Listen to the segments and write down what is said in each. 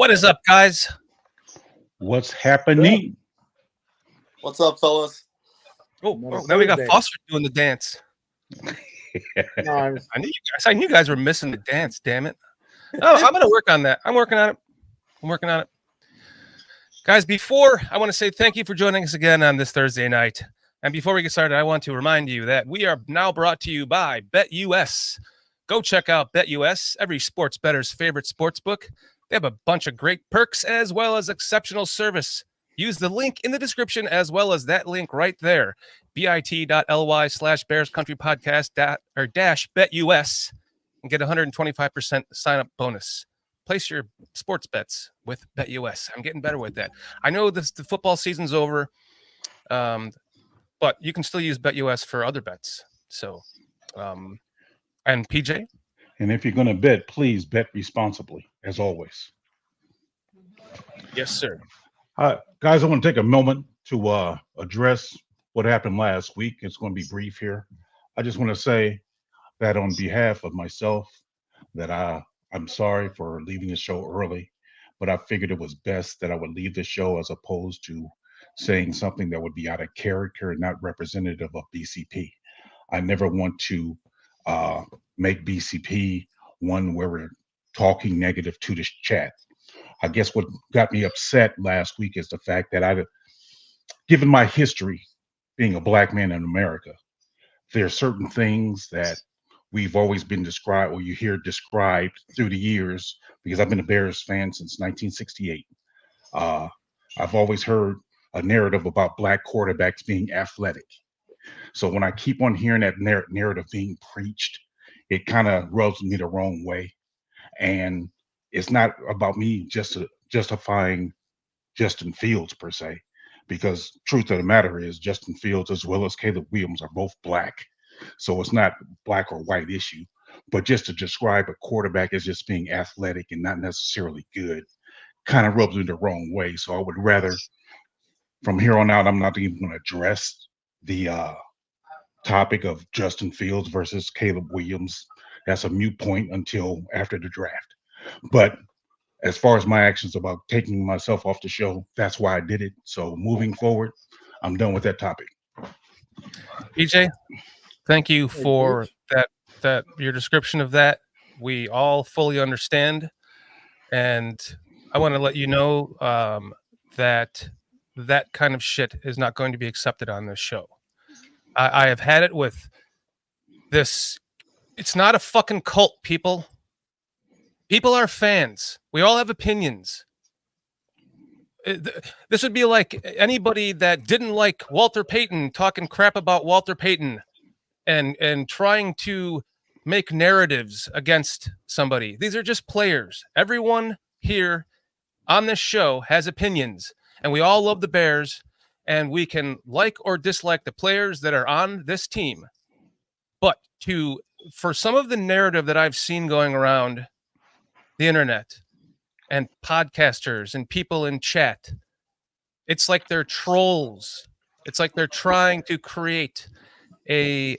What is up, guys? What's happening? What's up, fellas? Now we got Foster doing the dance. No, I knew you guys were missing the dance. Damn it! Oh, I'm gonna work on that. I'm working on it. Guys, before I want to say thank you for joining us again on this Thursday night. And before we get started, I want to remind you that we are now brought to you by BetUS. Go check out BetUS, every sports bettor's favorite sports book. They have a bunch of great perks as well as exceptional service. Use the link in the description as well as that link right there, bit.ly/BearsCountryPodcast --BetUS and get 125% sign-up bonus. Place your sports bets with BetUS. I'm getting better with that. I know the football season's over, but you can still use BetUS for other bets. So, and PJ? And if you're going to bet, please bet responsibly, as always. Yes, sir. Guys, I want to take a moment to address what happened last week. It's going to be brief here. I just want to say that on behalf of myself, that I'm sorry for leaving the show early, but I figured it was best that I would leave the show as opposed to saying something that would be out of character and not representative of BCP. I never want to make BCP one where we're talking negative to this chat. I guess what got me upset last week is the fact that given my history being a black man in America, there are certain things that we've always been described, or you hear described through the years, because I've been a Bears fan since 1968. I've always heard a narrative about black quarterbacks being athletic. So when I keep on hearing that narrative being preached, it kind of rubs me the wrong way. And it's not about me just justifying Justin Fields per se, because truth of the matter is Justin Fields as well as Caleb Williams are both black. So it's not black or white issue, but just to describe a quarterback as just being athletic and not necessarily good kind of rubs me the wrong way. So I would rather, from here on out, I'm not even going to address the topic of Justin Fields versus Caleb Williams. That's a moot point until after the draft. But as far as my actions about taking myself off the show, that's why I did it. So moving forward, I'm done with that topic. PJ, thank you for that your description of that. We all fully understand, and I want to let you know that kind of shit is not going to be accepted on this show. I have had it with this. It's not a fucking cult, people. People are fans. We all have opinions. This would be like anybody that didn't like Walter Payton talking crap about Walter Payton and trying to make narratives against somebody. These are just players. Everyone here on this show has opinions, and we all love the Bears, and we can like or dislike the players that are on this team. But for some of the narrative that I've seen going around the internet and podcasters and people in chat, it's like they're trolls. It's like they're trying to create an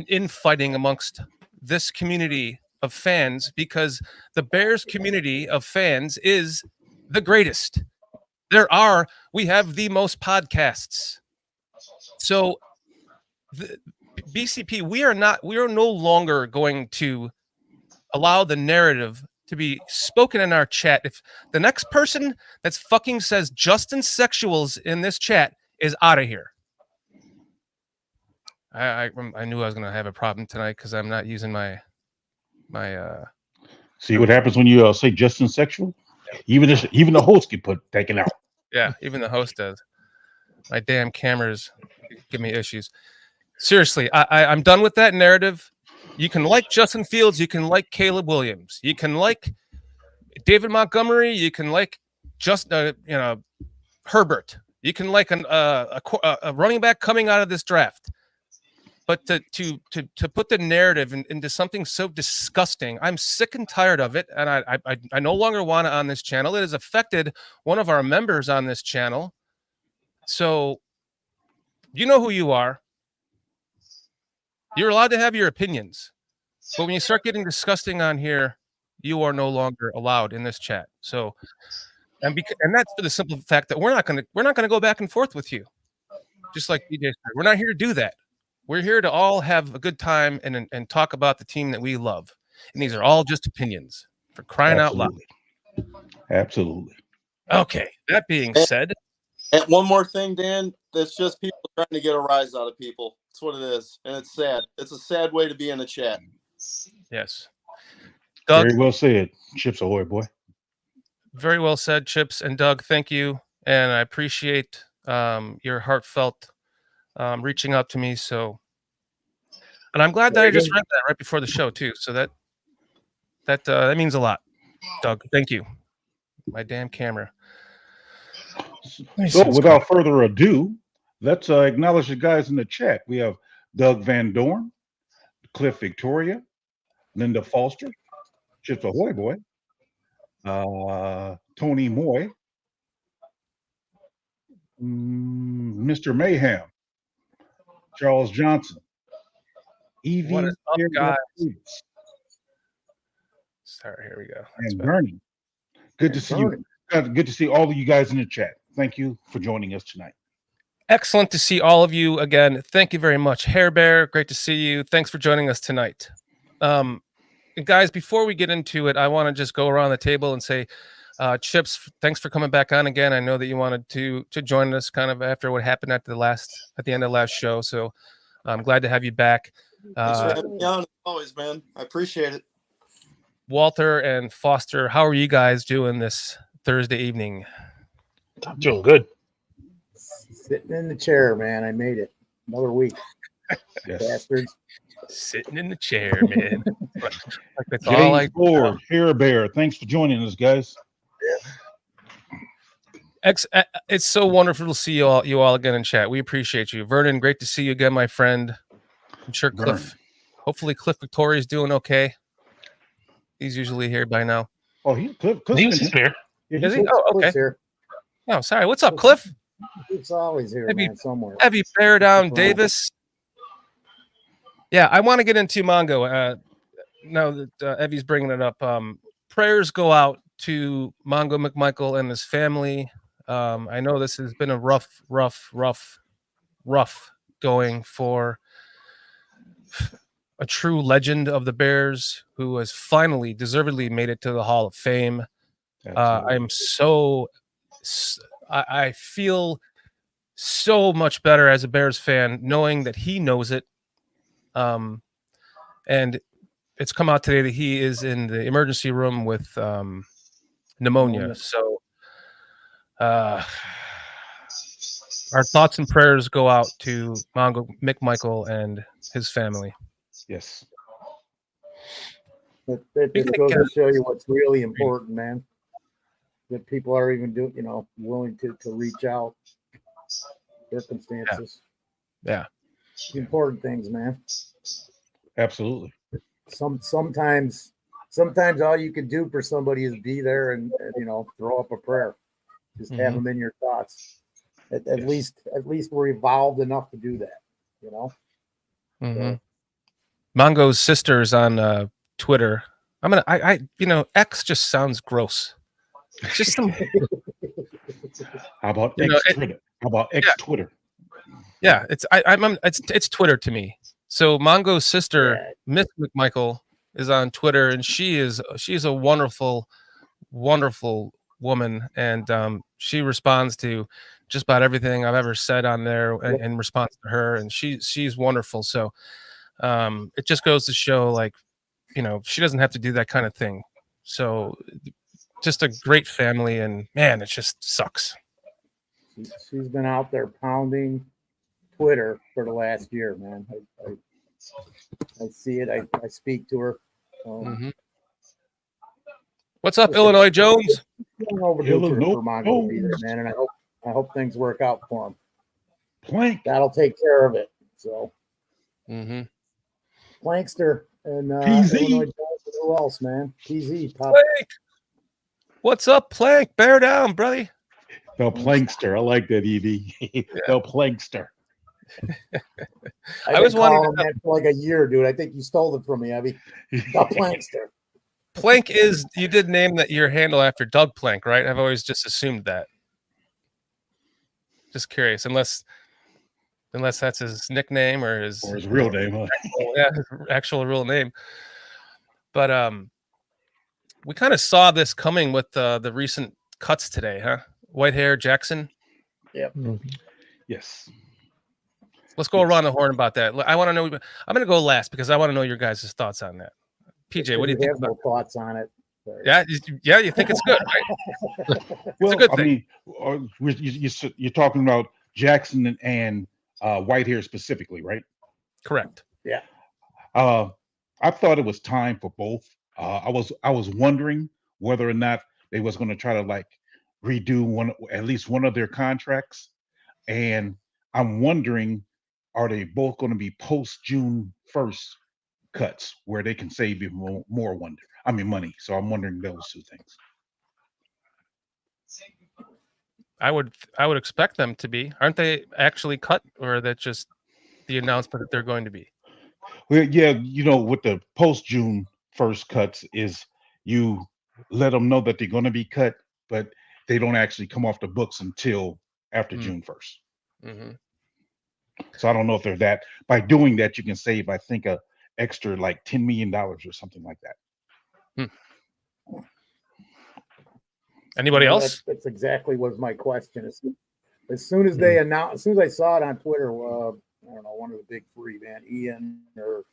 infighting amongst this community of fans, because the Bears community of fans is the greatest. We have the most podcasts. So the BCP, we are no longer going to allow the narrative to be spoken in our chat. If the next person that's fucking says Justin sexuals in this chat is out of here. I knew I was going to have a problem tonight because I'm not using my See what happens when you say Justin sexual? Even the host get taken out. Yeah, even the host does. My damn cameras give me issues. Seriously, I'm done with that narrative. You can like Justin Fields. You can like Caleb Williams. You can like David Montgomery. You can like Herbert. You can like a running back coming out of this draft. But to put the narrative into something so disgusting, I'm sick and tired of it, and I no longer want it on this channel. It has affected one of our members on this channel. So you know who you are. You're allowed to have your opinions. But when you start getting disgusting on here, you are no longer allowed in this chat. So, and that's for the simple fact that we're not gonna go back and forth with you, just like DJ said. We're not here to do that. We're here to all have a good time and talk about the team that we love. And these are all just opinions, for crying out loud. Absolutely. Okay. That being said, And one more thing, Dan. That's just people trying to get a rise out of people. That's what it is, and it's sad. It's a sad way to be in the chat. yes. Doug, Very well said. Chips ahoy, boy. very well said, Chips and Doug. Thank you, and I appreciate your heartfelt reaching out to me. So, and I'm glad that I just read that right before the show too. So that means a lot, Doug. Thank you. My damn camera. So, without further ado, let's acknowledge the guys in the chat. We have Doug Van Dorn, Cliff Victoria, Linda Foster, Chips ahoy, boy, Tony Moy, Mr. Mayhem, Charles Johnson, Evie, What is up, guys? Sorry, here we go. That's and better. Bernie. Good to see you. Good to see all of you guys in the chat. Thank you for joining us tonight. Excellent to see all of you again. Thank you very much, Hair Bear. Great to see you. Thanks for joining us tonight. Guys, before we get into it, I want to just go around the table and say, Chips, thanks for coming back on again. I know that you wanted to join us kind of after what happened at the end of the last show. So I'm glad to have you back. Thanks for having me on as always, man. I appreciate it. Walter and Foster, how are you guys doing this Thursday evening? I'm doing good. Sitting in the chair, man. I made it. Another week. Yes. Bastards. Sitting in the chair, man. Like that's all James Ford, Hair Bear. Thanks for joining us, guys. It's so wonderful to see you all again in chat. We appreciate you. Vernon, great to see you again, my friend. I'm sure hopefully Cliff Victoria is doing okay. He's usually here by now. Oh, Cliff is here. Is he? Oh, okay. Here. Oh, sorry. What's up, Cliff? It's always here, man, somewhere. Heavy Bear Down Davis. Yeah, I want to get into Mongo. Now that Evie's bringing it up, prayers go out to Mongo McMichael and his family. I know this has been a rough going for a true legend of the Bears who has finally deservedly made it to the Hall of Fame. I feel so much better as a Bears fan knowing that he knows it. And it's come out today that he is in the emergency room with pneumonia. So our thoughts and prayers go out to Mongo McMichael and his family. Yes. It goes to show you what's really important, man. That people are even willing to reach out. Circumstances. Yeah. The important things, man. Absolutely. Sometimes all you can do for somebody is be there and throw up a prayer. Just have them in your thoughts. At least we're evolved enough to do that. So. Mongo's sister's on Twitter. X just sounds gross. It's just some. How about Twitter? How about Twitter? Yeah, it's Twitter to me. So Mongo's sister, Miss McMichael, is on Twitter, and she's a wonderful, wonderful woman, and she responds to just about everything I've ever said on there in response to her, and she's wonderful. So it just goes to show, she doesn't have to do that kind of thing. So just a great family, and man, it just sucks. She's been out there pounding Twitter for the last year, man. I see it. I speak to her. What's up, Illinois Jones? Illinois for Mongo either, man, and I hope things work out for him. Plank. That'll take care of it. So. Plankster and Illinois Jones. Who else, man? PZ. Plank. What's up, Plank? Bear down, buddy. The Plankster. I like that, Evie. The Plankster. I was wanting that for like a year, dude. I think you stole it from me, Evie. The Plankster. Plank is, you did name that your handle after Doug Plank, right? I've always just assumed that. Just curious, unless that's his nickname or his real name, huh? his actual real name. But we kind of saw this coming with the recent cuts today, huh? Whitehair, Jackson. Yes. Let's go around the horn about that. I want to know. I'm going to go last because I want to know your guys' thoughts on that. PJ, what do you think have about? no thoughts on it. Sorry. Yeah, you think it's good, right? Well, a good I thing. mean, you're talking about Jackson and Whitehair specifically, right? Correct. Yeah. I thought it was time for both. I was wondering whether or not they was going to try to like redo at least one of their contracts, and I'm wondering, are they both going to be post June 1st cuts where they can save even more money? So I'm wondering those two things. I would expect them to be. Aren't they actually cut, or that just the announcement that they're going to be? Well, yeah, with the post June 1st cuts is you let them know that they're going to be cut, but they don't actually come off the books until after June 1st. Mm-hmm. So I don't know if they're that. By doing that, you can save, I think, a extra like $10 million or something like that. Anybody else? That's exactly was my question. As soon as they announced, as soon as I saw it on Twitter, I don't know, one of the big three, man, Ian or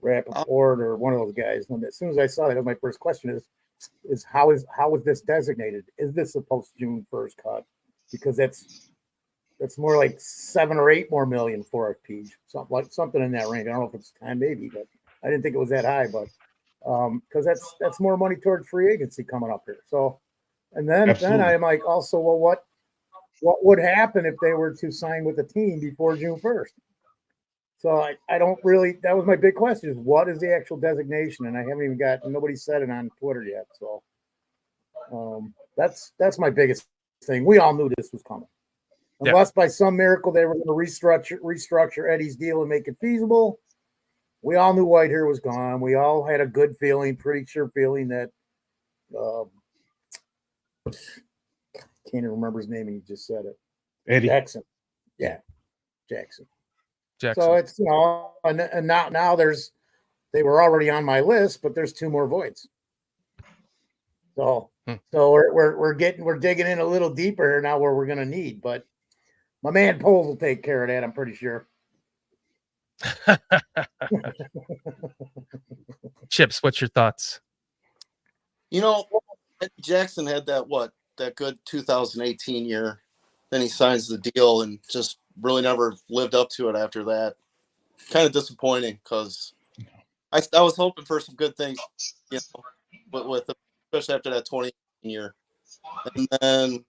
Rappaport or one of those guys. And as soon as I saw that, my first question is how is this designated? Is this a post June 1st cut? Because that's more like 7 or 8 more million for a Peach, something in that range. I don't know if it's 10, maybe, but I didn't think it was that high. But because that's more money toward free agency coming up here. So, and then I'm like, also, well, what would happen if they were to sign with a team before June 1st? So I don't really. That was my big question: is what is the actual designation? And I haven't even nobody said it on Twitter yet. So that's my biggest thing. We all knew this was coming, unless by some miracle they were going to restructure Eddie's deal and make it feasible. We all knew Whitehair was gone. We all had a good feeling, pretty sure feeling that can't even remember his name. And he just said it. Eddie Jackson. Yeah, Jackson. Jackson. So it's and now they were already on my list, but there's 2 more voids. So we're digging in a little deeper here now where we're gonna need, but my man Poles will take care of that, I'm pretty sure. Chips, what's your thoughts? Jackson had that good 2018 year. Then he signs the deal and just really never lived up to it after that. Kind of disappointing because I was hoping for some good things, with especially after that 2018 year. And then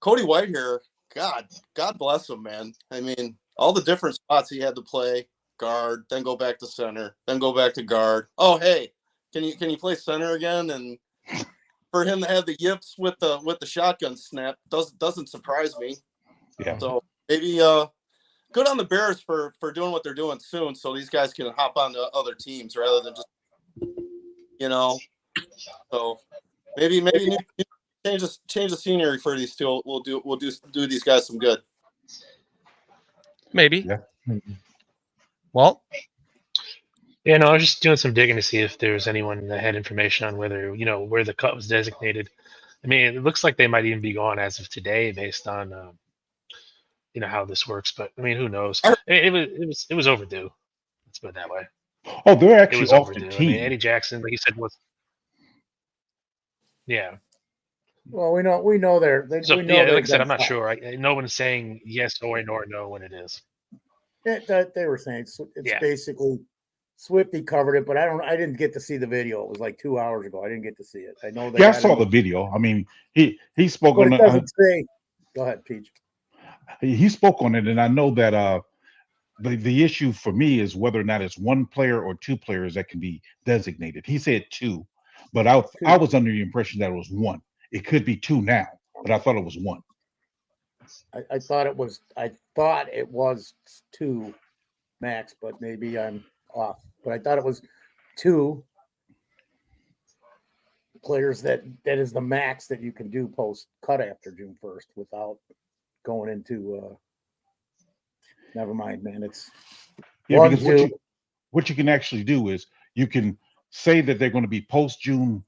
Cody Whitehair, God bless him, man. I mean, all the different spots he had to play, guard, then go back to center, then go back to guard. Oh, hey, can you play center again? And for him to have the yips with the shotgun snap doesn't surprise me. Yeah. So maybe good on the Bears for doing what they're doing soon, so these guys can hop on to other teams rather than just So maybe change the scenery for these two. We'll do these guys some good. Maybe. Yeah. Well. Yeah, no, I was just doing some digging to see if there was anyone that had information on whether, where the cut was designated. I mean, it looks like they might even be gone as of today based on, how this works. But I mean, who knows? It was overdue. Let's put it that way. Oh, they're actually off overdue. the team. I mean, Eddie Jackson, like you said, was. Yeah. Well, we know they're. Like I said, I'm not sure. No one's saying yes or no when it is. They were saying it's basically Swifty covered it, but I didn't get to see the video. It was like 2 hours ago. I didn't get to see it. I know that. Yeah, I saw the video. I mean, he spoke but on it. Doesn't say. Go ahead, Peach. He spoke on it, and I know that the issue for me is whether or not it's 1 player or 2 players that can be designated. He said 2, but I was under the impression that it was 1. It could be 2 now, but I thought it was 1. I thought it was 2 max, but maybe I'm off, but I thought it was 2 players that is the max that you can do post cut after June 1st without going into never mind, man. It's Yeah, 1, because 2. what you can actually do is you can say that they're going to be post June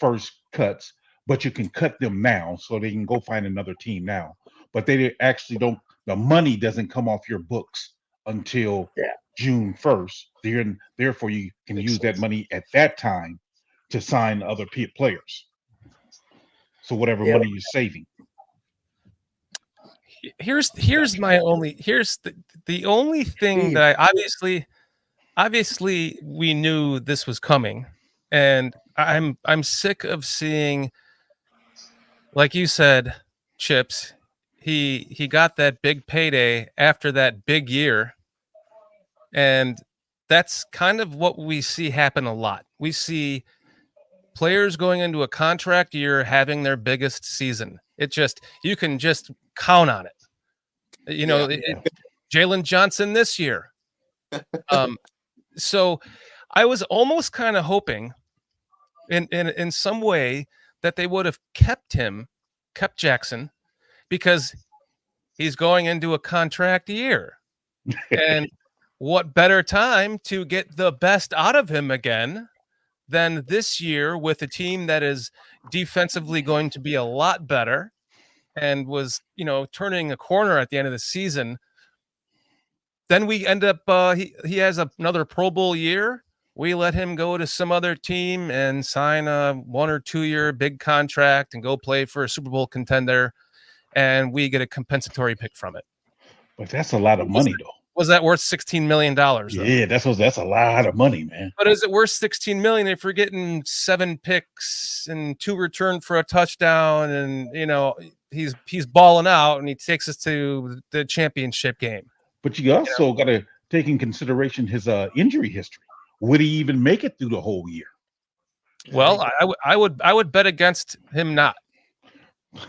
1st cuts, but you can cut them now so they can go find another team now. But they actually don't. The money doesn't come off your books until Yeah. June 1st. Therefore, you can Makes use that sense. money at that time to sign other players. So whatever Yeah. money you're saving. Here's the only thing Steve. that I obviously we knew this was coming, and I'm sick of seeing, like you said, Chips. He got that big payday after that big year, and that's kind of what we see happen a lot. We see players going into a contract year having their biggest season. You can just count on it. You know, Jalen Johnson this year. So I was almost kind of hoping in some way that they would have kept Jackson, because he's going into a contract year. And what better time to get the best out of him again than this year with a team that is defensively going to be a lot better and was, turning a corner at the end of the season. Then we end up, he has another Pro Bowl year. We let him go to some other team and sign a 1 or 2 year big contract and go play for a Super Bowl contender, and we get a compensatory pick from it. But that's a lot of money, though. Was that worth $16 million? Though? Yeah, that's a lot of money, man. But is it worth $16 million if you're getting 7 picks and 2 return for a touchdown, and he's balling out and he takes us to the championship game? But you also got to take in consideration his injury history. Would he even make it through the whole year? Well, I would bet against him not,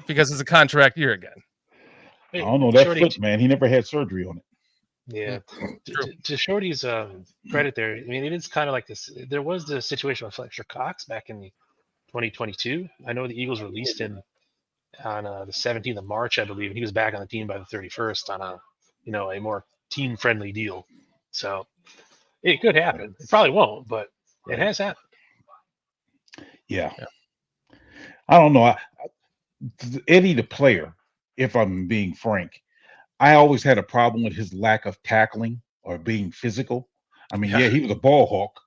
because it's a contract year again. I don't know that foot, man. He never had surgery on it. Yeah. To Shorty's credit there, I mean, it is kind of like this. There was the situation with Fletcher Cox back in 2022. I know the Eagles released him on the 17th of March, I believe, and he was back on the team by the 31st on a more team-friendly deal. So it could happen. It probably won't, but it has happened. Yeah. I don't know. Eddie, the player, if I'm being frank, I always had a problem with his lack of tackling or being physical. I mean, yeah, he was a ball hawk,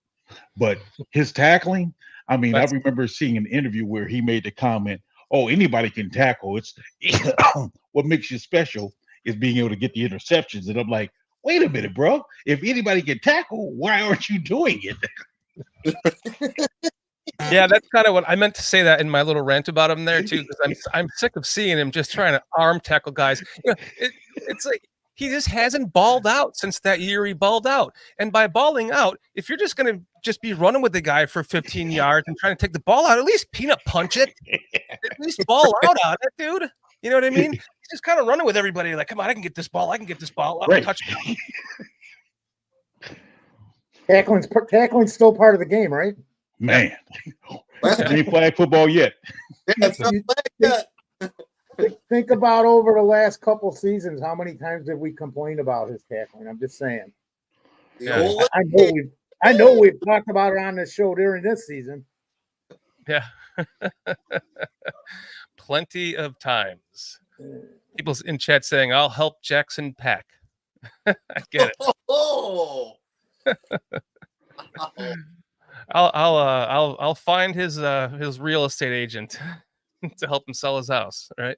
but his tackling, I mean, I remember seeing an interview where he made the comment, "Oh, anybody can tackle. It's what makes you special is being able to get the interceptions." And I'm like, wait a minute, bro. If anybody can tackle, why aren't you doing it? Yeah, that's kind of what I meant to say that in my little rant about him there too, because I'm sick of seeing him just trying to arm tackle guys. It's like he just hasn't balled out since that year he balled out. And by balling out, if you're just gonna be running with the guy for 15 yards and trying to take the ball out, at least peanut punch it. At least ball out on it, dude. You know what I mean? He's just kind of running with everybody, like, come on, I can get this ball. Right. Touchdown. Tackling's still part of the game, right? Man, ain't flag football yet. It's not flag yet. Think about over the last couple seasons, how many times did we complain about his tackling? I'm just saying. I know we've talked about it on this show during this season. Yeah. Plenty of times. People in chat saying, "I'll help Jackson pack." I get it. Oh. I'll find his real estate agent to help him sell his house, right?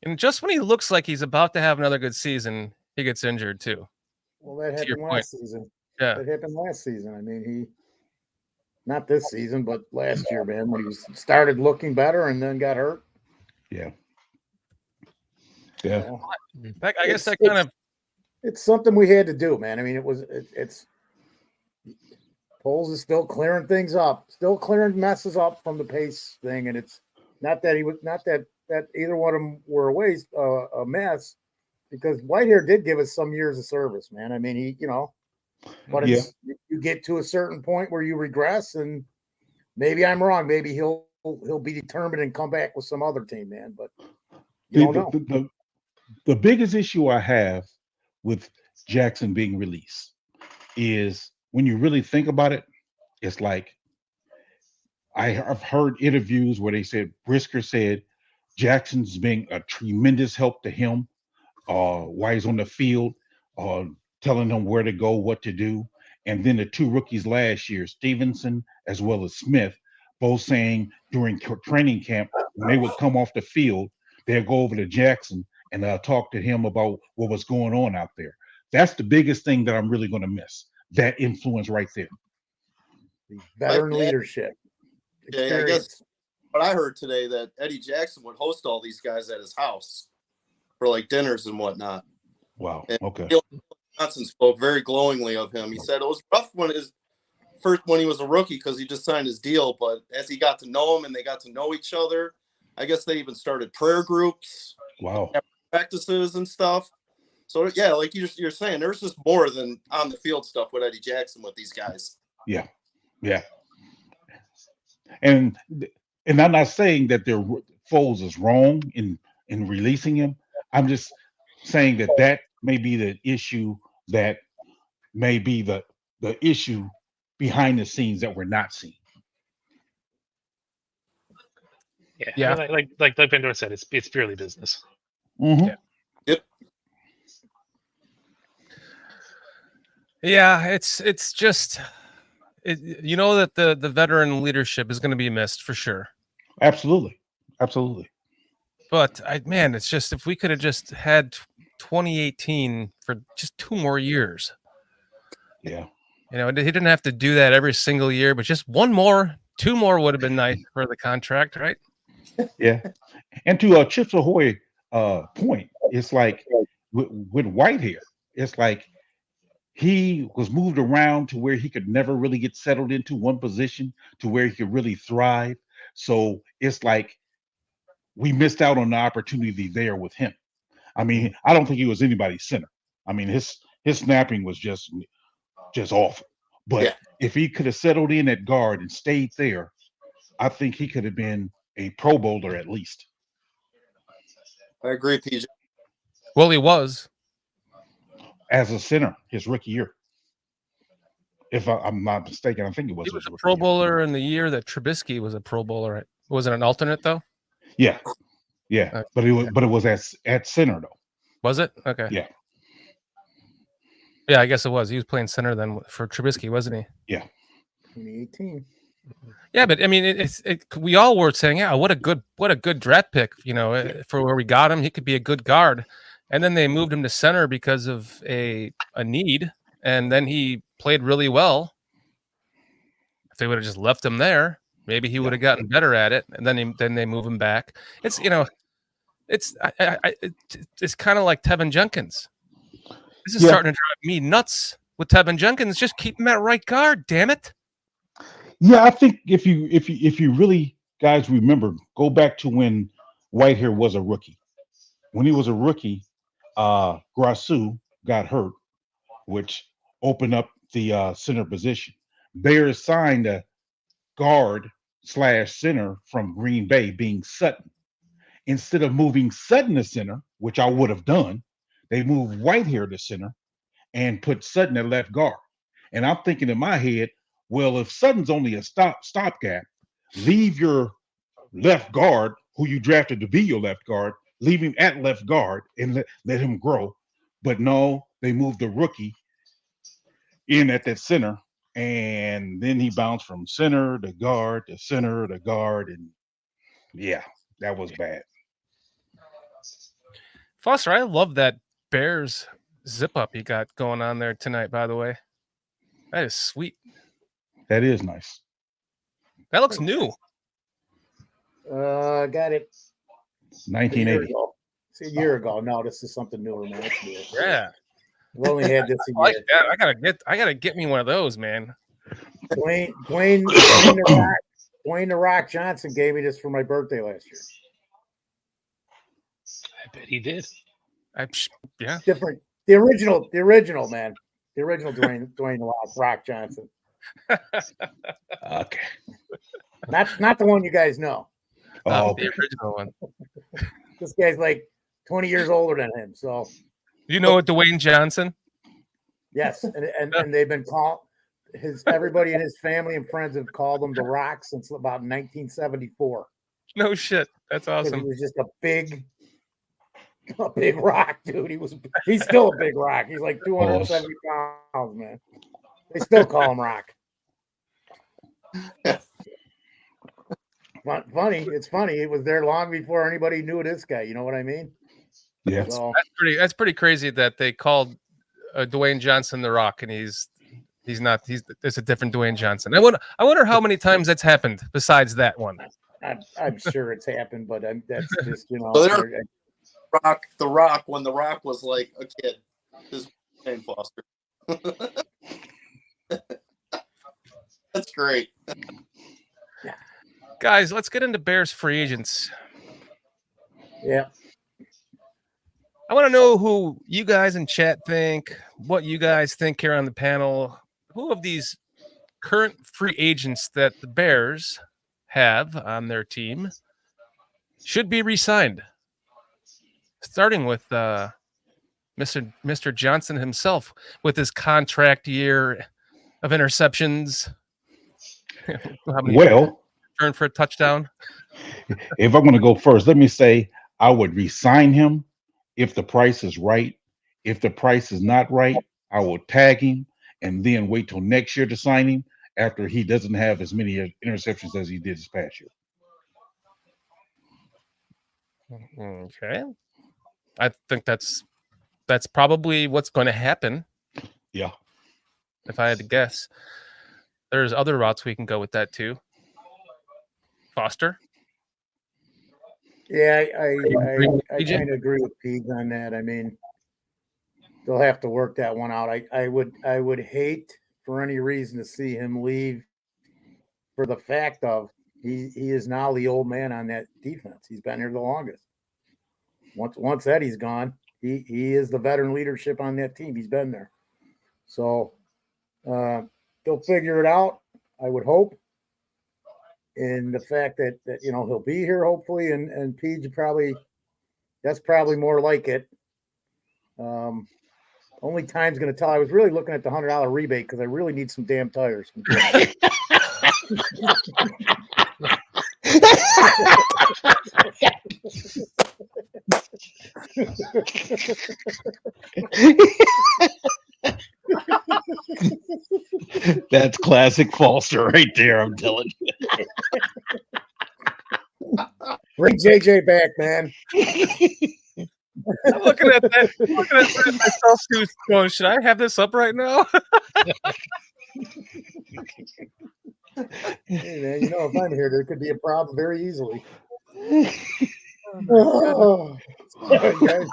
And just when he looks like he's about to have another good season, he gets injured too. Well, that happened last season. Yeah, that happened last season. I mean, not this season, but last year, man, when he started looking better and then got hurt. Yeah. I guess that kind of. It's something we had to do, man. I mean, it's Poles is still clearing things up, still clearing messes up from the pace thing, and it's not that either one of them were a mess. because Whitehair did give us some years of service, man. I mean, he, but it's you get to a certain point where you regress, and maybe I'm wrong. Maybe he'll be determined and come back with some other team, man. But you don't know. The biggest issue I have with Jackson being released is when you really think about it, it's like I've heard interviews where they said Brisker said Jackson's being a tremendous help to him while he's on the field, telling him where to go, what to do. And then the two rookies last year, Stevenson as well as Smith, both saying during training camp, when they would come off the field, they'd go over to Jackson and talk to him about what was going on out there. That's the biggest thing that I'm really going to miss, that influence right there. Veteran leadership. Yeah, I guess what I heard today that Eddie Jackson would host all these guys at his house for like dinners and whatnot. Wow. And Okay. Johnson spoke very glowingly of him. He said it was rough when he was a rookie because he just signed his deal, but as he got to know him and they got to know each other, I guess they even started prayer groups. Wow. Practices and stuff. So yeah, like you're saying, there's just more than on the field stuff with Eddie Jackson with these guys. Yeah. And I'm not saying that their Foles is wrong in releasing him. I'm just saying that may be the issue, that may be the issue behind the scenes that we're not seeing. Yeah. I mean, like Vendor said, it's purely business. Mm-hmm. Yeah. Yep. Yeah, it's just that the veteran leadership is going to be missed for sure. Absolutely. But it's just, if we could have just had 2018 for just 2 more years. Yeah. He didn't have to do that every single year, but just 2 more would have been nice for the contract, right? Yeah. And to Chips Ahoy point, it's like with Whitehair, it's like he was moved around to where he could never really get settled into one position to where he could really thrive. So it's like we missed out on the opportunity there with him. I mean, I don't think he was anybody's center. I mean, his snapping was just awful. But if he could have settled in at guard and stayed there, I think he could have been a Pro Bowler at least. I agree, PJ. Well, he was. As a center his rookie year. If I'm not mistaken, I think it was. He was a Pro Bowler in the year that Trubisky was a Pro Bowler. Was it an alternate though? Yeah. But it was at center though. Was it? Okay. Yeah. Yeah, I guess it was. He was playing center then for Trubisky, wasn't he? Yeah. 2018. Yeah, but I mean, we all were saying, yeah, what a good draft pick, for where we got him. He could be a good guard, and then they moved him to center because of a need, and then he played really well. If they would have just left him there, maybe he would have gotten better at it, and then they move him back. It's it's kind of like Tevin Jenkins. This is starting to drive me nuts with Tevin Jenkins. Just keep him at right guard, damn it. Yeah, I think if you really guys remember, go back to when Whitehair was a rookie. When he was a rookie, Grasu got hurt, which opened up the center position. Bears signed a guard / center from Green Bay, being Sutton. Instead of moving Sutton to center, which I would have done, they moved Whitehair to center and put Sutton at left guard. And I'm thinking in my head, well, if Sutton's only a stopgap, leave your left guard, who you drafted to be your left guard, leave him at left guard and let him grow. But no, they moved the rookie in at that center, and then he bounced from center to guard to center to guard, and yeah, that was bad. Foster, I love that Bears zip up he got going on there tonight, by the way. That is sweet. That is nice. That looks new. Got it. 1980. It's a year ago. No, this is something newer, man. It's new. Yeah. We only had this a year. I like that. I gotta get me one of those, man. Dwayne the Rock Johnson gave me this for my birthday last year. I bet he did. Yeah. Different. The original man. The original Dwayne The Rock Johnson. Okay. Not the one you guys know. Oh, The okay. original one. This guy's like 20 years older than him. So You know what, Dwayne Johnson? yes, and they've been called everybody in his family and friends have called him The Rock since about 1974. No shit. That's Because awesome. he was just a big rock, dude. He's still a big rock. He's like 270 pounds, man. They still call him Rock. Funny. It's funny. It was there long before anybody knew this guy. You know what I mean? Yeah. So That's pretty crazy that they called Dwayne Johnson The Rock, and he's not. There's a different Dwayne Johnson. I wonder how many times that's happened besides that one. I'm sure it's happened, but that's just So The Rock when The Rock was like a kid. This is Jane Foster. That's great. Guys, let's get into Bears free agents. yeah. I want to know who you guys in chat think, what you guys think here on the panel. Who of these current free agents that the Bears have on their team should be re-signed? Starting with Mr. Johnson himself with his contract year of interceptions. How many Well, turn for a touchdown? if I'm going to go first, let me say I would resign him if the price is right. If the price is not right, I will tag him and then wait till next year to sign him after he doesn't have as many interceptions as he did this past year. Okay. I think that's probably what's going to happen. Yeah. If I had to guess. There's other routes we can go with that too. Foster? Yeah, I kind of agree with Pete on that. I mean, they'll have to work that one out. I would hate for any reason to see him leave for the fact of he is now the old man on that defense. He's been here the longest. Once Eddie's gone, he is the veteran leadership on that team. He's been there. So they'll figure it out, I would hope. And the fact that he'll be here hopefully, and Pete that's probably more like it. Only time's going to tell. I was really looking at the $100 rebate because I really need some damn tires. That's classic Foster right there, I'm telling you. Bring JJ back, man. I'm looking at that myself too, going, should I have this up right now? Hey, man, if I'm here, there could be a problem very easily. Oh, sorry, guys.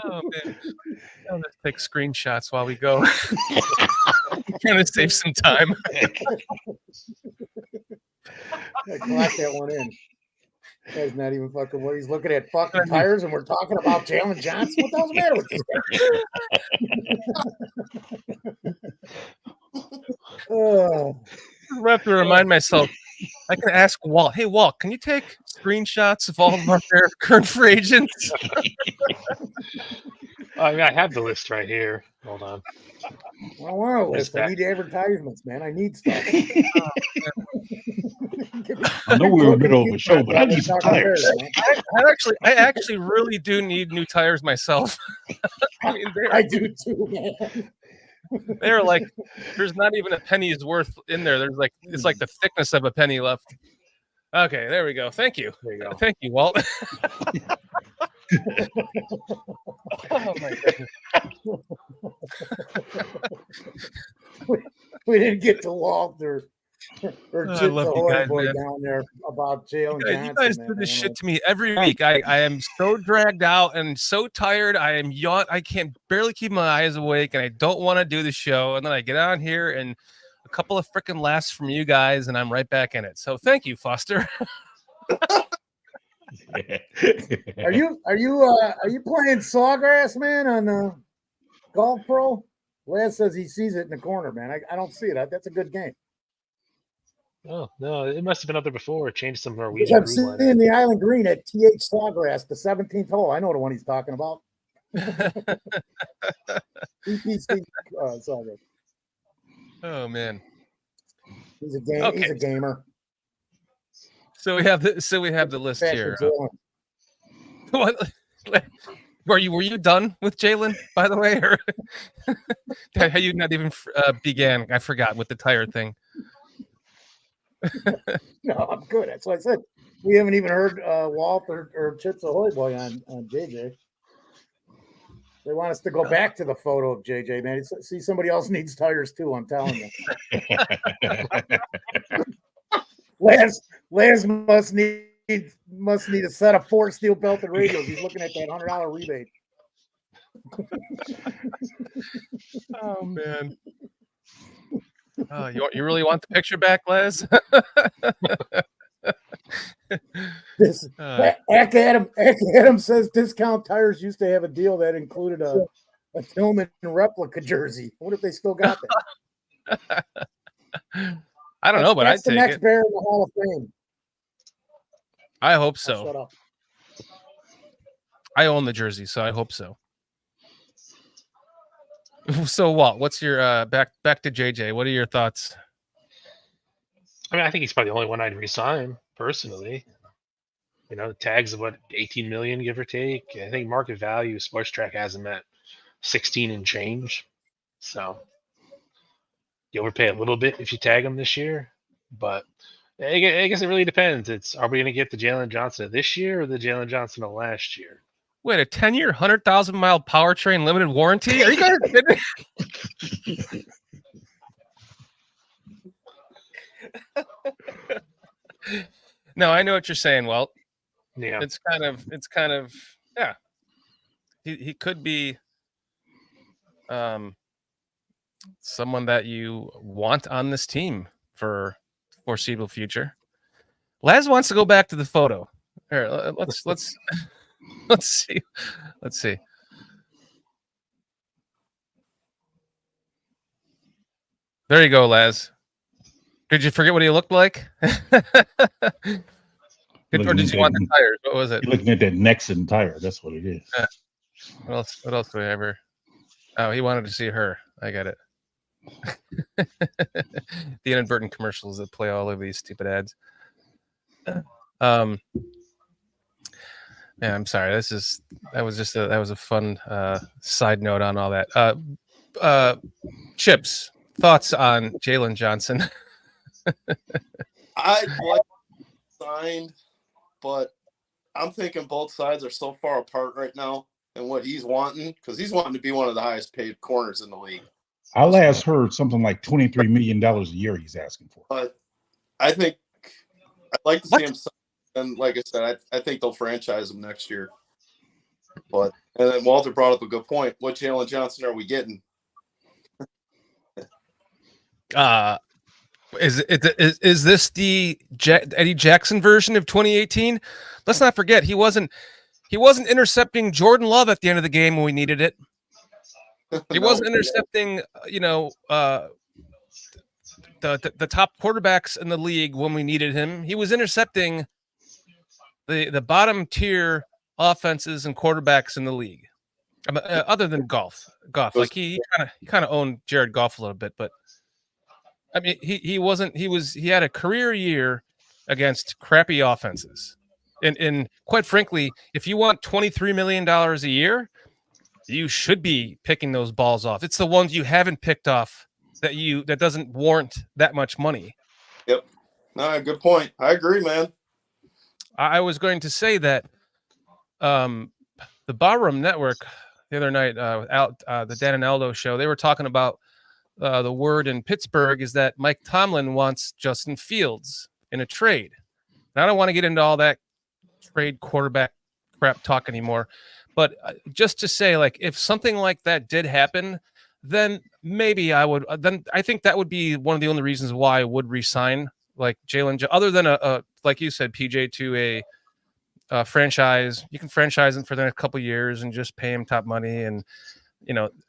Oh man. I'm gonna take screenshots while we go. I'm trying to save some time. Lock that one in. Guy's not even fucking what he's looking at fucking tires, and we're talking about Jalen Johnson. What the hell's the matter with this guy? I have to remind myself. I can ask Walt. Hey, Walt, can you take screenshots of all of our current free agents? I have the list right here. Hold on. I want a list. I need advertisements, man. I need stuff. I know we were a bit over the show, but I need some tires. I actually really do need new tires myself. I mean, I do too, man. They're like, there's not even a penny's worth in there. It's like the thickness of a penny left. Okay, there we go. Thank you. There you go. Thank you, Walt. Oh my goodness. We didn't get to Walt or I love you guys, boy man. down there about Jalen Johnson. You guys do this shit to me every week. I am so dragged out and so tired. I am yawn. I can't barely keep my eyes awake, and I don't want to do the show. And then I get on here and a couple of freaking laughs from you guys, and I'm right back in it. So thank you, Foster. Are you playing Sawgrass, man, on Golf Pro? Laz says he sees it in the corner, man. I don't see it. That's a good game. Oh no, it must have been up there before. It changed some I'm Norwegian rule line. seeing the Island Green at TH Sawgrass, the 17th hole. I know the one he's talking about. EPC Sawgrass. Oh man. He's a game. Okay. He's a gamer. So we have the list Back to here. Jalen. What? Were you done with Jalen, by the way, or how you not even began? I forgot with the tire thing. No, I'm good. That's what I said. We haven't even heard Walt or Chips Ahoy Boy on JJ. They want us to go back to the photo of JJ, man. See, somebody else needs tires too. I'm telling you. Lance must need a set of 4 steel belted radios. He's looking at that $100 rebate. Oh man. Oh, you really want the picture back, Les? Ack Adam says Discount Tires used to have a deal that included a Tillman replica jersey. I wonder if they still got that. I don't know, but I'd the take next it. bear in the Hall of Fame. I hope Shut so. up. I own the jersey, so I hope so. So, Walt, what's your back to JJ? What are your thoughts? I mean, I think he's probably the only one I'd resign personally. You know, tags of what 18 million, give or take. I think market value Sports Track has him at 16 and change. So you overpay a little bit if you tag him this year, but I guess it really depends. Are we going to get the Jalen Johnson of this year or the Jalen Johnson of last year? Wait, a 10-year, 100,000-mile powertrain limited warranty? Are you guys kidding? No, I know what you're saying, Walt. Yeah, It's kind of yeah. He could be someone that you want on this team for foreseeable future. Laz wants to go back to the photo. Here, let's let's see. Let's see. There you go, Laz. Did you forget what he looked like? Or did you want the tires? What was it? You're looking at that Nexon tire. That's what it is. What else do we have here? Oh, he wanted to see her. I got it. The inadvertent commercials that play all over these stupid ads. Yeah, I'm sorry. That was a fun side note on all that. Chips, thoughts on Jalen Johnson? I'd like signed, but I'm thinking both sides are so far apart right now and what he's wanting, because he's wanting to be one of the highest paid corners in the league. I last heard something like $23 million a year he's asking for. But I think I'd like to see him sign, and like I said, I think they'll franchise him next year. And then Walter brought up a good point. What Jalen Johnson are we getting? Is this the Eddie Jackson version of 2018? Let's not forget he wasn't intercepting Jordan Love at the end of the game when we needed it. He wasn't intercepting, the top quarterbacks in the league when we needed him. He was intercepting the bottom tier offenses and quarterbacks in the league, other than Goff. Like he kind of owned Jared Goff a little bit, but I mean he had a career year against crappy offenses, and quite frankly, if you want $23 million a year, you should be picking those balls off. It's the ones you haven't picked off that doesn't warrant that much money. Yep. No, good point. I agree, man. I was going to say that the Barroom Network the other night, the Dan and Aldo show, they were talking about the word in Pittsburgh is that Mike Tomlin wants Justin Fields in a trade. And I don't want to get into all that trade quarterback crap talk anymore. But just to say, like, if something like that did happen, then maybe I would. Then I think that would be one of the only reasons why I would resign like Jalen, other than a like you said, PJ, to franchise. You can franchise him for the next couple of years and just pay him top money, and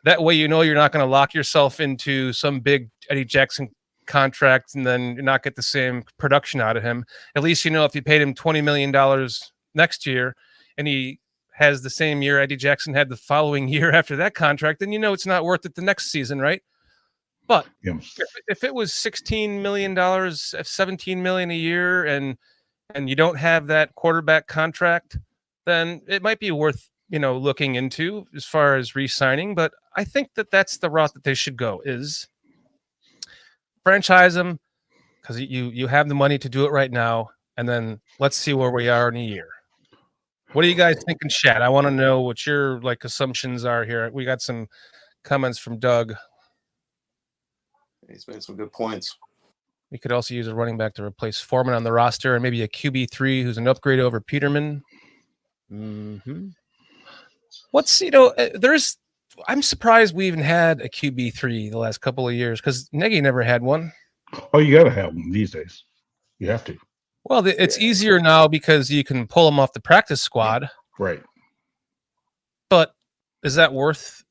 that way you're not going to lock yourself into some big Eddie Jackson contract and then not get the same production out of him. At least if you paid him $20 million next year and he has the same year Eddie Jackson had the following year after that contract, then it's not worth it the next season, right? But if it was $16 million, $17 million a year, and you don't have that quarterback contract, then it might be worth looking into as far as re-signing. But I think that's the route that they should go, is franchise him, because you have the money to do it right now, and then let's see where we are in a year. What do you guys think in chat? I want to know what your assumptions are here. We got some comments from Doug. He's made some good points. We could also use a running back to replace Foreman on the roster, and maybe a QB3 who's an upgrade over Peterman. What's I'm surprised we even had a QB3 the last couple of years, because Nagy never had one. Oh, you gotta have one these days. You have to. Well, it's easier now because you can pull them off the practice squad. Right. But is that worth?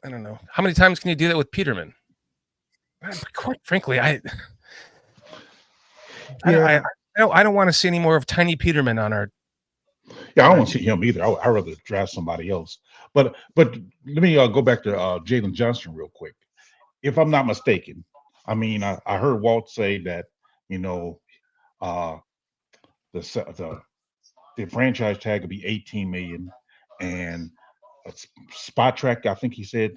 I don't know. How many times can you do that with Peterman? Quite frankly, I don't want to see any more of Tiny Peterman on our. Yeah, I don't want to see him either. I'd rather draft somebody else. But let me go back to Jalen Johnson real quick. If I'm not mistaken, I mean, I heard Walt say that the franchise tag would be $18 million, and Spot Track, I think he says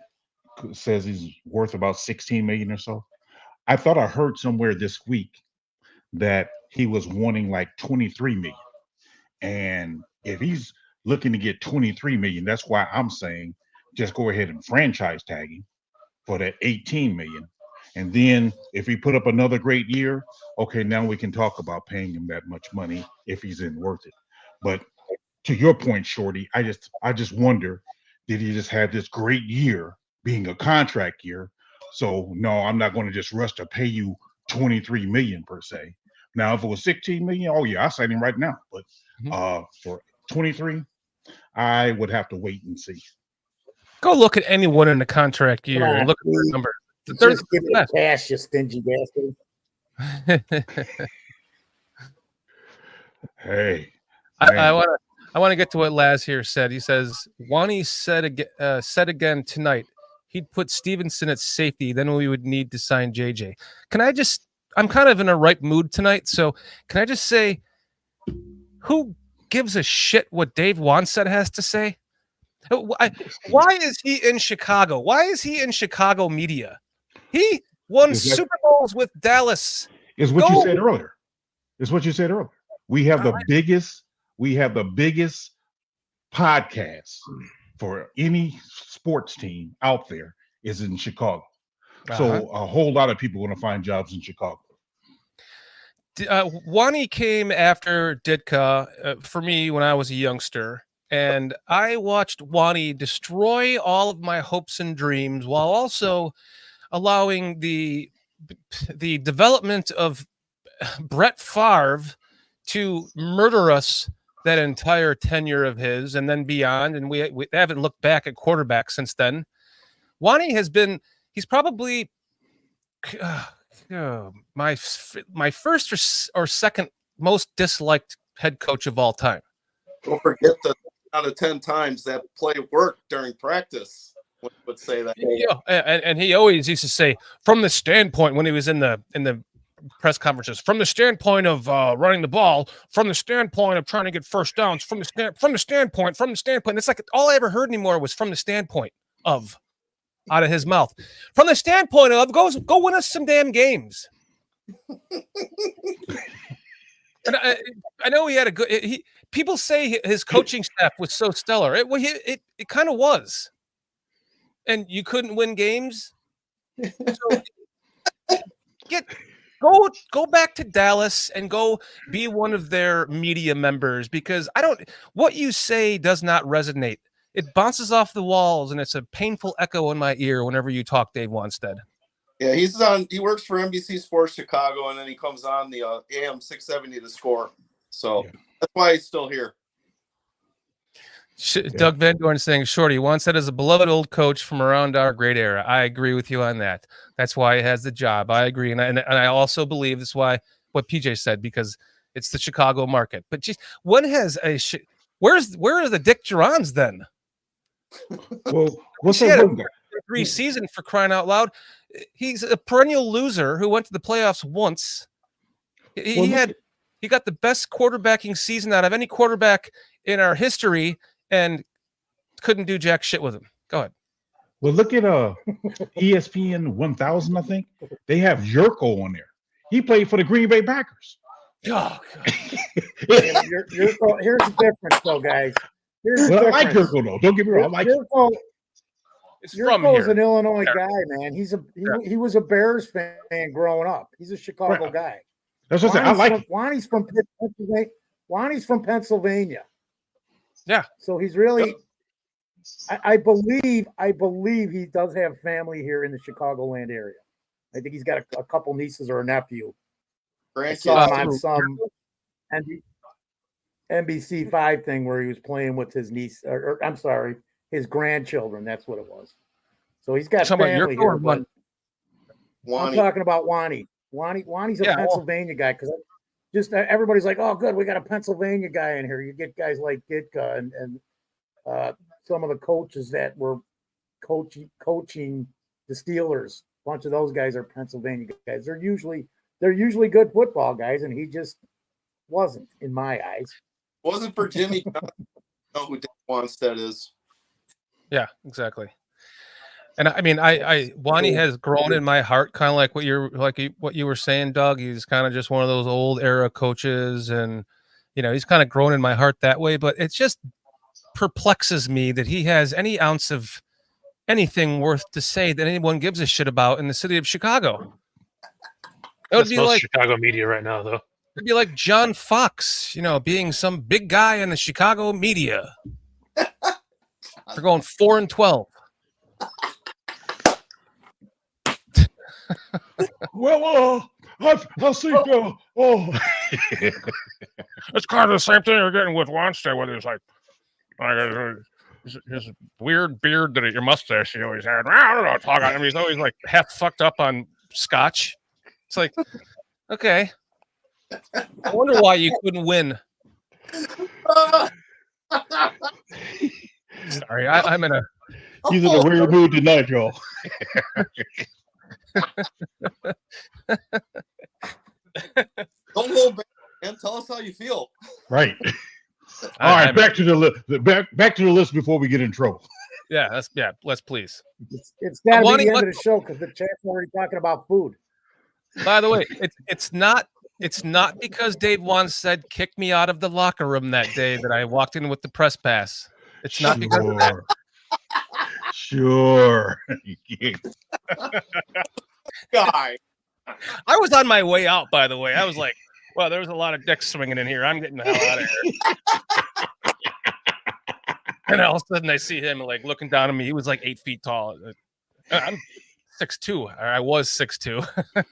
he's worth about $16 million or so. I thought I heard somewhere this week that he was wanting like $23 million, and if he's looking to get $23 million, that's why I'm saying just go ahead and franchise tag him for that $18 million. And then if he put up another great year, okay, now we can talk about paying him that much money if he's worth it. But to your point, Shorty, I just wonder, did he just have this great year being a contract year? So no, I'm not going to just rush to pay you $23 million per se. Now, if it was $16 million, oh yeah, I sign him right now. But for 23, I would have to wait and see. Go look at anyone in the contract year and look at their number. Just give me cash, you stingy bastard. Hey, I want to get to what Laz here said. He says Wani said again tonight he'd put Stevenson at safety, then we would need to sign JJ. I'm kind of in a ripe mood tonight, so can I just say, who gives a shit what Dave Wannstedt has to say? Why is he in Chicago? Why is he in Chicago media? He won Super Bowls with Dallas. Is what you said earlier. We have the biggest podcast for any sports team out there is in Chicago. So a whole lot of people want to find jobs in Chicago. Wani came after Ditka for me when I was a youngster, and I watched Wani destroy all of my hopes and dreams while also allowing the development of Brett Favre to murder us that entire tenure of his and then beyond. And we haven't looked back at quarterback since then. Wani he's probably my first or second most disliked head coach of all time. Don't forget that out of 10 times that play worked during practice. Would say that. Yeah, and he always used to say, from the standpoint when he was in the press conferences, from the standpoint of running the ball, from the standpoint of trying to get first downs, from the standpoint. It's like all I ever heard anymore was from the standpoint of, out of his mouth. From the standpoint of, go win us some damn games. And I know he had a good. People say his coaching staff was so stellar. It kind of was. And you couldn't win games. So go back to Dallas and go be one of their media members, because what you say does not resonate. It bounces off the walls and it's a painful echo in my ear whenever you talk Dave Wannstedt. Yeah, he works for NBC Sports Chicago, and then he comes on the AM 670 to score. So that's why he's still here. Doug Van Dorn saying, Shorty once said as a beloved old coach from around our great era. I agree with you on that. That's why he has the job. I agree. And I also believe that's why what PJ said, because it's the Chicago market. But geez, when has where are the Dick Durans then? Well, what's He had that a one guy? 3 season for crying out loud. He's a perennial loser who went to the playoffs once. He got the best quarterbacking season out of any quarterback in our history and couldn't do jack shit with him. Go ahead. Well, look at ESPN 1000, I think. They have Yurko on there. He played for the Green Bay Packers. Oh, Here's the difference, though, guys. I like Yurko, though. Don't get me wrong. I like Yurko. it's from Yurko's here. an Illinois guy, man. He was a Bears fan growing up. He's a Chicago guy. That's what I like. Wani's from Pennsylvania. Wani's from Pennsylvania. Yeah. So he's really. I believe he does have family here in the Chicagoland area. I think he's got a couple nieces or a nephew. I saw him on some NBC5 thing where he was playing with his niece, or I'm sorry, his grandchildren. That's what it was. So he's got family here. But I'm talking about Wani. Wani's a Pennsylvania guy because just everybody's like, oh, good, we got a Pennsylvania guy in here. You get guys like Ditka and some of the coaches that were coaching the Steelers. A bunch of those guys are Pennsylvania guys. They're usually good football guys, and he just wasn't, in my eyes. Wasn't for Jimmy. Know who Dick Wanstead is? Yeah, exactly. And I mean, Wani has grown in my heart, kind of like what you were saying, Doug. He's kind of just one of those old era coaches, and he's kind of grown in my heart that way. But it just perplexes me that he has any ounce of anything worth to say that anyone gives a shit about in the city of Chicago. It would be like Chicago media right now, though. It'd be like John Fox, being some big guy in the Chicago media. They're going 4-12. Well, I think, it's kind of the same thing you're getting with Wanstead, whether it's like his weird beard that your mustache he always had. I don't know. I mean, he's always like half fucked up on scotch. It's like, okay. I wonder why you couldn't win. Sorry, I'm in a. He's in a weird mood tonight, y'all. Don't hold back and tell us how you feel. Right. All right, back to the list. Back to the list before we get in trouble. Let's please. It's got to be the end of the show because the chat's already talking about food. By the way, it's not because Dave Wanstead kicked me out of the locker room that day that I walked in with the press pass. It's not because of that. Sure. Guy. I was on my way out, by the way. I was like, well, there was a lot of dicks swinging in here. I'm getting the hell out of here. And all of a sudden I see him like looking down at me. He was like 8 feet tall. I'm 6'2", or I was 6'2". And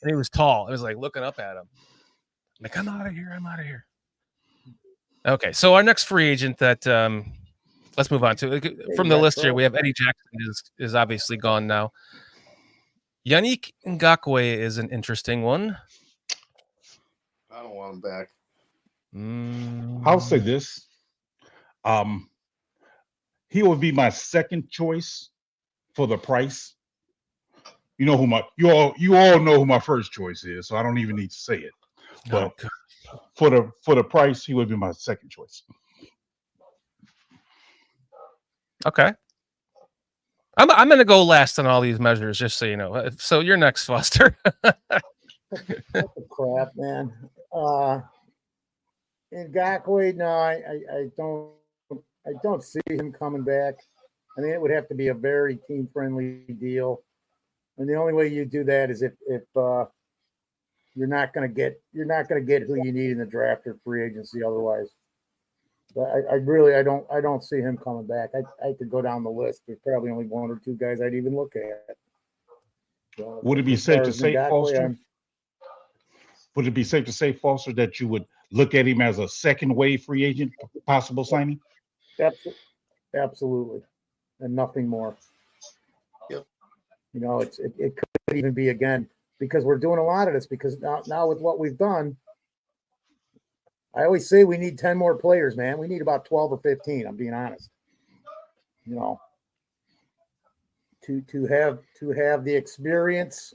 he was tall. I was like looking up at him. I'm like, I'm out of here. Okay, so our next free agent that let's move on to from the list here. We have Eddie Jackson is obviously gone now. Yannick Ngakoue is an interesting one. I don't want him back. I'll say this. He would be my second choice for the price. You all know who my first choice is, so I don't even need to say it. But for the price, he would be my second choice. Okay. I'm going to go last on all these measures, just so you know. So you're next, Foster. What the crap, man. Ngakoue, no, I don't see him coming back. I mean, it would have to be a very team-friendly deal, and the only way you do that is if you're not going to get who you need in the draft or free agency otherwise. But I don't see him coming back. I could go down the list. There's probably only one or two guys I'd even look at. So, would it be safe to say, Foster? Would it be safe to say, Foster, that you would look at him as a second wave free agent, possible signing? Absolutely, and nothing more. Yep. You know, it could even be again because we're doing a lot of this because now with what we've done, I always say we need 10 more players, man. We need about 12 or 15. I'm being honest. You know, to have the experience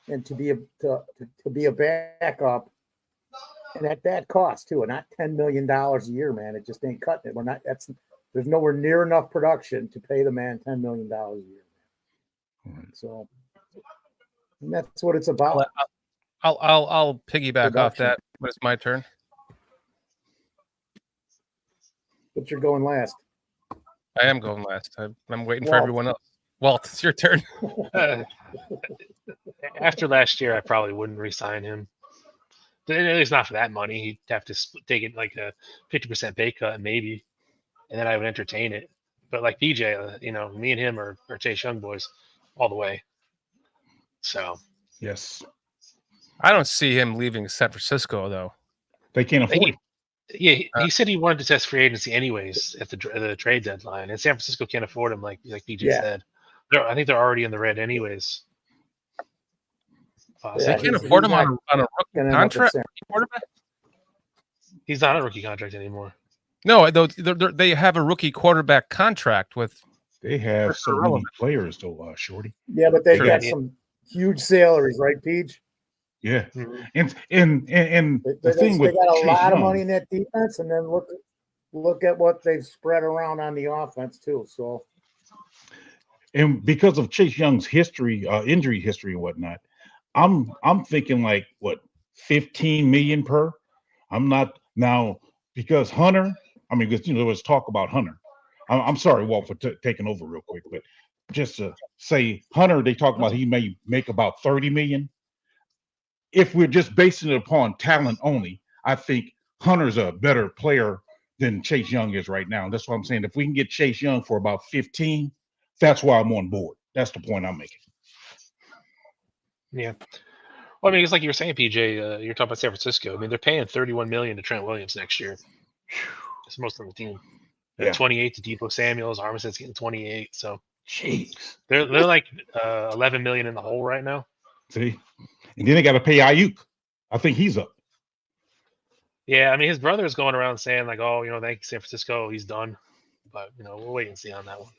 and to be a backup, and at that cost too, and not $10 million a year, man. It just ain't cutting it. There's nowhere near enough production to pay the man $10 million a year. Right. So and that's what it's about. I'll piggyback off Production. that when it's my turn. But you're going last. I am going last. I'm waiting for Walt. everyone else. Walt, it's your turn. After last year, I probably wouldn't re-sign him. At least not for that money. He'd have to take it like a 50% pay cut, maybe, and then I would entertain it. But like PJ, me and him are Chase Young boys all the way. So Yes. I don't see him leaving San Francisco though. They can't afford him. Yeah, he said he wanted to test free agency anyways at the trade deadline, and San Francisco can't afford him, like PJ said. I think they're already in the red anyways. They can't afford him on a rookie contract. He's not on a rookie contract anymore. No, they have a rookie quarterback contract with. They have so many players, though, Shorty. Yeah, but they got some huge salaries, right, Peach? Yeah, Mm-hmm. and the thing with they got a Chase lot Young, of money in that defense, and then look at what they've spread around on the offense too. So, and because of Chase Young's history, injury history and whatnot, I'm thinking like what 15 million per. I'm not now because Hunter. I mean, because there was talk about Hunter. I'm sorry, Walt, for taking over real quick, but just to say Hunter, they talk about he may make about 30 million. If we're just basing it upon talent only, I think Hunter's a better player than Chase Young is right now. And that's what I'm saying. If we can get Chase Young for about 15, that's why I'm on board. That's the point I'm making. Yeah. Well, I mean, it's like you were saying, PJ, you're talking about San Francisco. I mean, they're paying $31 million to Trent Williams next year. It's most of the team. Yeah. 28 to Deebo Samuels. Armstead's getting 28. So jeez, they're like 11 million in the hole right now. See, and then they got to pay Ayuk. I think he's up. Yeah, I mean, his brother is going around saying like, "Oh, thank you, San Francisco, he's done." But we'll wait and see on that one.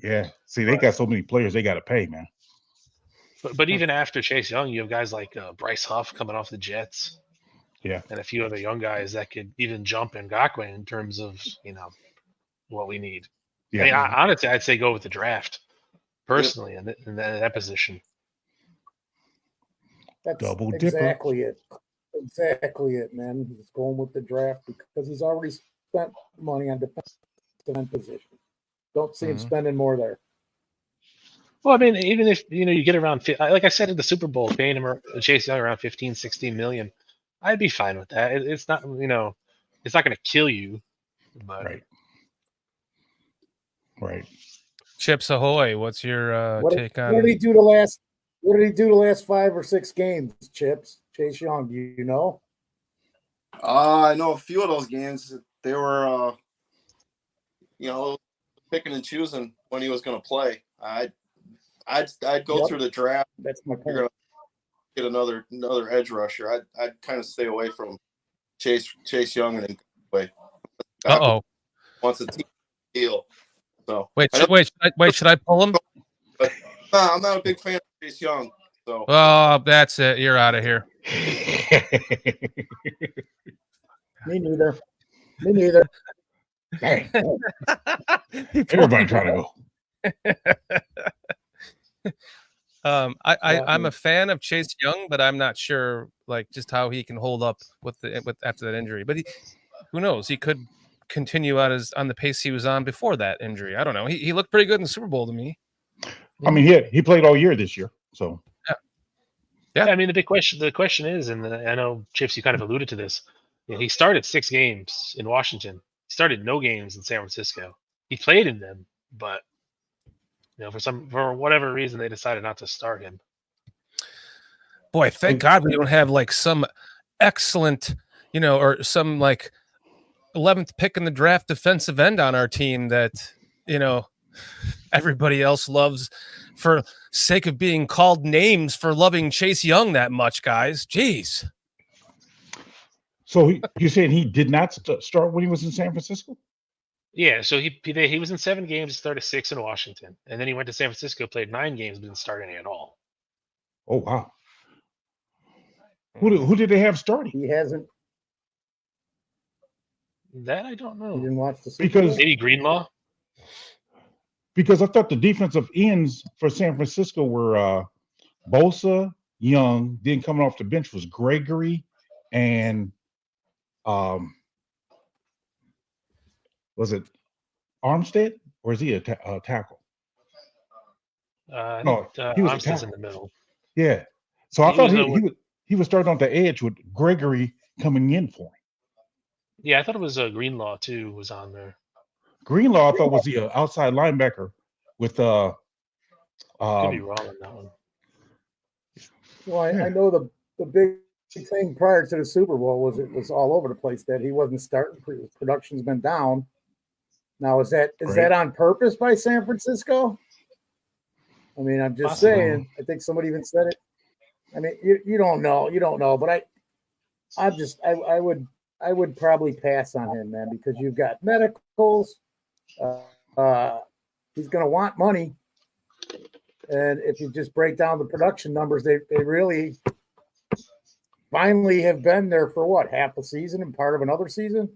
Yeah, see, they got so many players they got to pay, man. But even after Chase Young, you have guys like Bryce Huff coming off the Jets. Yeah, and a few other young guys that could even jump Ngakoue in terms of what we need. Yeah. I mean, honestly, I'd say go with the draft personally in that position. That's Double exactly it. Exactly it, man. He's going with the draft because he's already spent money on defensive position. Don't see him spending more there. Well, I mean, even if you get around, like I said in the Super Bowl, paying him Chase Young around 15, 16 million, I'd be fine with that. It's not, it's not going to kill you. But... Right. Chips Ahoy, what's your take on? What did he do the last? What did he do the last 5 or 6 games? Chips, Chase Young. Do you know? I know a few of those games. They were, picking and choosing when he was going to play. I'd go through the draft. That's my point. You're going to get another edge rusher. I'd kind of stay away from Chase Young and wait. Wants a team deal. So wait, should I pull him? But, I'm not a big fan of Chase Young. So that's it. You're out of here. Me neither. Hey. Everybody trying to go. I'm a fan of Chase Young, but I'm not sure just how he can hold up with after that injury. But who knows? He could continue on the pace he was on before that injury. I don't know. He looked pretty good in the Super Bowl to me. I mean, he played all year this year. So yeah. I mean, the question is, and I know Chips, you kind of alluded to this. He started 6 games in Washington. He started no games in San Francisco. He played in them, but for whatever reason, they decided not to start him. Boy, thank God we don't have some excellent, or some 11th pick in the draft defensive end on our team that, everybody else loves for sake of being called names for loving Chase Young that much, guys. Jeez. So you're saying he did not start when he was in San Francisco? Yeah, so he was in 7 games, started 6 in Washington, and then he went to San Francisco, played 9 games, but didn't start any at all. Oh wow. Who did they have starting? He hasn't. That I don't He know. didn't watch the Super Because- Bowl? Maybe Greenlaw. Because I thought the defensive ends for San Francisco were Bosa, Young, then coming off the bench was Gregory, and was it Armstead, or is he a tackle? I No, think he was a Armstead's in tackle. the middle. Yeah. So I He thought was, he was starting on the edge with Gregory coming in for him. Yeah, I thought it was Greenlaw too was on there. Greenlaw I thought was the outside linebacker with Could be wrong on that one. Well, I Yeah. know the big thing prior to the Super Bowl was it was all over the place that he wasn't starting. His production's been down. Now is that Great. on purpose by San Francisco? I mean, I'm just Possibly. saying. I think somebody even said it. I mean, you don't know, but I would probably pass on him, man, because you've got medicals. He's going to want money, and if you just break down the production numbers, they really finally have been there for what, half a season and part of another season.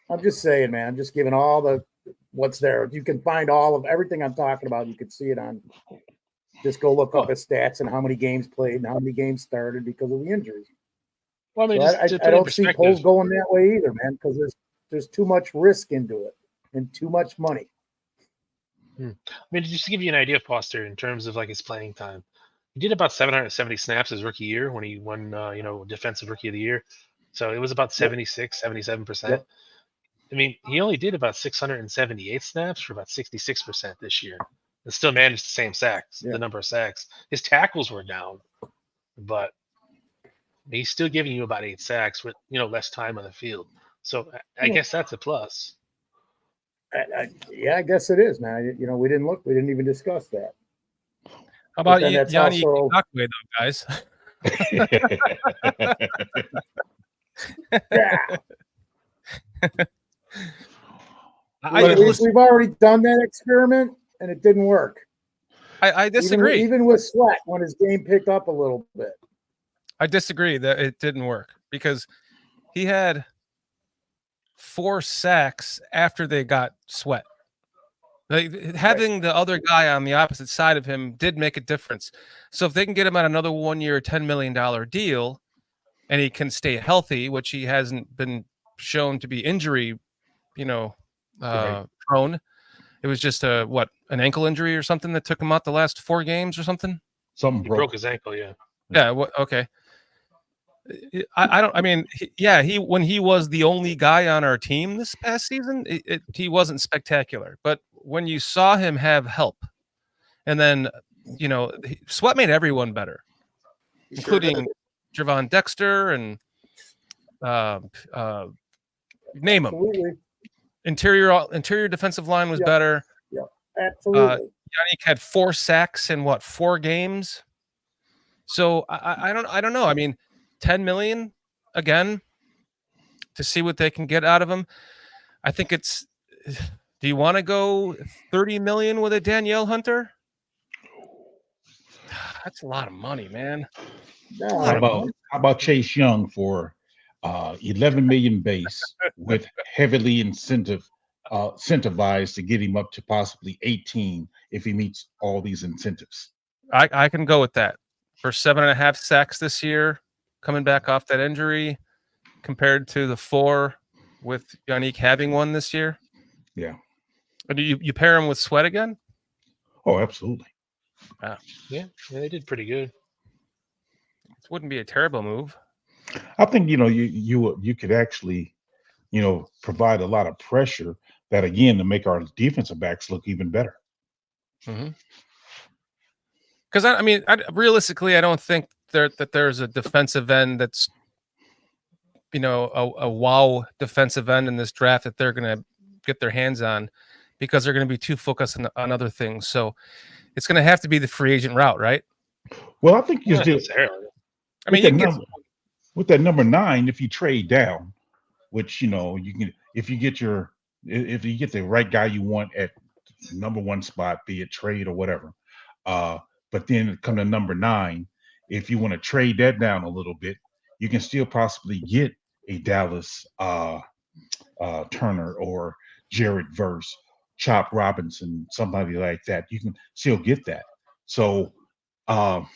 I'm just saying, man. I'm just giving all the what's there. You can find all of everything I'm talking about. You can see it on. Just go look up his stats and how many games played and how many games started because of the injuries. Well, I mean, So just to put I in don't see perspective, polls going that way either, man, because there's too much risk into it and too much money. I mean, just to give you an idea, Foster, in terms of like his playing time, he did about 770 snaps his rookie year when he won, Defensive Rookie of the Year. So it was about 76, 77%. Yep. I mean, he only did about 678 snaps for about 66% this year, and still managed the same sacks, Yeah. the number of sacks. His tackles were down, but he's still giving you about 8 sacks with less time on the field. So I Yeah. guess that's a plus. Yeah, I guess it is, man. We didn't even discuss that. How about then that's Yanni also- Ngakwe, though, guys? Yeah, we've already done that experiment and it didn't work. I disagree. Even with Sweat, when his game picked up a little bit. I disagree that it didn't work because he had 4 sacks after they got Sweat. Like, having the other guy on the opposite side of him did make a difference. So if they can get him on another 1-year, $10 million deal, and he can stay healthy, which he hasn't been shown to be injury, prone. It was just an ankle injury or something that took him out the last 4 games or something. Something He broke. broke his ankle, yeah. Yeah. Okay. I don't. I mean, he when he was the only guy on our team this past season, he wasn't spectacular. But when you saw him have help, and then Sweat made everyone better, including Javon Dexter and name them. Absolutely. Interior defensive line was better. Absolutely. Yannick had 4 sacks in 4 games. So I don't know. I mean, 10 million again to see what they can get out of him. I think it's. Do you want to go 30 million with a Danielle Hunter? That's a lot of money, man. No, How about Chase Young for 11 million base with heavily incentivized to get him up to possibly 18 if he meets all these incentives? I can go with that for 7.5 sacks this year, coming back off that injury, compared to the 4 with Yannick having one this year. Yeah. And you pair him with Sweat again? Oh, absolutely. Yeah, they did pretty good. It wouldn't be a terrible move. I think you could actually provide a lot of pressure that again to make our defensive backs look even better. Because realistically, I don't think that there's a defensive end that's a wow defensive end in this draft that they're going to get their hands on, because they're going to be too focused on other things. So it's going to have to be the free agent route, right? Well, I think you Not still necessarily. I mean, with you that get number, with that number 9, if you trade down, which you can, if you get the right guy you want at number 1 spot, be it trade or whatever. But then come to number 9, if you want to trade that down a little bit, you can still possibly get a Dallas Turner or Jared Verse, Chop Robinson, somebody like that. You can still get that. So I'm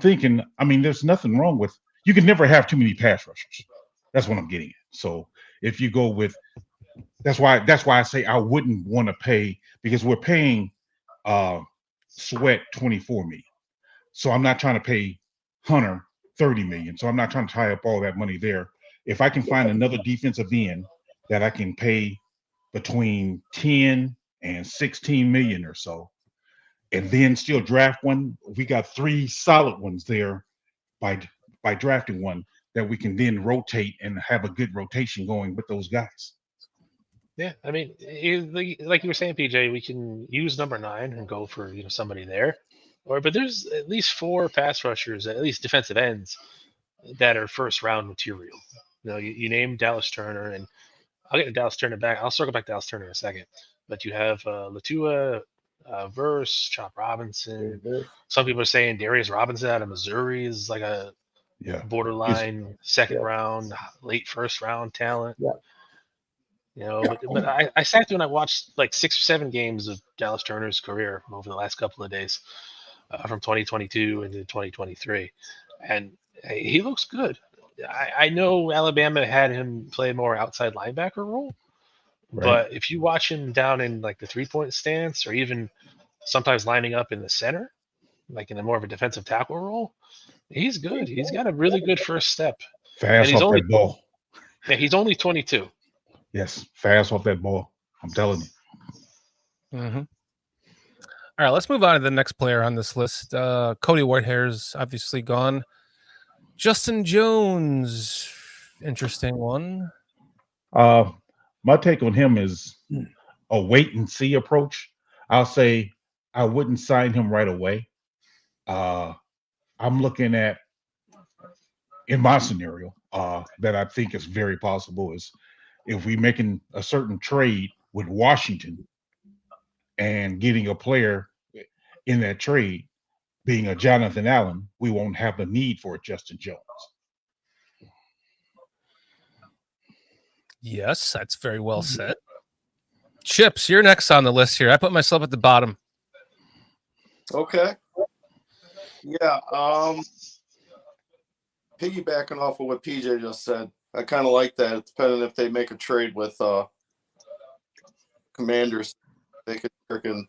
thinking, I mean, there's nothing wrong with, you can never have too many pass rushers. That's what I'm getting at. So if you go with, that's why I say I wouldn't want to pay, because we're paying Sweat $24 million. So I'm not trying to pay Hunter $30 million. So I'm not trying to tie up all that money there. If I can find another defensive end that I can pay between 10 and 16 million or so, and then still draft one, we got 3 solid ones there by drafting one that we can then rotate and have a good rotation going with those guys. Yeah, I mean, like you were saying, PJ, we can use number 9 and go for somebody there, but there's at least 4 pass rushers, at least defensive ends, that are first round material. You named Dallas Turner, and I'll get to Dallas Turner back. I'll circle back to Dallas Turner in a second. But you have Latua, Verse, Chop Robinson. Some people are saying Darius Robinson out of Missouri is like a borderline second round, late first round talent. Yeah. But I sat through and I watched like 6 or 7 games of Dallas Turner's career over the last couple of days, from 2022 into 2023, and he looks good. I know Alabama had him play more outside linebacker role, but if you watch him down in like the 3-point stance, or even sometimes lining up in the center, like in a more of a defensive tackle role, he's good. He's got a really good first step. Fast and off that ball. Yeah, he's only 22. Yes, fast off that ball. I'm telling you. Mm-hmm. All right, let's move on to the next player on this list. Cody Whitehair's obviously gone. Justin Jones, interesting one. My take on him is a wait and see approach. I'll say I wouldn't sign him right away. I'm looking at, in my scenario, that I think is very possible, is if we making a certain trade with Washington and getting a player in that trade, being a Jonathan Allen, we won't have the need for a Justin Jones. Yes, that's very well said. Chips, you're next on the list here. I put myself at the bottom. Okay. Yeah. Piggybacking off of what PJ just said, I kind of like that. It's depending if they make a trade with Commanders, they could freaking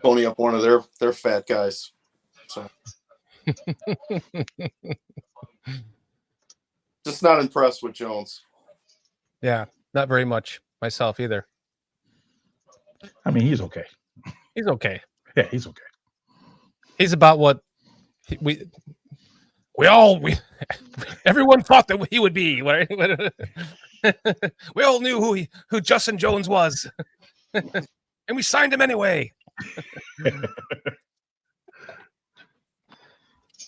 pony up one of their fat guys. So just not impressed with Jones. Yeah, not very much myself either. I mean, he's okay. He's okay. Yeah, he's okay. He's about what everyone thought that he would be. We all knew who Justin Jones was, and we signed him anyway.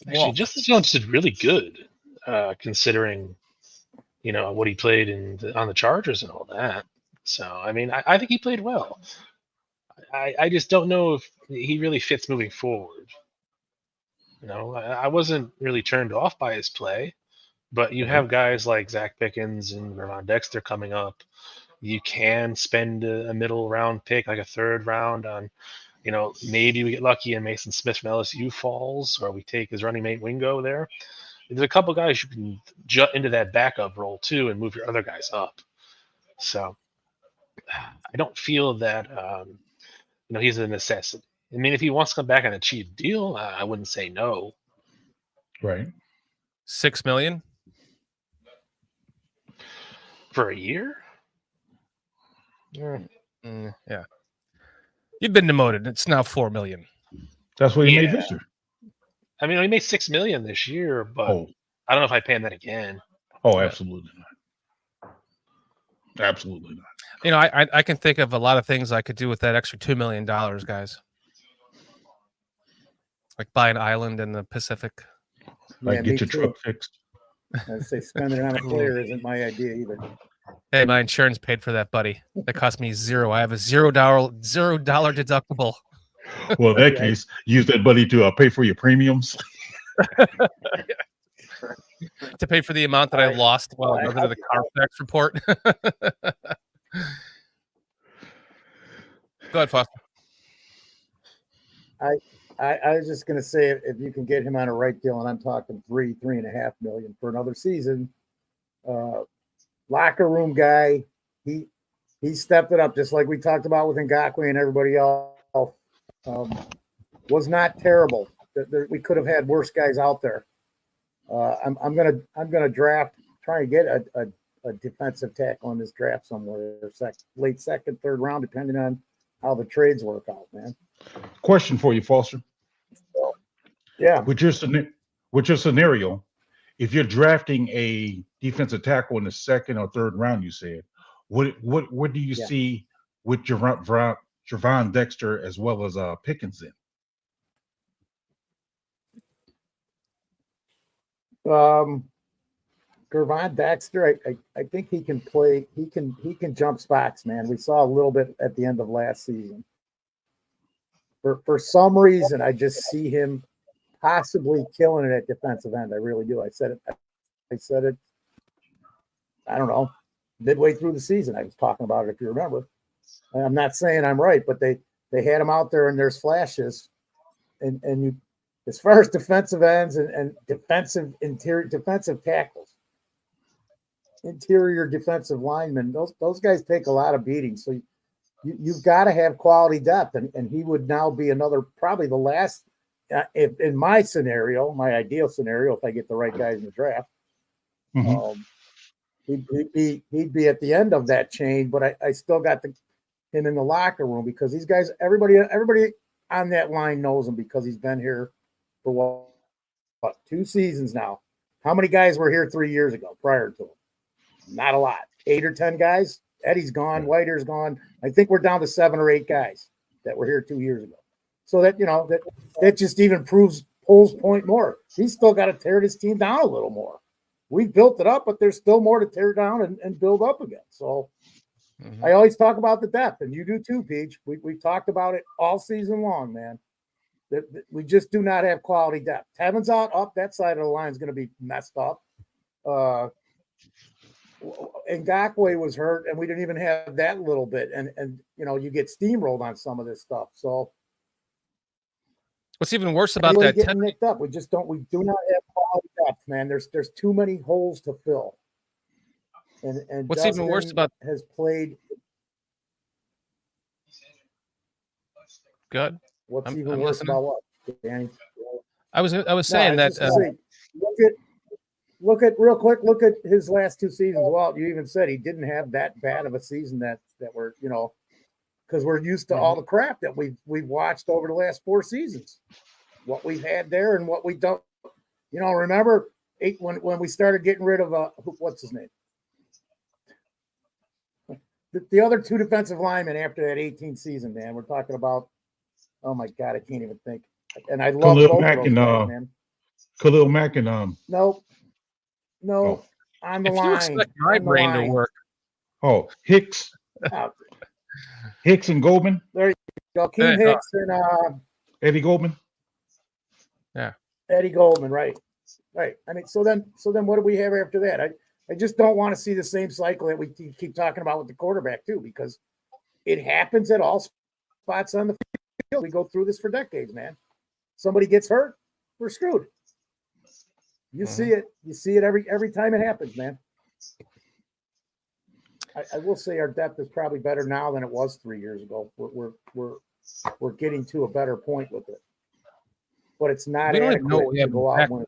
Actually, Justin Jones did really good, considering what he played on the Chargers and all that. So I mean, I think he played well. I just don't know if he really fits moving forward. I wasn't really turned off by his play, but you have guys like Zach Pickens and Ron Dexter coming up. You can spend a middle round pick, like a 3rd round, on, maybe we get lucky and Mason Smith from LSU falls, or we take his running mate Wingo there. There's a couple guys you can jut into that backup role too and move your other guys up. So I don't feel that he's a necessity. I mean, if he wants to come back on a cheap deal, I wouldn't say no. Right. $6 million for a year. Yeah. You've been demoted. It's now $4 million. That's what he made this year. I mean, he made $6 million this year, but I don't know if I pay him that again. Oh, absolutely not. Absolutely not. You know, I can think of a lot of things I could do with that extra $2 million, guys. Like buy an island in the Pacific. Like, me get your too. truck fixed. I'd say spending it on a player isn't my idea either. Hey, my insurance paid for that, buddy. That cost me $0. I have a $0 deductible. Well, in that Yeah. case, use that money to pay for your premiums. To pay for the amount that I lost while I was into the Carfax report. Go ahead, Foster. I was just gonna say if you can get him on a right deal, and I'm talking 3.5 million for another season. Locker room guy, he stepped it up just like we talked about with Ngakoue and everybody else. Was not terrible. We could have had worse guys out there. I'm gonna draft, try and get a defensive tackle on this draft somewhere, late second, third round, depending on how the trades work out, man. Question for you, Foster. Yeah. With your scenario, if you're drafting a defensive tackle in the second or third round, you said, what do you see with Javon Dexter as well as Pickens in? Gervon Dexter, I think he can play. He can jump spots, man. We saw a little bit at the end of last season. For some reason, I just see him possibly killing it at defensive end. I really do. I said it. I don't know. Midway through the season, I was talking about it. If you remember, and I'm not saying I'm right, but they had him out there, and there's flashes, and you, as far as defensive ends and defensive tackles, interior defensive linemen, those guys take a lot of beatings. So you've got to have quality depth, and he would now be probably the last. If in my scenario, my ideal scenario, if I get the right guys in the draft, he'd be at the end of that chain. But I still got him in the locker room because these guys, everybody on that line knows him because he's been here for what 2 seasons now. How many guys were here 3 years ago prior to him? Not a lot. 8 or 10 guys. Eddie's gone. Whiter's gone. I think we're down to 7 or 8 guys that were here 2 years ago. So that, that just even proves Pohl's point more. He's still got to tear this team down a little more. We've built it up, but there's still more to tear down and build up again. So I always talk about the depth, and you do too, Peach. We've talked about it all season long, man. We just do not have quality depth. Tevin's up that side of the line is going to be messed up. Ngakoue was hurt, and we didn't even have that little bit. And you get steamrolled on some of this stuff. So what's even worse about that? Getting nicked up. We do not have quality depth, man. There's too many holes to fill. And what's Justin even worse about has played. Good. What's even worse about what, Danny? I was saying that. Look at his last 2 seasons. Well, you even said he didn't have that bad of a season that we're because we're used to all the crap that we've watched over the last 4 seasons. What we've had there and what we don't. Remember when we started getting rid of what's his name? The other 2 defensive linemen after that 18 season, man. We're talking about. Oh my God, I can't even think. And I love both of those guys, man. Khalil Mack and No, on the if line. You expect my brain to work. Oh, Hicks. Hicks and Goldman. There you go. Hicks and Eddie Goldman. Yeah. Eddie Goldman, right. I mean, so then what do we have after that? I just don't want to see the same cycle that we keep talking about with the quarterback too, because it happens at all spots on the field. We go through this for decades, man. Somebody gets hurt, we're screwed. You see it. You see it every time it happens, man. I will say our depth is probably better now than it was 3 years ago. We're getting to a better point with it, but it's not adequate to go out and win.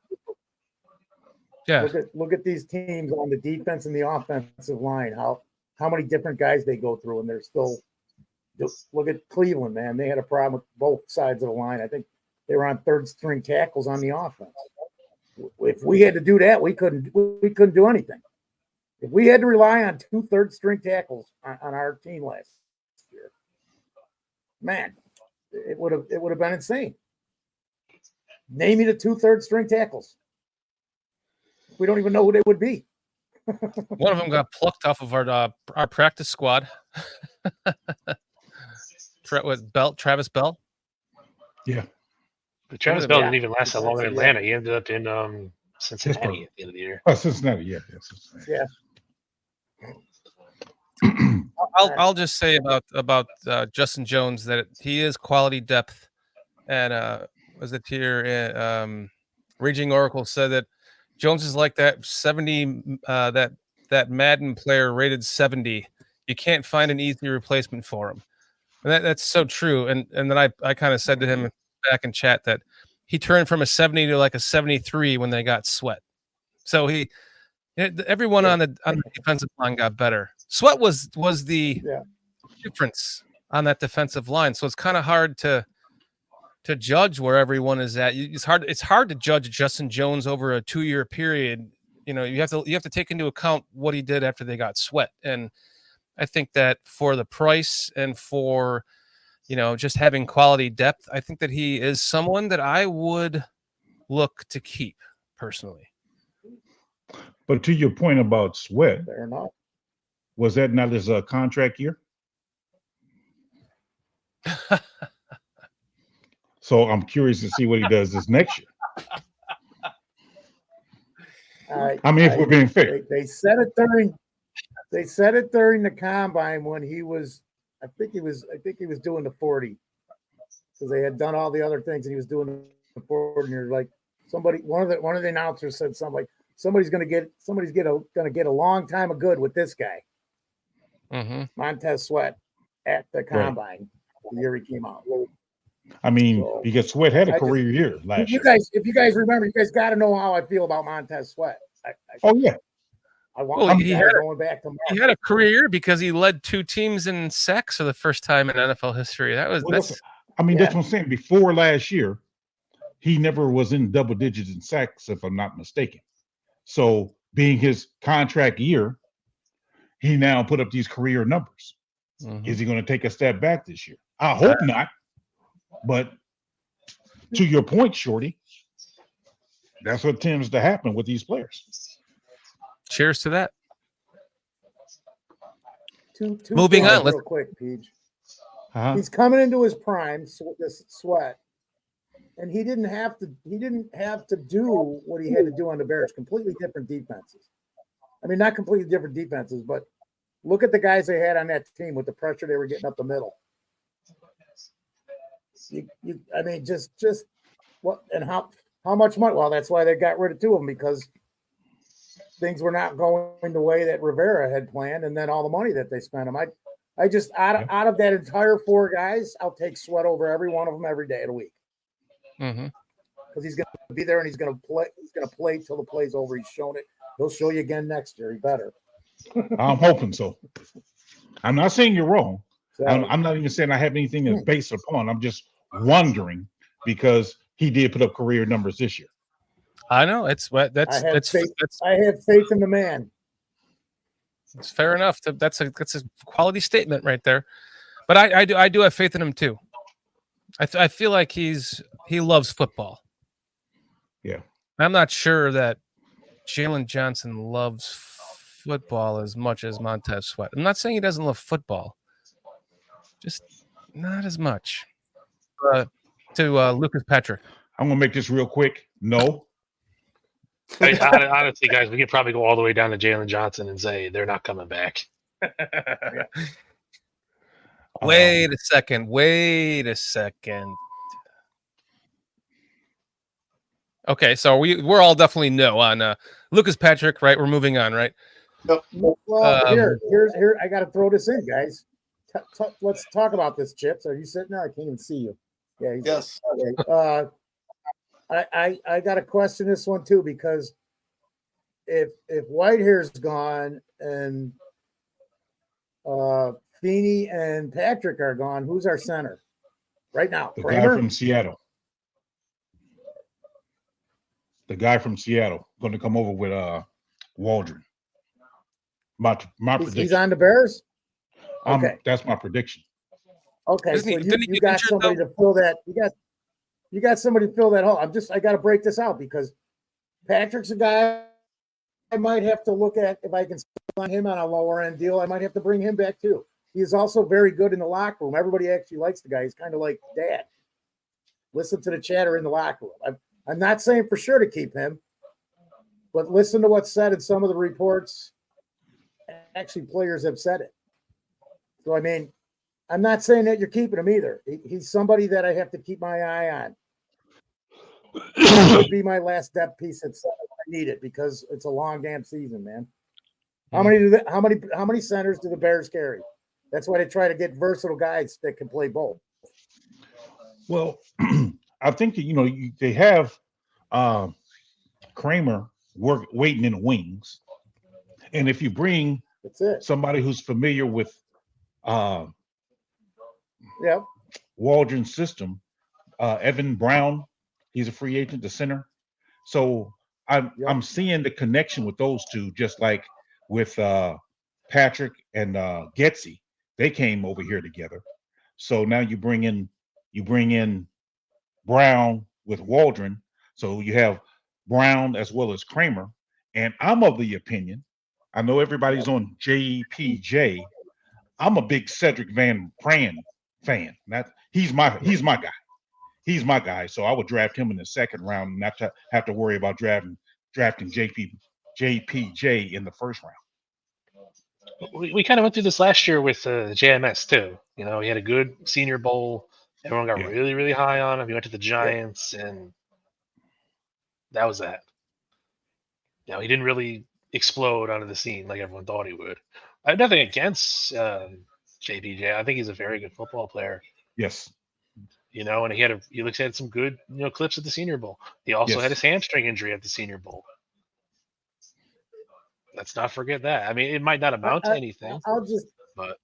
Yeah. Look at these teams on the defense and the offensive line. How many different guys they go through, and they're still. Look at Cleveland, man. They had a problem with both sides of the line. I think they were on 3rd string tackles on the offense. If we had to do that, we couldn't do anything. If we had to rely on 2 third-string tackles on our team last year, man, it would have been insane. Name me the 2 third-string tackles. We don't even know who they would be. One of them got plucked off of our practice squad. Travis Bell. Yeah. But Travis Bell didn't Yeah. even last that long in Atlanta. He ended up in Cincinnati at the end of the year. Oh, Cincinnati. Yeah. Cincinnati. Yeah. I'll just say about Justin Jones that he is quality depth, and was it here? Raging Oracle said that Jones is like that 70 that Madden player rated 70. You can't find an easy replacement for him, and that's so true. And then I kind of said to him back in chat that he turned from a 70 to like a 73 when they got Sweat. So everyone on the defensive line got better. Sweat was the difference on that defensive line. So it's kind of hard to judge where everyone is at. It's hard to judge Justin Jones over a 2-year period. You know, you have to take into account what he did after they got Sweat. And I think that for the price and for, just having quality depth, I think that he is someone that I would look to keep personally. But to your point about Sweat, Fair enough. was that not his contract year? So I'm curious to see what he does this next year. If we're being fair. They said it during the combine when he was, I think he was doing the 40 because they had done all the other things and he was doing the 40. And you're like, one of the announcers said something like, somebody's gonna get a long time of good with this guy. Mm-hmm. Montez Sweat at the combine the year he came out. Because Sweat had a career year last year. If you guys remember, you guys got to know how I feel about Montez Sweat. He had a career year because he led 2 teams in sacks for the first time in NFL history. That's what I'm saying. Before last year, he never was in double digits in sacks, if I'm not mistaken. So being his contract year, he now put up these career numbers. Mm-hmm. Is he going to take a step back this year? I hope not. But to your point, Shorty, that's what tends to happen with these players. Cheers to that. Two Moving on, real quick, Peach. He's coming into his prime, this Sweat, and he didn't have to do what he had to do on the Bears. Completely different defenses. Not completely different defenses, but look at the guys they had on that team with the pressure they were getting up the middle. Just what and how much money? Well, that's why they got rid of 2 of them because things were not going the way that Rivera had planned, and then all the money that they spent him. I just out of that entire 4 guys, I'll take Sweat over every one of them every day of the week. Mm-hmm. Because he's going to be there and he's going to play. He's going to play till the play's over. He's shown it. He'll show you again next year. He better. I'm hoping so. I'm not saying you're wrong. So, I'm not even saying I have anything to base upon. I'm just wondering because he did put up career numbers this year. I know I have faith in the man. It's fair enough. That's a quality statement right there. But I do have faith in him too. I feel like he loves football. Yeah. I'm not sure that Jalen Johnson loves football as much as Montez Sweat. I'm not saying he doesn't love football, just not as much. To Lucas Patrick. I'm gonna make this real quick. No. Honestly, guys, we could probably go all the way down to Jalen Johnson and say they're not coming back. Wait a second. Okay, so we're all definitely no on Lucas Patrick, right? We're moving on, right? Well, here. I got to throw this in, guys. Let's talk about this, Chips. Are you sitting there? I can't even see you. Yeah. Yes. Okay. I got to question this one too because if Whitehair's gone and Feeney and Patrick are gone, who's our center right now? The Kramer? guy from Seattle. the guy from Seattle, going to come over with Waldron. My He's prediction. on the Bears. Okay. That's my prediction. Okay, Isn't so he- didn't he you get got injured, somebody though? to fill that. You got somebody to fill that hole. I got to break this out because Patrick's a guy I might have to look at if I can sign him on a lower end deal. I might have to bring him back too. He is also very good in the locker room. Everybody actually likes the guy. He's kind of like Dad. Listen to the chatter in the locker room. I'm not saying for sure to keep him, but listen to what's said in some of the reports. Actually, players have said it. So, I mean, I'm not saying that you're keeping him either. He's somebody that I have to keep my eye on. He would be my last depth piece at center. I need it because it's a long damn season, man. How many centers do the Bears carry? That's why they try to get versatile guys that can play both. Well, I think that, they have Kramer waiting in the wings, and if you bring That's it. somebody who's familiar with Yeah. Waldron's system, Evan Brown, he's a free agent, the center. So I'm seeing the connection with those two, just like with Patrick and Getsy. They came over here together. So now you bring in Brown with Waldron. So you have Brown as well as Kramer. And I'm of the opinion, I know everybody's on JPJ. I'm a big Cedric Van Pran fan. He's my guy. He's my guy. So I would draft him in the second round and not have to worry about drafting JPJ in the first round. We kind of went through this last year with JMS too. He had a good Senior Bowl. Everyone got really, really high on him. He went to the Giants, and that was that. He didn't really explode onto the scene like everyone thought he would. I have nothing against JPJ. I think he's a very good football player. Yes. And he looks at some good clips at the Senior Bowl. He also had his hamstring injury at the Senior Bowl. Let's not forget that. I mean, it might not amount to anything. But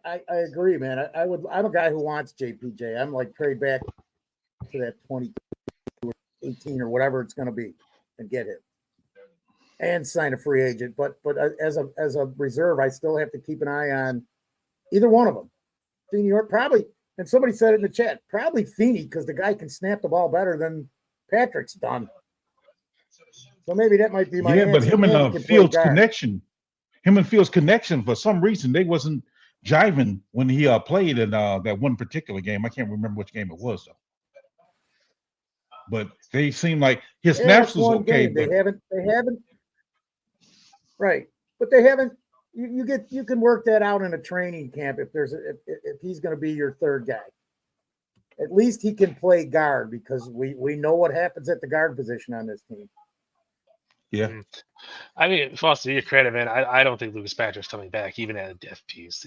I agree, man. I'm a guy who wants JPJ. I'm like trade back to that 22 or 18 or whatever it's going to be and get him and sign a free agent. But as a reserve, I still have to keep an eye on either one of them. Senior probably, and somebody said it in the chat, probably Feeney because the guy can snap the ball better than Patrick's done. So maybe that might be my answer. But him and Fields' connection, for some reason, they wasn't jiving when he played in that one particular game. I can't remember which game it was, though. But they seem like his snaps was okay. They haven't. Right, but they haven't. You can work that out in a training camp if he's going to be your third guy. At least he can play guard because we know what happens at the guard position on this team. Yeah. I mean, Foster, to your credit, man, I don't think Lucas Patrick's coming back, even at a depth piece.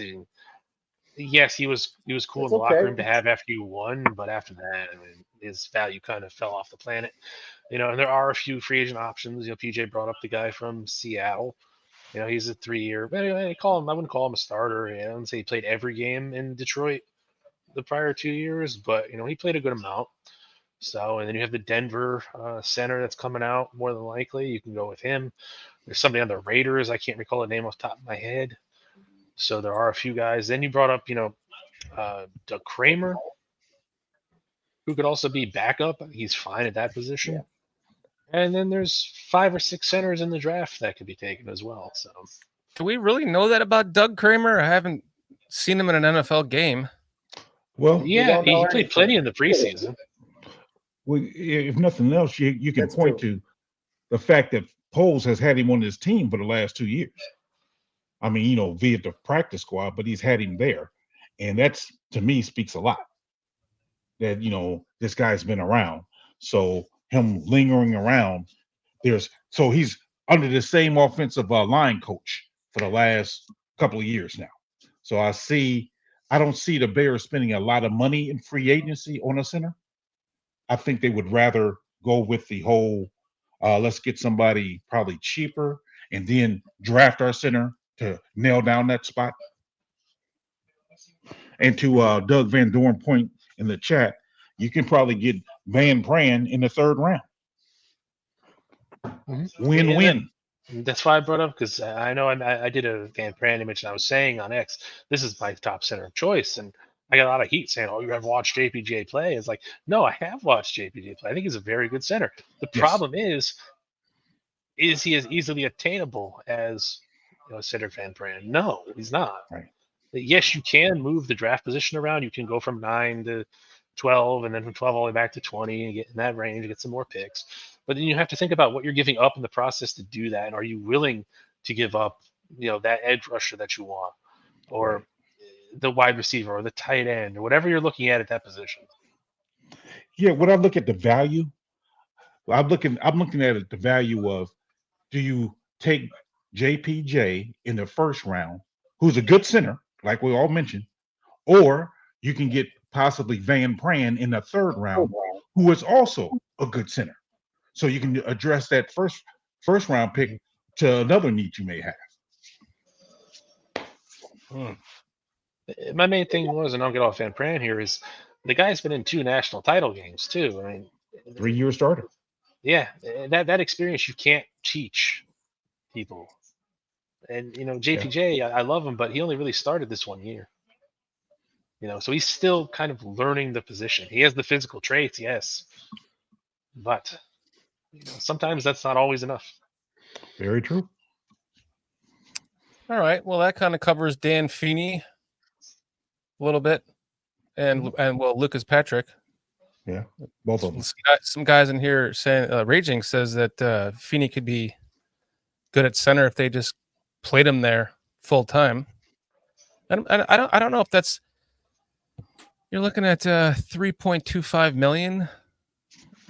Yes, he was cool in the locker room to have after you won, but after that, I mean, his value kind of fell off the planet. And there are a few free agent options. PJ brought up the guy from Seattle. He's a 3-year. I wouldn't call him a starter. I wouldn't say he played every game in Detroit the prior 2 years, but he played a good amount. So, and then you have the Denver center that's coming out more than likely. You can go with him. There's somebody on the Raiders. I can't recall the name off the top of my head. So there are a few guys. Then you brought up, Doug Kramer, who could also be backup. He's fine at that position. Yeah. And then there's 5 or 6 centers in the draft that could be taken as well. So, do we really know that about Doug Kramer? I haven't seen him in an NFL game. Well, yeah, he played plenty in the preseason. Well, if nothing else, you can point to the fact that Poles has had him on his team for the last 2 years. I mean, via the practice squad, but he's had him there. And that's, to me, speaks a lot that, this guy's been around. So him lingering around, so he's under the same offensive line coach for the last couple of years now. So I don't see the Bears spending a lot of money in free agency on a center. I think they would rather go with the whole, let's get somebody probably cheaper and then draft our center to nail down that spot. And to Doug Van Dorn point in the chat, you can probably get Van Pran in the third round. Win-win. That's why I brought up, because I know I did a Van Pran image, and I was saying on X, this is my top center of choice, and I got a lot of heat saying, "Oh, you haven't watched JPJ play." It's like, no, I have watched JPJ play. I think he's a very good center. The Yes. problem is he as easily attainable as center Van Pran? No, he's not. Right. Yes, you can move the draft position around. You can go from 9 to 12, and then from 12 all the way back to 20, and get in that range and get some more picks. But then you have to think about what you're giving up in the process to do that. And are you willing to give up, that edge rusher that you want, or the wide receiver, or the tight end, or whatever you're looking at that position? Yeah, when I look at the value, I'm looking at it, the value of, do you take JPJ in the first round, who's a good center, like we all mentioned, or you can get possibly Van Pran in the third round, who is also a good center. So you can address that first round pick to another need you may have. My main thing was, and I'll get off Van Pran here, is the guy's been in 2 national title games too. I mean, 3-year starter. Yeah, that experience you can't teach people. And JPJ, I love him, but he only really started this 1 year. So he's still kind of learning the position. He has the physical traits, yes, but sometimes that's not always enough. Very true. All right. Well, that kind of covers Dan Feeney a little bit, and Lucas Patrick. Yeah, both of them. Some guys in here saying Raging says that Feeney could be good at center if they just played him there full time. And I don't know if that's, you're looking at 3.25 million.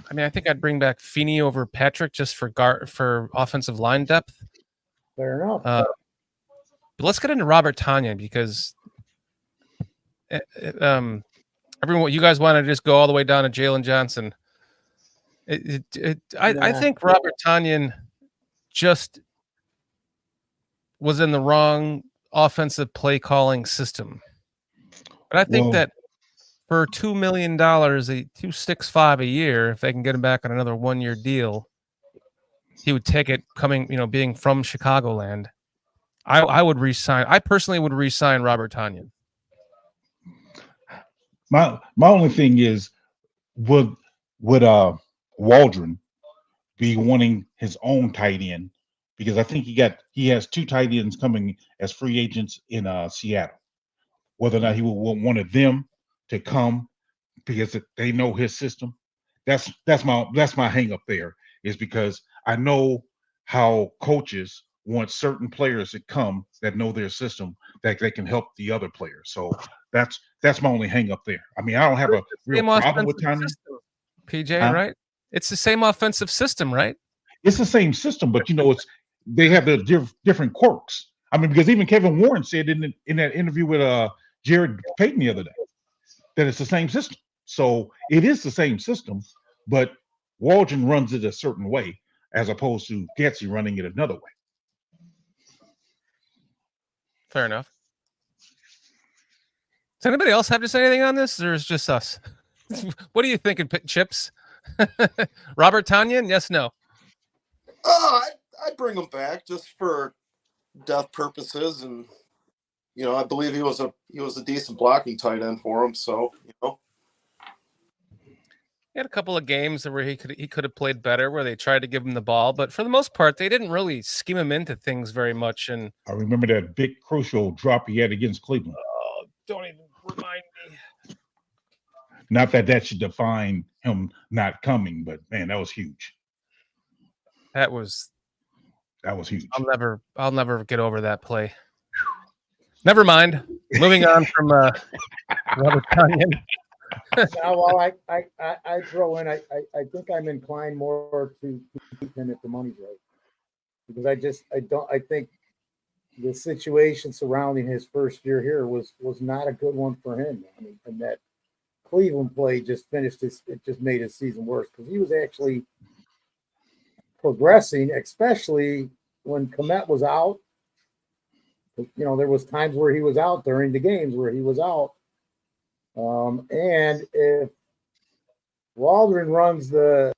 I mean, I think I'd bring back Feeney over Patrick just for offensive line depth. Fair enough. But let's get into Robert Tonyan, because everyone, you guys want to just go all the way down to Jalen Johnson. I think Robert Tonyan just was in the wrong offensive play calling system. But I think that for $2 million, $265 a year, if they can get him back on another 1-year deal, he would take it, being from Chicagoland. I would re-sign. I personally would re-sign Robert Tonyan. My only thing is, would Waldron be wanting his own tight end? Because I think he has 2 tight ends coming as free agents in Seattle. Whether or not he will want one of them to come because they know his system. That's my hang up there, is because I know how coaches want certain players to come that know their system, that they can help the other players. So that's my only hang up there. I mean, I don't have a real problem with Tonyan. PJ, right? It's the same offensive system, right? It's the same system, but they have the different quirks. I mean, because even Kevin Warren said in that interview with Jared Payton the other day that it's the same system. So it is the same system, but Waldron runs it a certain way as opposed to Getsy running it another way. Fair enough. Does anybody else have to say anything on this, or is it just us? What are you thinking, Chips? Robert Tonyan? Yes, no. I'd bring him back just for depth purposes, and I believe he was a decent blocking tight end for him. So he had a couple of games where he could have played better, where they tried to give him the ball, but for the most part, they didn't really scheme him into things very much. And I remember that big crucial drop he had against Cleveland. Oh, don't even remind me. Not that should define him not coming, but man, that was huge. That was huge. I'll never get over that play. Never mind. Moving on from Robert Tonyan. Well, I throw in. I think I'm inclined more to keep him if the money's right, because I think the situation surrounding his first year here was not a good one for him. I mean, and that Cleveland play just made his season worse, because he was actually progressing, especially when Kmet was out. There was times where he was out during the games where he was out. And if Waldron runs the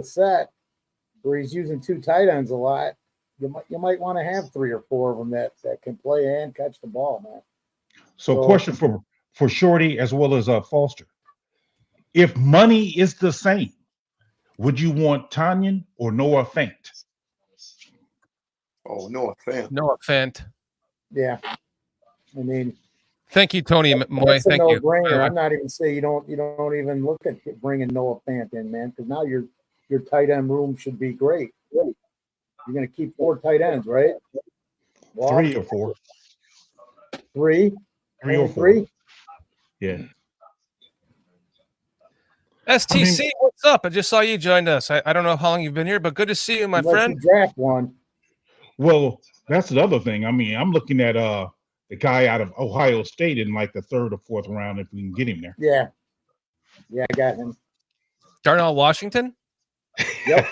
set, where he's using 2 tight ends a lot, you might want to have 3 or 4 of them that can play and catch the ball, man. So question for Shorty as well as Foster. If money is the same, would you want Tanyan or Noah Fant? Oh, Noah Fant. Noah Fant. Yeah. I mean, Thank you, Tony Moy. that's a Thank you. no-brainer. I'm not even saying you don't even look at bringing Noah Fant in, man, because now your tight end room should be great. You're going to keep 4 tight ends, right? Well, 3 or 4. 3? 3 or Only 4. 3? Yeah. STC, what's up? I just saw you joined us. I don't know how long you've been here, but good to see you, my Unless friend. you draft one. Well, that's the other thing. I mean, I'm looking at the guy out of Ohio State in like the 3rd or 4th round if we can get him there. Yeah. Yeah, I got him. Darnell Washington? Yep.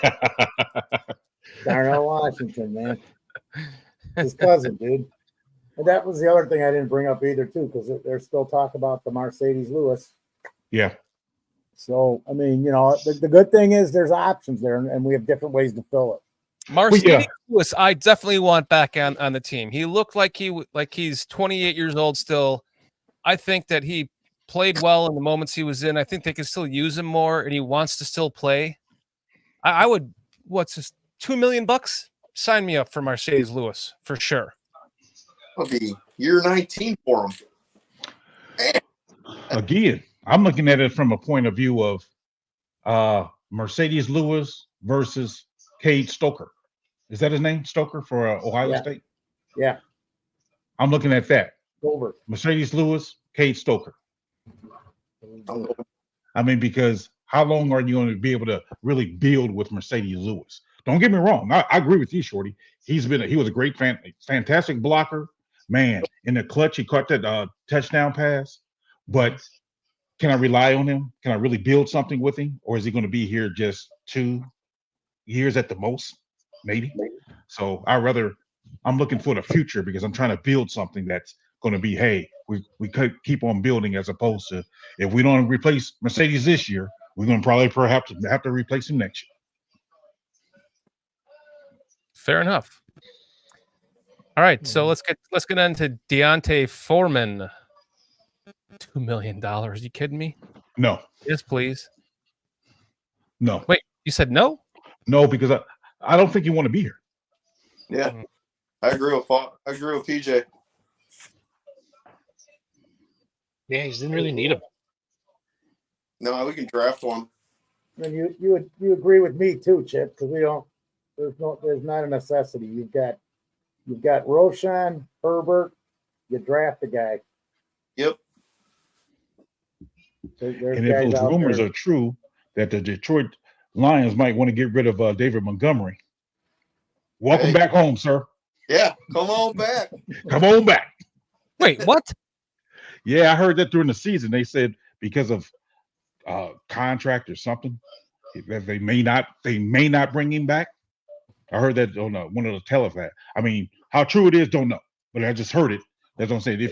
Darnell Washington, man. His cousin, dude. And that was the other thing I didn't bring up either, too, because they're still talking about the Mercedes Lewis. Yeah. So, I mean, the good thing is there's options there, and we have different ways to fill it. Mercedes Lewis, I definitely want back on the team. He looked like he's 28 years old still. I think that he played well in the moments he was in. I think they can still use him more, and he wants to still play. I would, what's this, $2 million? Sign me up for Mercedes Lewis for sure. That'll be year 19 for him. Again, I'm looking at it from a point of view of Mercedes Lewis versus Cade Stoker. Is that his name? Stoker for Ohio State? Yeah. I'm looking at that. Over. Mercedes Lewis, Cade Stoker. I mean, because how long are you going to be able to really build with Mercedes Lewis? Don't get me wrong. I agree with you, Shorty. He was a great fantastic blocker. Man, in the clutch, he caught that touchdown pass. But can I rely on him? Can I really build something with him? Or is he going to be here just 2 years at the most? Maybe. So I'm looking for the future because I'm trying to build something that's going to be, hey, we could keep on building, as opposed to if we don't replace Mercedes this year, we're going to probably perhaps have to replace him next year. Fair enough. All right, so let's get into Deontay Foreman. $2 million. You kidding me? No. Yes, please. No. Wait, you said no? No, because I don't think you want to be here. Yeah, I agree with PJ. Yeah, he just didn't really need him. No, we can draft one. And you agree with me too, Chip, because there's not a necessity. You've got Roshan, Herbert, you draft the guy. Yep. And if those rumors are true that the Detroit Lions might want to get rid of David Montgomery, welcome back home, sir. Yeah, come on back. Come on back. Wait, what? Yeah, I heard that during the season. They said because of contract or something that they may not bring him back. I heard that on one of the television. I mean, how true it is, don't know, but I just heard it. That's what I'm saying.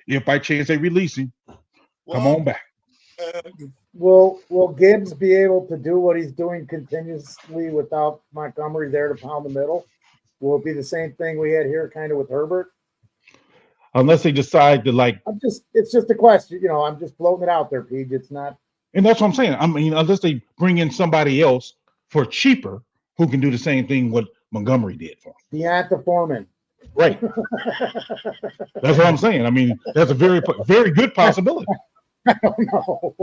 If by chance they release him, come on back. Will Gibbs be able to do what he's doing continuously without Montgomery there to pound the middle? Will it be the same thing we had here kind of with Herbert? Unless they decide to it's just a question. I'm just floating it out there, Pete. It's not. And that's what I'm saying. I mean, unless they bring in somebody else for cheaper who can do the same thing what Montgomery did for him. Deontay Foreman. Right. That's what I'm saying. I mean, that's a very, very good possibility. I don't know.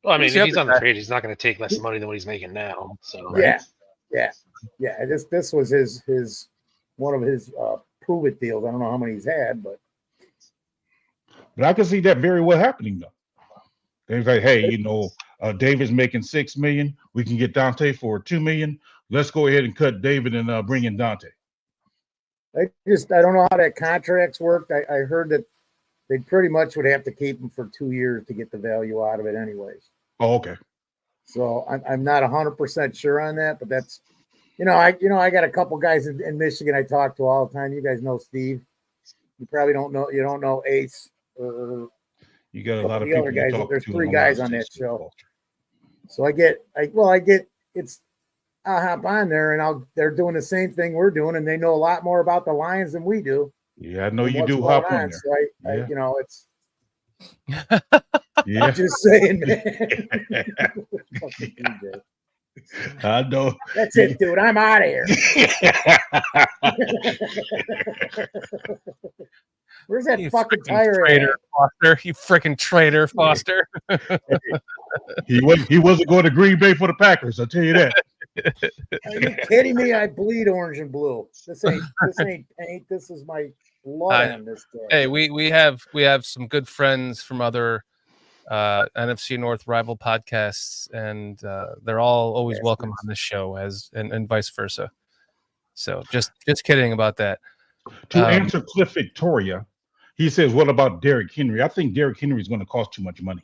Well, I mean, if he's on the trade, he's not going to take less money than what he's making now. So right? Yeah. This was his one of his prove it deals. I don't know how many he's had, but I can see that very well happening though. They're like, hey, David's making $6 million. We can get Dante for $2 million. Let's go ahead and cut David and bring in Dante. I don't know how that contracts worked. I heard that they pretty much would have to keep him for 2 years to get the value out of it anyways. Oh, okay. So I'm not 100% sure on that, but that's, I got a couple guys in Michigan I talk to all the time. You guys know Steve. You probably don't know. You don't know Ace or you got a lot of the people other guys. There's 3 guys on that show. So I'll hop on there and they're doing the same thing we're doing, and they know a lot more about the Lions than we do. Yeah, I know and you what's do going hop on there. So Yeah. it's Yeah, just saying, man. Fucking PJ. I know. That's it, dude. I'm out of here. Where's that You fucking freaking tire traitor, at? Foster. You freaking traitor, Foster. He wasn't going to Green Bay for the Packers. I'll tell you that. Are you kidding me? I bleed orange and blue. This ain't paint. This is my blood on this thing. Hey, we have some good friends from other NFC North rival podcasts, and they're all always welcome on this show, and vice versa. So just kidding about that. To answer Cliff Victoria, he says, "What about Derrick Henry?" I think Derrick Henry is going to cost too much money.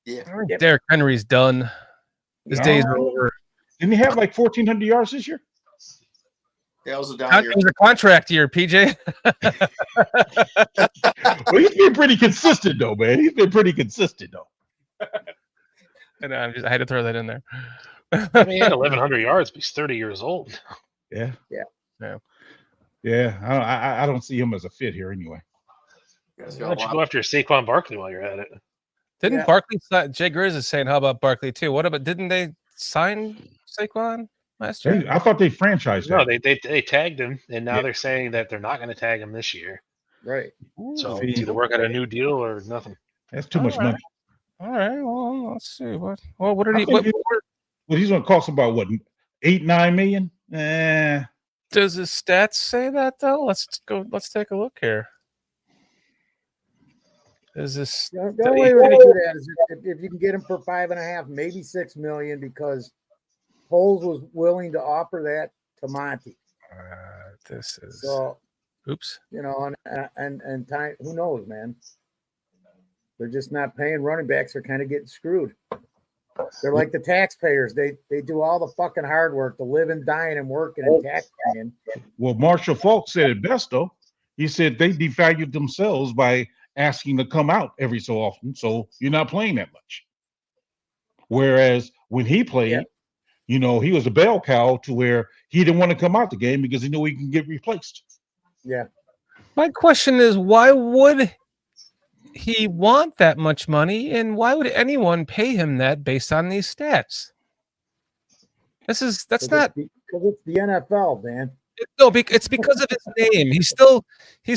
Yeah. Derrick Henry's done. His days are over. Didn't he have like 1,400 yards this year? Yeah, it was a down year. It was a contract year, PJ. Well, he's been pretty consistent, though, man. He's been pretty consistent, though. And I had to throw that in there. I mean, he had 1,100 yards, but he's 30 years old. Yeah. Yeah. I don't see him as a fit here anyway. Why don't you go after Saquon Barkley while you're at it? Didn't Barkley sign? Jay Grizz is saying, how about Barkley too? What about, didn't they sign Saquon last year? I thought they franchised No, him. they tagged him, and now they're saying that they're not going to tag him this year. Right. So See, it's either work out a new deal or nothing. That's too much money. All right. Well, let's see. What did I he? think he's going to cost about what, 8-9 million? Does his stats say that though? Let's take a look here. Is this The only way we're going to do that is if you can get him for 5.5, maybe 6 million, because Poles was willing to offer that to Monty. This is So, oops. And time, who knows, man? They're just not paying running backs. They're kind of getting screwed. They're like the taxpayers. They do all the fucking hard work, the living, dying, and working and tax paying. Well, Marshall Falk said it best, though. He said they devalued themselves by asking to come out every so often, so you're not playing that much. Whereas when he played, he was a bell cow to where he didn't want to come out the game because he knew he can get replaced. Yeah. My question is, why would he want that much money, and why would anyone pay him that based on these stats? That's not because it's the NFL, man. No, it's because of his name. He's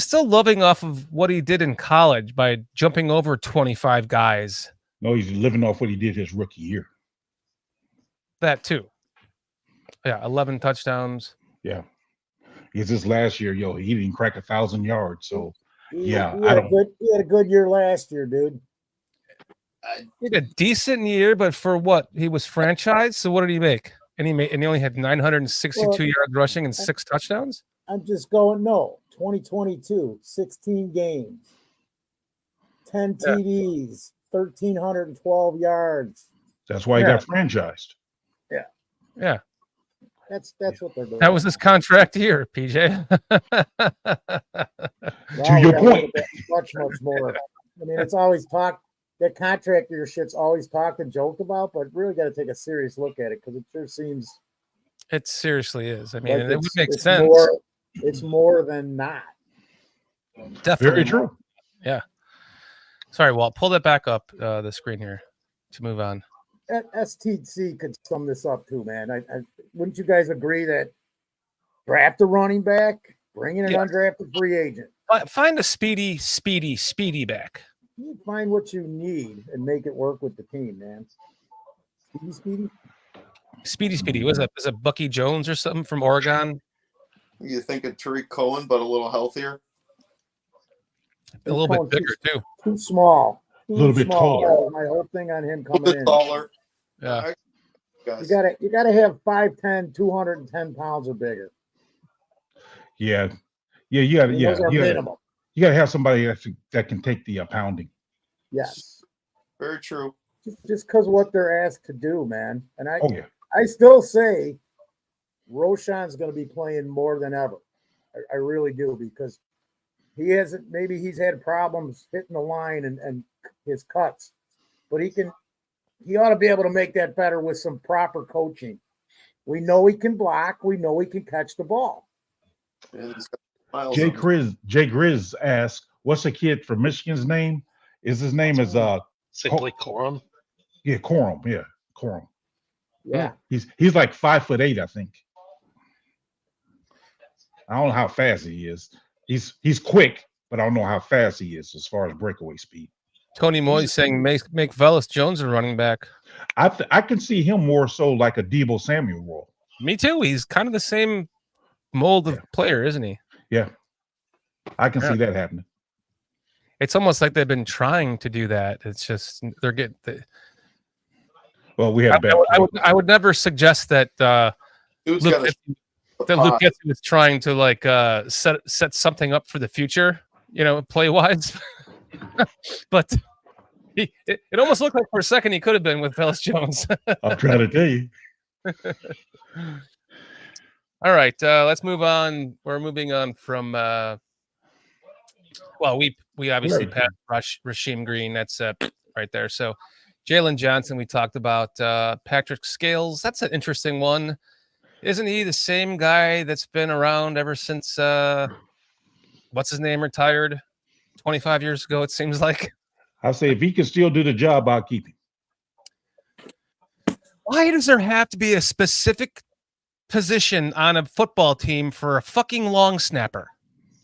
still loving off of what he did in college by jumping over 25 guys. No, he's living off what he did his rookie year. That too. Yeah, 11 touchdowns. Yeah. Because this last year, he didn't crack 1,000 yards. So He had a good year last year, dude. He had a decent year, but for what? He was franchised. So what did he make? And he only had 962 yards rushing and 6 touchdowns. I'm just going 2022, 16 games, 10 TDs, 1,312 yards. That's why he got franchised. Yeah. That's what they're doing. That was his contract year, PJ. To your point. Much more. I mean, it's always talked. That contract year shit's always talked and joked about, but really got to take a serious look at it because it sure seems. It seriously is. I mean, like it would make it's sense. It's more than not. Definitely Very true. Yeah. Sorry, Walt. Pull that back up the screen here to move on. STC could sum this up too, man. I wouldn't you guys agree that draft a running back, bring in an undrafted free agent, find a speedy back. You find what you need and make it work with the team, man. Speedy. Was it Bucky Jones or something from Oregon? You think of Tariq Cohen, but a little healthier? A little bit bigger, too. Too small. A little bit taller. My whole thing on him A little coming bit in. taller. Yeah. You gotta have 5'10", 210 pounds or bigger. Yeah. You gotta Those are minimum. You gotta have somebody that can take the pounding. Yes. Very true. Just because what they're asked to do, man. And I still say Roshan's going to be playing more than ever. I really do, because he's had problems hitting the line and his cuts, but he can he ought to be able to make that better with some proper coaching. We know he can block. We know he can catch the ball. And he's got miles Jay on him. Grizz asked, "What's the kid from Michigan's name? His name is Say Blake Corum. yeah, Corum. Yeah, Corum. Yeah. He's like 5'8", I think. I don't know how fast he is. He's quick, but I don't know how fast he is as far as breakaway speed. Tony Moyes saying make Velus Jones a running back. I can see him more so like a Deebo Samuel role. Me too. He's kind of the same mold of player, isn't he? Yeah, I can see that happening. It's almost like they've been trying to do that. It's just they're getting. Well, we had I would never suggest that Dude's Luke got a Getz is trying to like set something up for the future, play wise. But it almost looked like for a second he could have been with Velus Jones. I'm trying to tell you. All right, let's move on. We're moving on from. Well, we obviously passed Rasheem Green. That's right there. So, Jalen Johnson, we talked about. Patrick Scales. That's an interesting one. Isn't he the same guy that's been around ever since what's his name retired 25 years ago? It seems like. I say if he can still do the job, I'll keep him. Why does there have to be a specific position on a football team for a fucking long snapper?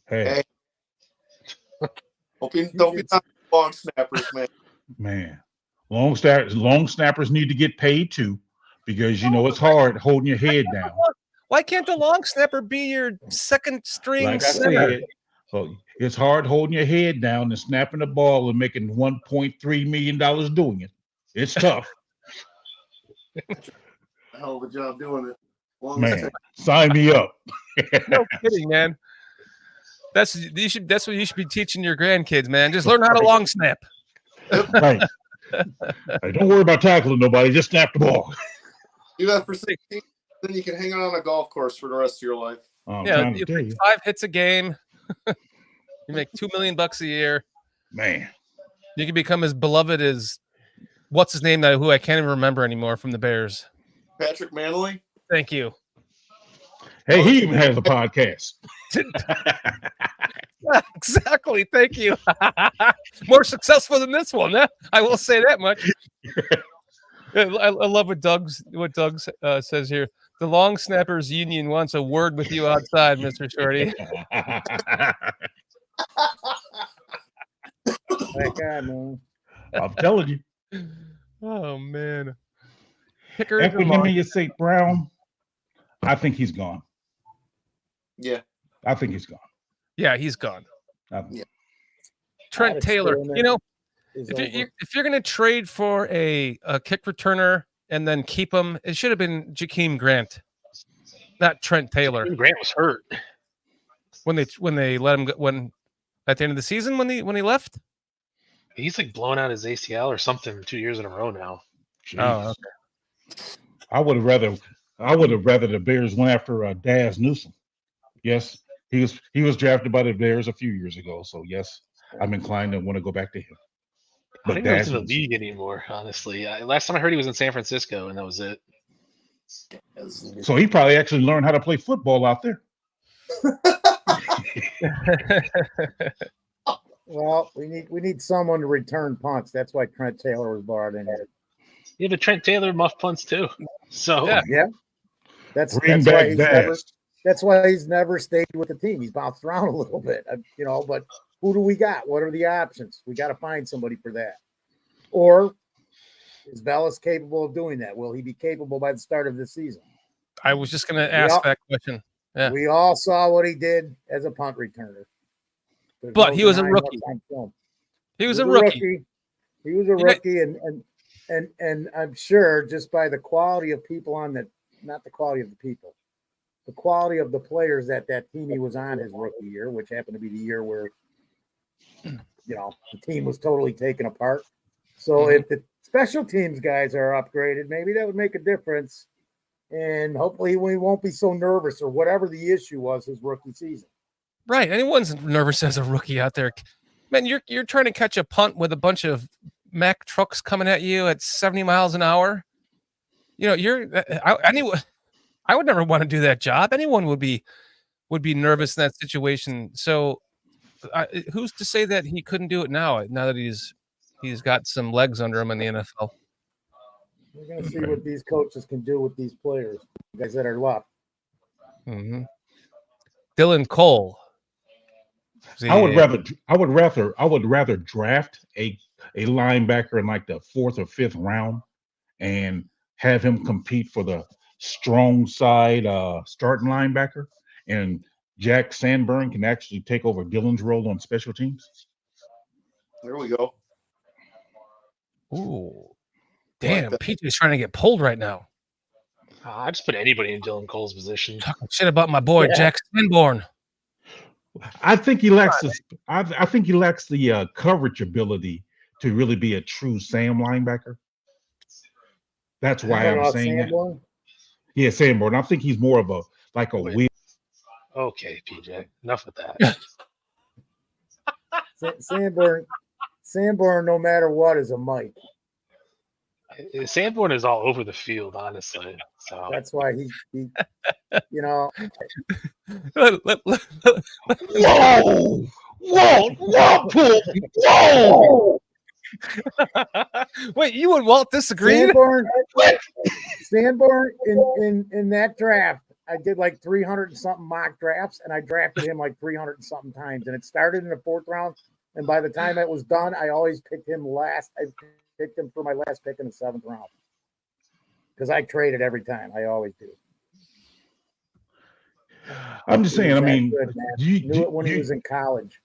Hey. Don't be long snappers, man. Man, long snappers need to get paid too, because it's hard holding your head down. Why can't the long snapper be your second string Like I center? said, it's hard holding your head down and snapping the ball and making $1.3 million doing it. It's tough. Hell of a job doing it. Man, sign me up. No kidding, man. That's what you should be teaching your grandkids, man. Just learn how to long snap. Right. Hey, don't worry about tackling nobody. Just snap the ball. Do that for 16, then you can hang out on a golf course for the rest of your life. Yeah, you make 5 hits a game. You make $2 million a year. Man, you can become as beloved as what's his name who I can't even remember anymore from the Bears. Patrick Manley. Thank you. Hey, he even has a podcast. Exactly. Thank you. More successful than this one. I will say that much. I love what Doug says here. The long snappers union wants a word with you outside, Mr. Shorty. Man. I'm telling you. Oh man. Equinemius St. Brown, I think he's gone. Yeah. I think he's gone. Yeah, he's gone. Yeah. Trent Taylor, if you're going to trade for a kick returner and then keep him, it should have been Jakeem Grant, not Trent Taylor. Jakeem Grant was hurt when they let him go, at the end of the season when he left. He's like blowing out his ACL or something 2 years in a row now. Jeez. Oh, okay. I would have rather the Bears went after Daz Newsome. Yes, he was drafted by the Bears a few years ago. So yes, I'm inclined to want to go back to him. I don't think he's in the league anymore, honestly. Last time I heard he was in San Francisco, and that was it. So he probably actually learned how to play football out there. Well, we need someone to return punts. That's why Trent Taylor was brought in here. Yeah, but Trent Taylor muff punts too. So yeah. That's why he's never stayed with the team. He's bounced around a little bit, but who do we got? What are the options? We got to find somebody for that. Or is Velus capable of doing that? Will he be capable by the start of the season? I was just going to ask that question. Yeah. We all saw what he did as a punt returner. But he was a rookie. He was a rookie. He was a rookie, and I'm sure just by the quality of people not the quality of the people, the quality of the players that team he was on his rookie year, which happened to be the year where the team was totally taken apart. So if the special teams guys are upgraded, maybe that would make a difference. And hopefully we won't be so nervous or whatever the issue was his rookie season. Right. Anyone's nervous as a rookie out there. Man, you're trying to catch a punt with a bunch of Mack trucks coming at you at 70 miles an hour. You know, anyone. I would never want to do that job. Anyone would be nervous in that situation. So, who's to say that he couldn't do it now? Now that he's got some legs under him in the NFL. We're going to see what these coaches can do with these players, guys that are left. Mm-hmm. Dylan Cole. I would rather draft a linebacker in like the 4th or 5th round and have him compete for the strong side starting linebacker, and Jack Sanborn can actually take over Dylan's role on special teams. There we go. Ooh, damn! PJ's trying to get pulled right now. I just put anybody in Dylan Cole's position. Talking shit about my boy Jack Sanborn. I think he lacks I think he lacks the coverage ability to really be a true Sam linebacker. That's why I'm saying that. Yeah, Sanborn. I think he's more of a wheel. Okay, PJ. Enough with that. Sanborn, no matter what, is a Mike. Sanborn is all over the field, honestly. So that's why he you know. Whoa! Wait, you and Walt disagreed? Sanborn in that draft, I did like 300 and something mock drafts, and I drafted him like 300 and something times. And it started in the 4th round, and by the time it was done, I always picked him last. I picked him for my last pick in the 7th round because I traded every time. I always do. I'm just saying. I mean, knew it when he was in college.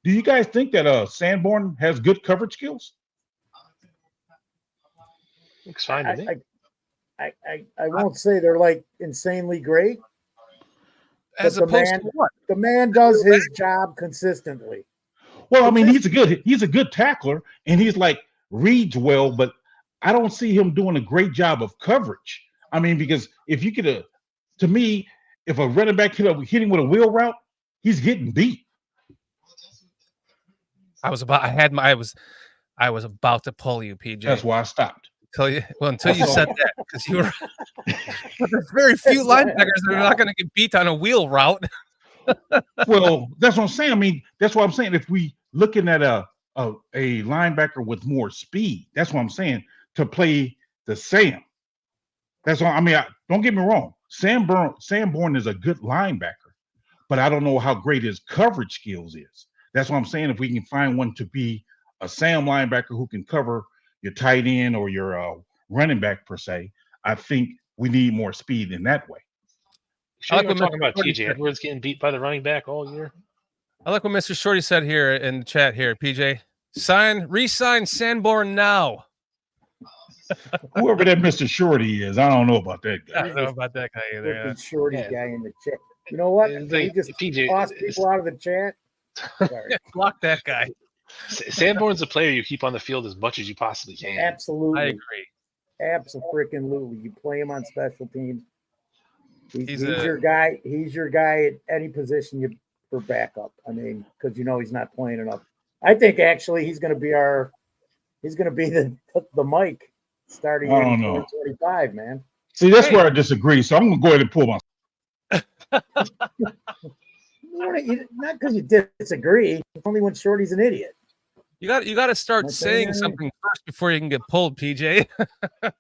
Do you guys think that Sanborn has good coverage skills? Looks fine to me. I won't say they're like insanely great. As opposed to what? The man does his job consistently. Well, I mean, he's a good tackler, and he's like reads well, but I don't see him doing a great job of coverage. I mean, because if you could, to me, if a running back hitting with a wheel route, he's getting beat. I was about to pull you, PJ. That's why I stopped. Until you said that, because you were. But there's very few linebackers that are not going to get beat on a wheel route. Well, that's what I'm saying. I mean, that's what I'm saying. If we looking at a linebacker with more speed, that's what I'm saying, to play the Sam. That's all. I mean, don't get me wrong. Sanborn is a good linebacker, but I don't know how great his coverage skills is. That's what I'm saying. If we can find one to be a Sam linebacker who can cover your tight end or your running back per se, I think we need more speed in that way. Sure, we're talking about TJ Edwards getting beat by the running back all year. I like what Mr. Shorty said here in the chat here, PJ. Re-sign Sanborn now. Whoever that Mr. Shorty is, I don't know about that guy. I don't know about that guy either. Shorty guy in the chat. You know what? He just tossed people out of the chat. Sorry. Block that guy. Sanborn's a player you keep on the field as much as you possibly can. Absolutely. I agree. Absolutely. You play him on special teams. He's your guy. He's your guy at any position for backup. I mean, because he's not playing enough. I think actually he's going to be the Mike starting in 2025, man. See, that's where I disagree. So I'm going to go ahead and pull my. Not because you disagree. Only when Shorty's an idiot. You got to start saying something first before you can get pulled, PJ. I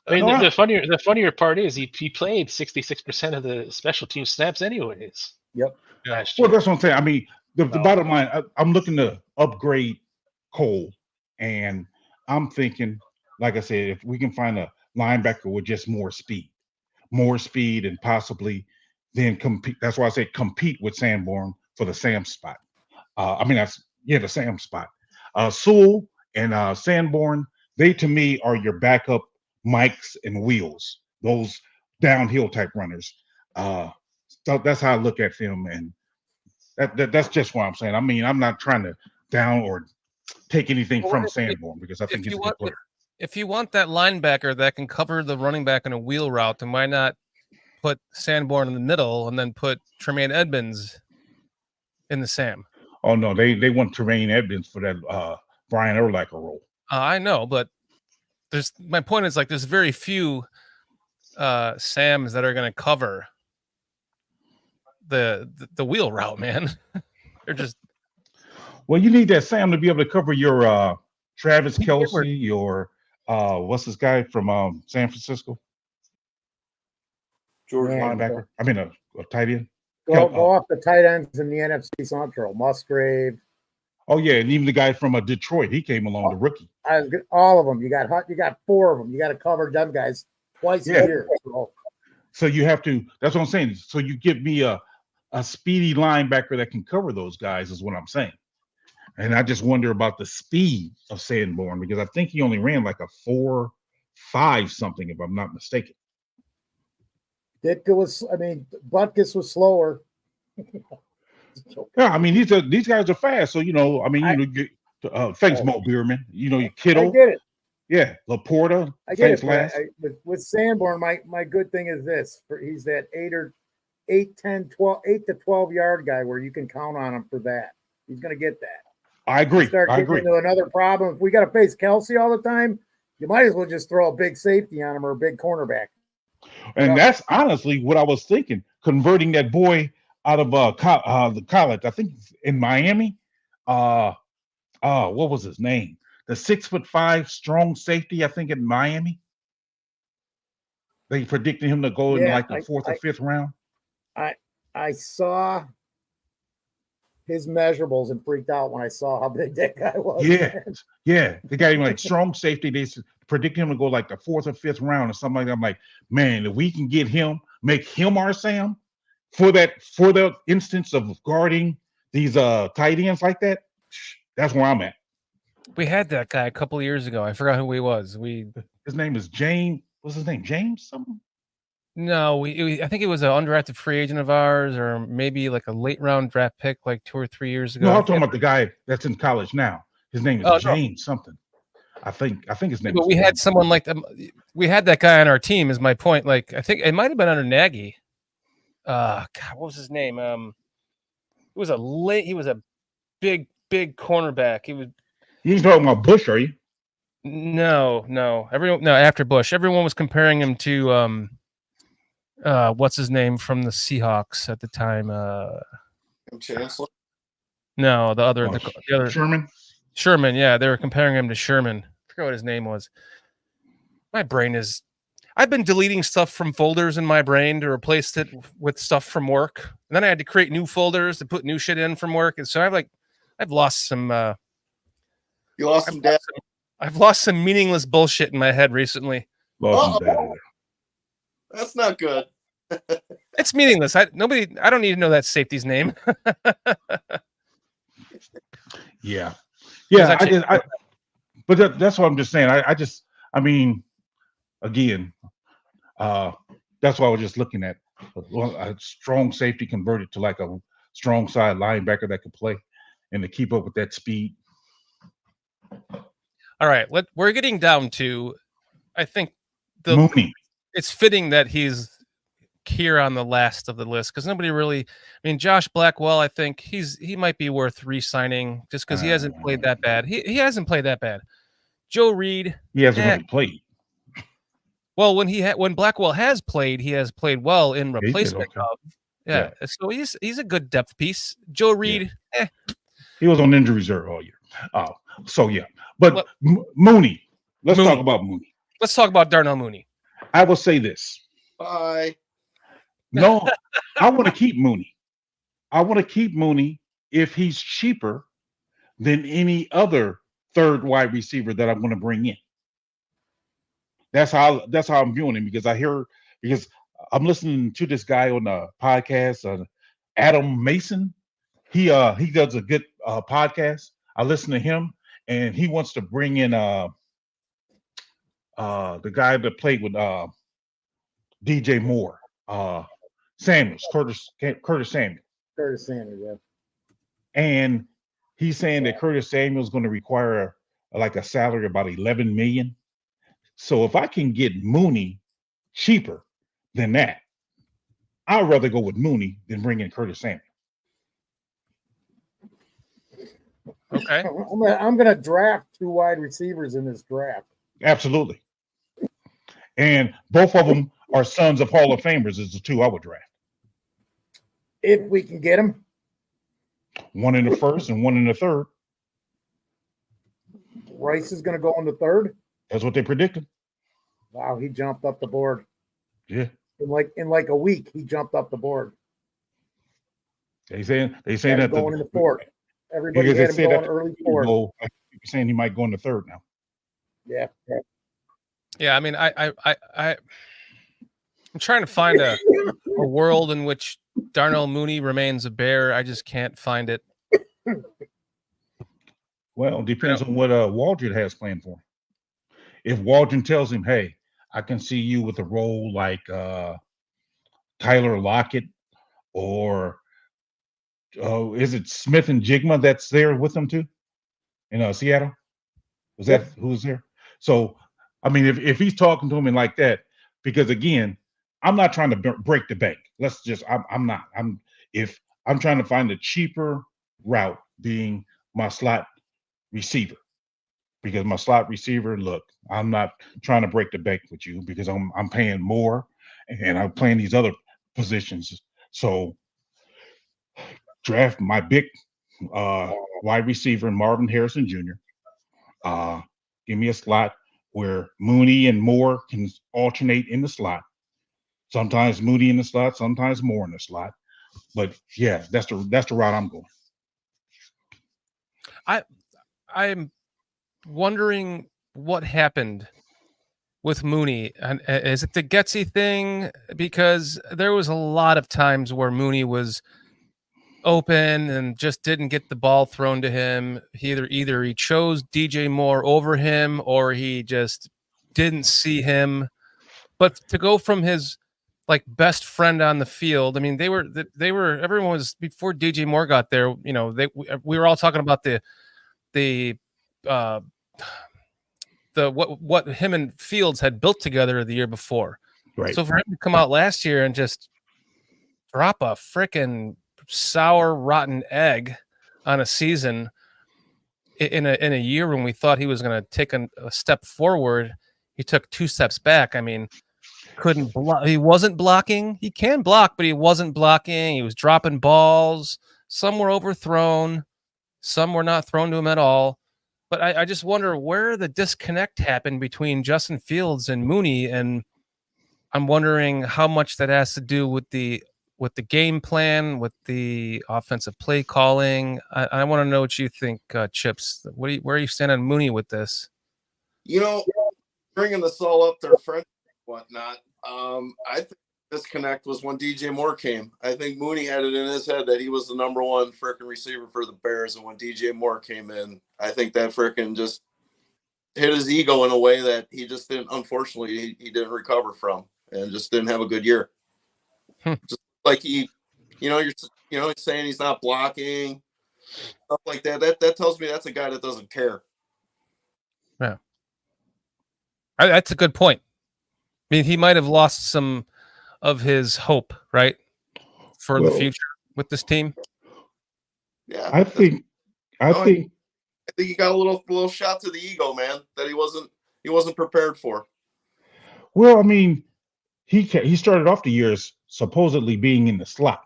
mean, the funnier part is he played 66% of the special team snaps anyways. Yep. Well, that's what I'm saying. I mean, the bottom line, I'm looking to upgrade Cole, and I'm thinking, like I said, if we can find a linebacker with just more speed, and possibly then compete. That's why I say compete with Sanborn for the Sam spot. The Sam spot. Sewell and Sanborn, they to me are your backup Mikes and Wheels, those downhill type runners. So that's how I look at them, and that's just what I'm saying. I mean, I'm not trying to down or take anything from Sanborn because I think he's a good player. If you want that linebacker that can cover the running back in a wheel route, then why not put Sanborn in the middle and then put Tremaine Edmonds in the Sam? Oh no, they want Tremaine Edmonds for that Brian Urlacher role. I know, but my point is like there's very few Sams that are going to cover the wheel route, man. They're just Well, you need that Sam to be able to cover your Travis Hayward. Kelsey, your what's this guy from San Francisco? George Man, Linebacker. I mean, a tight end. Go off the tight ends in the NFC Central. Musgrave. Oh yeah, and even the guy from Detroit, he came along, the rookie. All of them. You got 4 of them. You got to cover them guys twice a year. So you have to. That's what I'm saying. So you give me a speedy linebacker that can cover those guys is what I'm saying. And I just wonder about the speed of Sanborn because I think he only ran like a 4.5 something, if I'm not mistaken. Butkus was slower. Yeah, I mean these guys are fast. So thanks, Mo Beerman. You Kittle. I get it. Yeah, Laporta. I get it. With Sanborn, my good thing is this: he's that 8 to 12 yard guy where you can count on him for that. He's going to get that. I agree. I agree. Into another problem. If we got to face Kelsey all the time, you might as well just throw a big safety on him or a big cornerback. And that's honestly what I was thinking, converting that boy out of the college. I think in Miami. What was his name? The 6'5" strong safety, I think in Miami. They predicted him to go in like the 4th or 5th round. I saw his measurables and freaked out when I saw how big that guy was. Yeah. They got him like strong safety. They predicted him to go like the 4th or 5th round or something like that. I'm like, man, if we can get him, make him our Sam for the instance of guarding these tight ends like that, that's where I'm at. We had that guy a couple of years ago. I forgot who he was. His name is James. What's his name? James something? No, I think it was an undrafted free agent of ours, or maybe like a late round draft pick, like 2 or 3 years ago. No, I'm talking about the guy that's in college now. His name is James something. I think his name. But we had someone like them. We had that guy on our team. Is my point? Like I think it might have been under Nagy. God, what was his name? He was a big cornerback. He's talking about Bush, are you? No. After Bush, everyone was comparing him to what's his name from the Seahawks at the time? Chancellor? No, the other Sherman. Yeah, they were comparing him to Sherman. I forgot what his name was. My brain is. I've been deleting stuff from folders in my brain to replace it with stuff from work, and then I had to create new folders to put new shit in from work, and so I've lost some. You lost some data. I've lost some meaningless bullshit in my head recently. That's not good. It's meaningless. I don't need to know that safety's name. Yeah. But that's what I'm just saying. Again, that's what I was just looking at. A strong safety converted to like a strong side linebacker that could play and to keep up with that speed. All right, we're getting down to, I think Mooney. It's fitting that he's here on the last of the list because nobody really. I mean, Josh Blackwell. I think he might be worth re-signing just because he hasn't played that bad. He hasn't played that bad. Joe Reed. He hasn't really played. Well, when Blackwell has played, he has played well in replacement of. Yeah, so he's a good depth piece. Joe Reed. He was on injury reserve all year. But Mooney. Let's talk about Mooney. Let's talk about Darnell Mooney. I will say this. Bye. No, I want to keep Mooney. I want to keep Mooney if he's cheaper than any other third wide receiver that I'm going to bring in. That's how I'm viewing him because I'm listening to this guy on the podcast, Adam Mason. He does a good podcast. I listen to him, and he wants to bring in the guy that played with DJ Moore, Samuels, Curtis Samuel. Curtis Samuel, yeah. And he's saying that Curtis Samuel is going to require like a salary of about $11 million. So if I can get Mooney cheaper than that, I'd rather go with Mooney than bring in Curtis Samuel. Okay. I'm gonna draft 2 wide receivers in this draft. Absolutely. And both of them are sons of Hall of Famers is the 2 I would draft. If we can get them. One in the first and one in the third. Rice is gonna go in the third. That's what they predicted. Wow, he jumped up the board. Yeah. In like a week, he jumped up the board. They saying Had him that going in the fourth. Everybody because had they him say going that early fourth. You're saying he might go in the third now. Yeah. Yeah, I mean, I'm trying to find a world in which Darnell Mooney remains a Bear. I just can't find it. Well, it depends on what Waldron has planned for him. If Waldron tells him, hey, I can see you with a role like Tyler Lockett or is it Smith and Jigma that's there with them too in Seattle? Was that who was there? So, I mean, if he's talking to him and like that, because again, I'm not trying to break the bank. I'm not. If I'm trying to find a cheaper route, being my slot receiver, because my slot receiver, look, I'm not trying to break the bank with you because I'm paying more and I'm playing these other positions. So draft my big wide receiver, Marvin Harrison Jr. Give me a slot where Mooney and Moore can alternate in the slot. Sometimes Mooney in the slot, sometimes Moore in the slot. But yeah, that's the route I'm going. I'm wondering what happened with Mooney. And is it the Getsy thing? Because there was a lot of times where Mooney was open and just didn't get the ball thrown to him. Either he chose DJ Moore over him or he just didn't see him. But to go from his like best friend on the field, I mean, they were everyone was before DJ Moore got there. You know, we were all talking about the what him and Fields had built together the year before. Right. So for him to come out last year and just drop a freaking sour, rotten egg on a season in a year when we thought he was going to take a step forward, he took 2 steps back. I mean, couldn't block. He wasn't blocking. He can block, but he wasn't blocking. He was dropping balls. Some were overthrown. Some were not thrown to him at all. But I just wonder where the disconnect happened between Justin Fields and Mooney, and I'm wondering how much that has to do with the game plan, with the offensive play calling. I want to know what you think, Chips. Where are you stand on Mooney with this? You know, bringing this all up, their friends and whatnot. I think disconnect was when DJ Moore came. I think Mooney had it in his head that he was the number 1 freaking receiver for the Bears, and when DJ Moore came in, I think that freaking just hit his ego in a way that he just didn't. Unfortunately, he didn't recover from, and just didn't have a good year. Just like he's saying he's not blocking, stuff like that. That tells me that's a guy that doesn't care. Yeah, that's a good point. I mean, he might have lost some of his hope, right, for the future with this team. Yeah, I think he got a little shot to the ego, man, that he wasn't prepared for. Well, I mean, he started off the year as supposedly being in the slot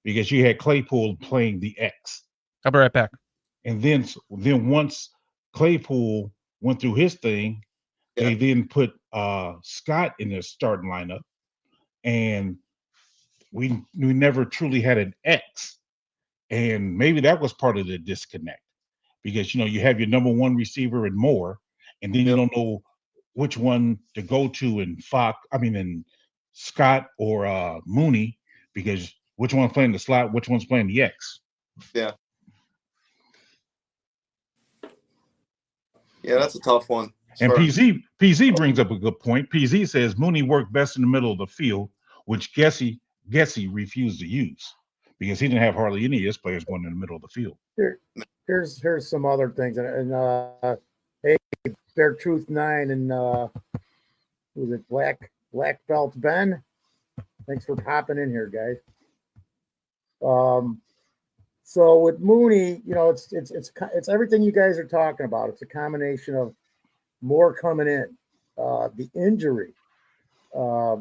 because you had Claypool playing the X. I'll be right back. And then once Claypool went through his thing, they then put Scott in the starting lineup, and we never truly had an X. And maybe that was part of the disconnect because you have your number 1 receiver and Moore, and then you don't know which one to go to in Scott or Mooney, because which one's playing the slot, which one's playing the X. Yeah. Yeah, that's a tough one. And PZ brings up a good point. PZ says Mooney worked best in the middle of the field, which Getsy refused to use because he didn't have hardly any of his players going in the middle of the field. Here's some other things, and hey, Bear Truth 9 and who's it, Black Belt Ben? Thanks for popping in here, guys. So with Mooney, it's everything you guys are talking about. It's a combination of more coming in, the injury. That's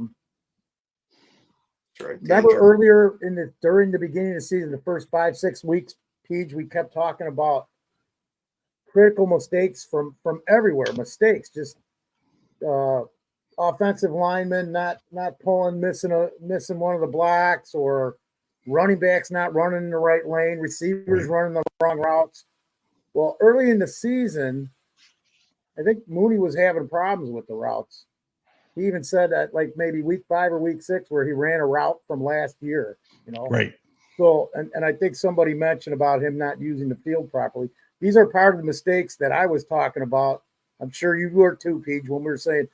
right. Remember Danger. earlier during the beginning of the season, the first 5-6 weeks, Peach, we kept talking about critical mistakes from everywhere. Mistakes, just offensive linemen not pulling, missing one of the blocks, or running backs not running in the right lane, receivers running the wrong routes. Well, early in the season, I think Mooney was having problems with the routes. He even said that like maybe week 5 or week 6 where he ran a route from last year, Right. So, and I think somebody mentioned about him not using the field properly. These are part of the mistakes that I was talking about. I'm sure you were too, Peach, when we were saying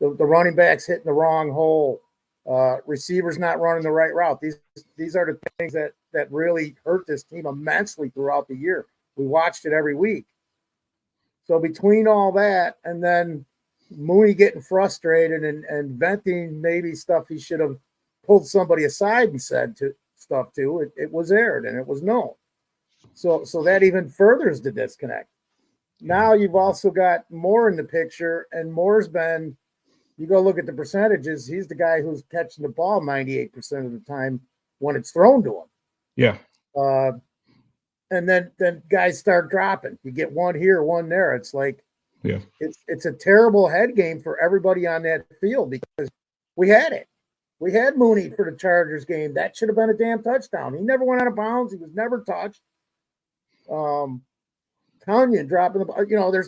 the running backs hitting the wrong hole, receivers not running the right route. These are the things that really hurt this team immensely throughout the year. We watched it every week. So between all that and then Mooney getting frustrated and venting maybe stuff he should have pulled somebody aside and said stuff to, it was aired and it was known. So that even furthers the disconnect. Now you've also got Moore in the picture, and Moore's been, you go look at the percentages, he's the guy who's catching the ball 98% of the time when it's thrown to him. Yeah. And then guys start dropping. You get one here, one there. It's like, yeah, it's a terrible head game for everybody on that field because we had it. We had Mooney for the Chargers game. That should have been a damn touchdown. He never went out of bounds. He was never touched. Tunyon dropping the ball.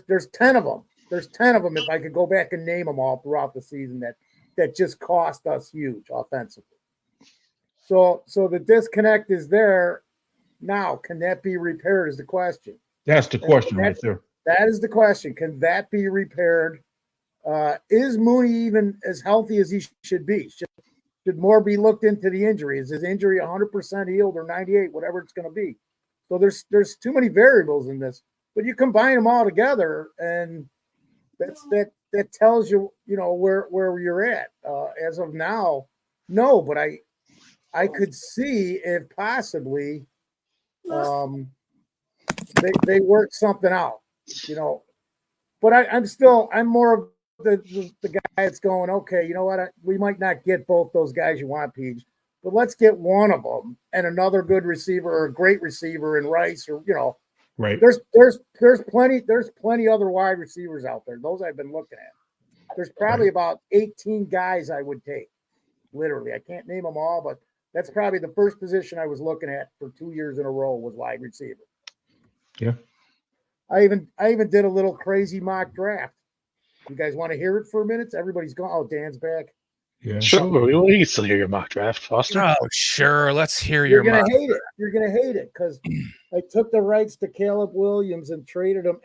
There's 10 of them. There's 10 of them if I could go back and name them all throughout the season that just cost us huge offensively. So the disconnect is there. Now, can that be repaired is the question. That's the question right there. That is the question. Can that be repaired? Is Mooney even as healthy as he should be? Should more be looked into the injury? Is his injury 100% healed or 98, whatever it's going to be? So there's too many variables in this. But you combine them all together, and that tells you where you're at. As of now, no. But I could see if possibly they work something out. But I'm more of the guy that's going, okay, you know what? We might not get both those guys you want, Peach, but let's get one of them and another good receiver or a great receiver in Rice or, right. There's plenty other wide receivers out there. Those I've been looking at. There's probably about 18 guys I would take. Literally. I can't name them all, but that's probably the first position I was looking at for 2 years in a row was wide receiver. Yeah. I even did a little crazy mock draft. You guys want to hear it for a minute? Everybody's gone. Oh, Dan's back. Yeah. Sure. We can still hear your mock draft, Foster. Oh, sure. Let's hear You're your gonna mock. hate it. You're gonna hate it because I took the rights to Caleb Williams and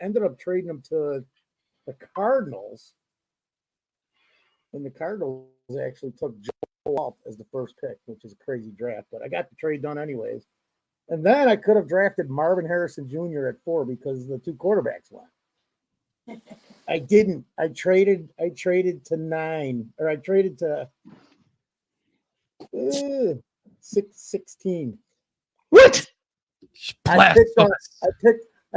ended up trading him to the Cardinals. And the Cardinals actually took Joe Walt as the first pick, which is a crazy draft, but I got the trade done anyways. And then I could have drafted Marvin Harrison Jr. at 4 because the 2 quarterbacks went. I didn't. I traded to 9, or I traded to 16. What? I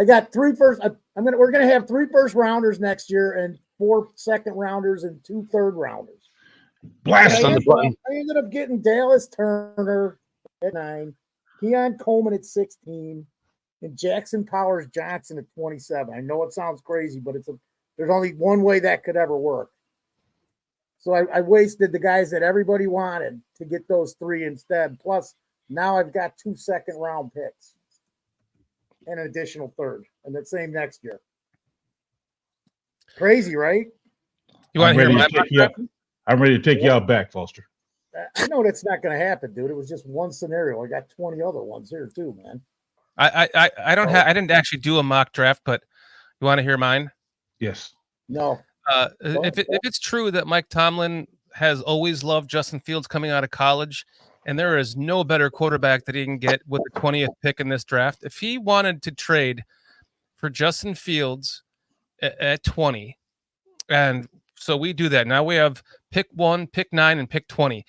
got 3 first. We're gonna have 3 first rounders next year and 4 second rounders and 2 third rounders. Blast on the button. I ended up getting Dallas Turner at 9, Keon Coleman at 16, and Jackson Powers Johnson at 27. I know it sounds crazy, but there's only one way that could ever work. So I wasted the guys that everybody wanted to get those 3 instead. Plus, now I've got 2 second round picks and an additional 3rd, and the same next year. Crazy, right? You want to hear my I'm ready to take you out back, Foster. I know that's not going to happen, dude. It was just one scenario. I got 20 other ones here too, man. I didn't actually do a mock draft, but you want to hear mine? Yes. No. If it's true that Mike Tomlin has always loved Justin Fields coming out of college, and there is no better quarterback that he can get with the 20th pick in this draft, if he wanted to trade for Justin Fields at 20, and so we do that. Now we have pick 1, pick 9, and pick 20.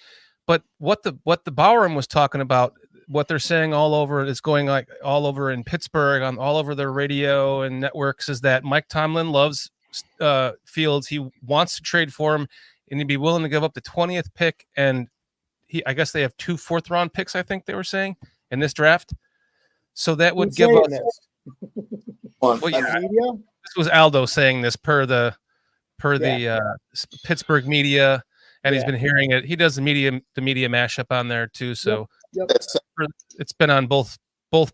But what the Bowerham was talking about, what they're saying all over is going like all over in Pittsburgh on all over their radio and networks is that Mike Tomlin loves Fields. He wants to trade for him, and he'd be willing to give up the 20th pick. And I guess they have 2 4th-round picks. I think they were saying in this draft. So that would give us. Well, yeah, this was Aldo saying this per the Pittsburgh media, and he's been hearing it. He does the media mashup on there too. So it's been on both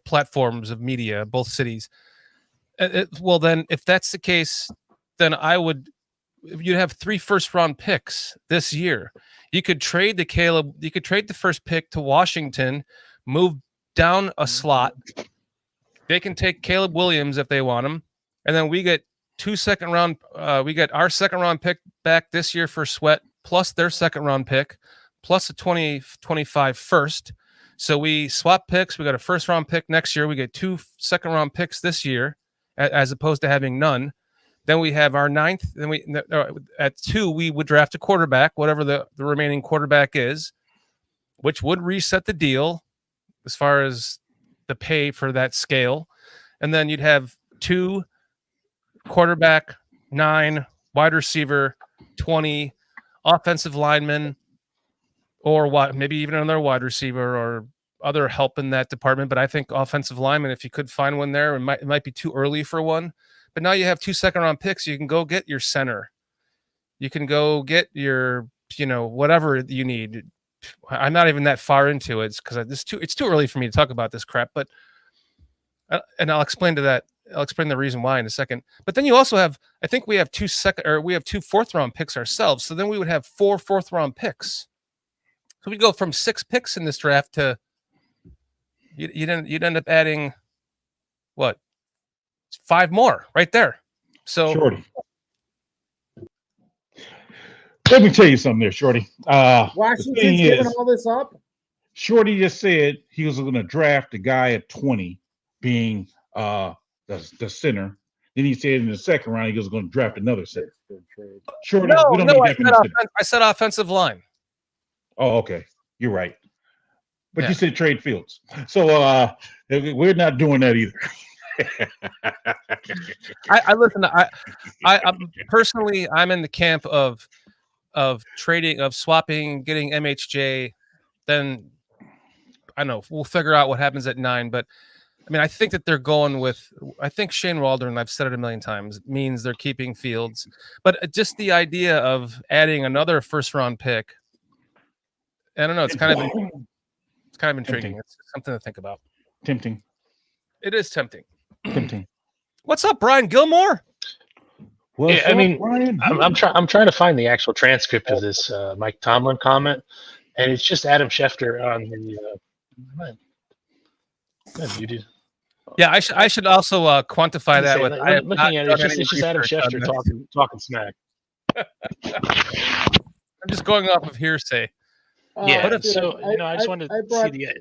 platforms of media, both cities. Well, then if that's the case, then you'd have 3 first-round picks this year. You could trade the first pick to Washington, move down a slot. They can take Caleb Williams if they want him, and then we get 2 second-round. We get our second-round pick back this year for Sweat, plus their second-round pick, plus a 2025 first. So we swap picks. We got a first-round pick next year. We get 2 second-round picks this year, as opposed to having none. Then we have our 9th. Then at 2 we would draft a quarterback, whatever the remaining quarterback is, which would reset the deal as far as the pay for that scale. And then you'd have 2 quarterback, 9 wide receiver, 20 offensive linemen, or what? Maybe even another wide receiver or other help in that department. But I think offensive lineman, if you could find one there, it might be too early for one. But now you have 2 second-round picks. You can go get your center. You can go get your, whatever you need. I'm not even that far into it because it's too early for me to talk about this crap. But and I'll explain the reason why in a second. But then you also have, I think we have 2 4th-round picks ourselves. So then we would have 4 4th-round picks. So we go from 6 picks in this draft to you'd end up adding what? 5 more right there. So Shorty, let me tell you something there, Shorty. Washington's giving all this up. Shorty just said he was going to draft a guy at 20, being the center. Then he said in the second round he was going to draft another center. Shorty, we don't need that. I said offensive line. Oh, okay, you're right. But you said trade Fields, so we're not doing that either. I listen. I'm personally, I'm in the camp of trading, of swapping, getting MHJ. Then I don't know. We'll figure out what happens at 9. But I mean, I think that they're going with. I think Shane Waldron, I've said it a million times, means they're keeping Fields. But just the idea of adding another first-round pick, I don't know. It's kind of intriguing. Tempting. It's something to think about. Tempting. It is tempting. Tempting. What's up, Brian Gilmore? I mean, I'm trying to find the actual transcript of this Mike Tomlin comment, and it's just Adam Schefter on the. Muted. Yeah, I should also quantify that. Looking at it, it's just Adam Schefter talking smack. I'm just going off of hearsay. Yeah, I just wanted to see the.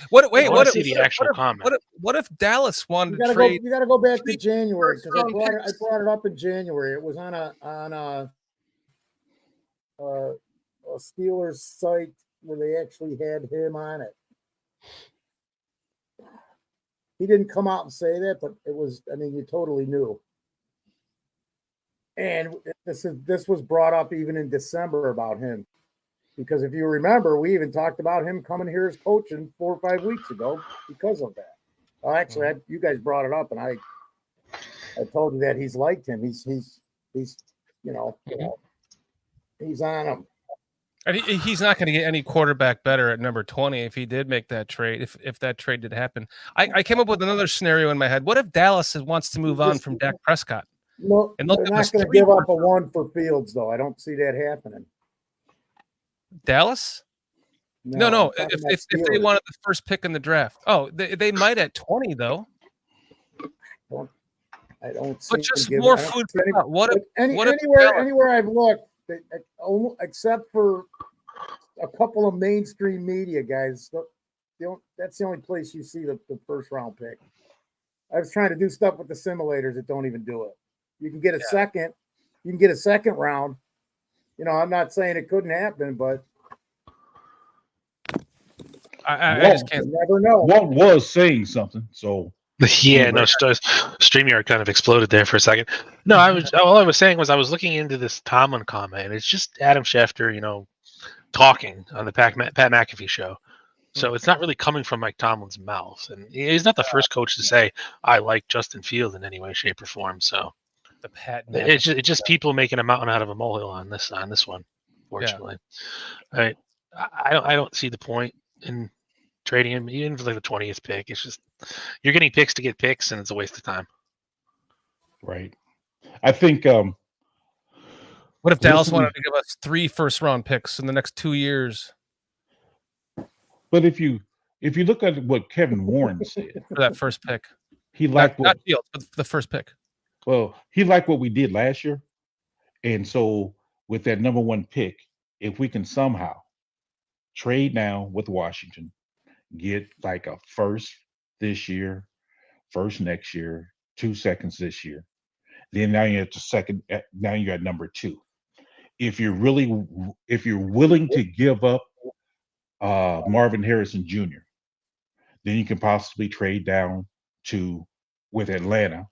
What see the actual comment? What if Dallas wanted to trade? You got to go back to January because I brought it up in January. It was on a Steelers site where they actually had him on it. He didn't come out and say that, but it was. I mean, you totally knew. And this was brought up even in December about him. Because if you remember, we even talked about him coming here as coaching 4 or 5 weeks ago because of that. Well, actually, you guys brought it up, and I told you that he's liked him. He's on him. And he's not going to get any quarterback better at number 20 if he did make that trade. If that trade did happen, I came up with another scenario in my head. What if Dallas wants to move on from Dak Prescott? No, they're not going to give up a 1 for Fields, though. I don't see that happening. Dallas? No. If they wanted the first pick in the draft, they might at 20 though. I don't. But just more food. Anywhere I've looked, except for a couple of mainstream media guys, that's the only place you see the first round pick. I was trying to do stuff with the simulators that don't even do it. You can get a second. You can get a second round. I'm not saying it couldn't happen, but I just can't. You never know. Walt was saying something, so Yeah, no, StreamYard kind of exploded there for a second. No, all I was saying was I was looking into this Tomlin comment, and it's just Adam Schefter, talking on the Pat McAfee show. So it's not really coming from Mike Tomlin's mouth, and he's not the first coach to say I like Justin Fields in any way, shape, or form. So The Pat. it's just people making a mountain out of a molehill on this one. Fortunately, I don't see the point in trading him even for like the 20th pick. It's just you're getting picks to get picks, and it's a waste of time. right. I think What if Dallas listening- wanted to give us 3 first-round picks in the next 2 years but if you look at what Kevin Warren said, for that first pick? he liked Not Fields, but the first pick. he liked what we did last year. And so with that number 1 pick, if we can somehow trade now with Washington, get like a first this year, first next year, 2 seconds this year, then now you're at the second. Now you're at number 2. If you're willing to give up Marvin Harrison Jr., then you can possibly trade down with Atlanta,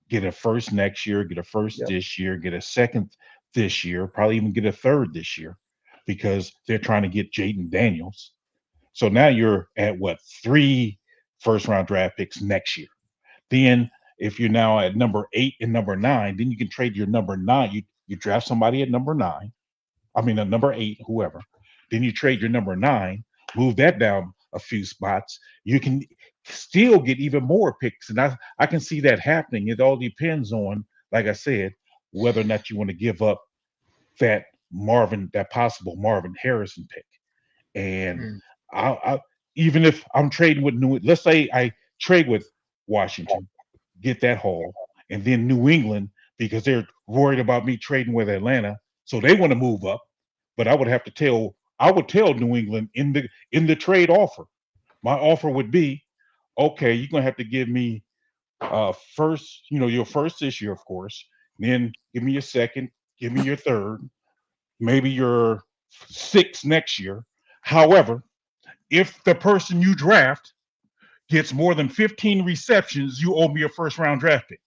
get a first next year, get a first this year, get a second this year, probably even get a third this year, because they're trying to get Jaden Daniels. So now you're at 3 first-round draft picks next year. Then if you're now at number 8 and number 9, then you can trade your number 9. You draft somebody at number 9. I mean, at number 8, whoever. Then you trade your number 9, move that down a few spots. You can still get even more picks. And I can see that happening. It all depends on, like I said, whether or not you want to give up that possible Marvin Harrison pick. And I even if I'm trading with let's say I trade with Washington, get that haul, and then New England, because they're worried about me trading with Atlanta, so they want to move up. But I would tell New England in the trade offer, my offer would be, okay, you're gonna have to give me first, your first this year, of course, then give me your second, give me your third, maybe your 6th next year. However, if the person you draft gets more than 15 receptions, you owe me a first-round draft pick.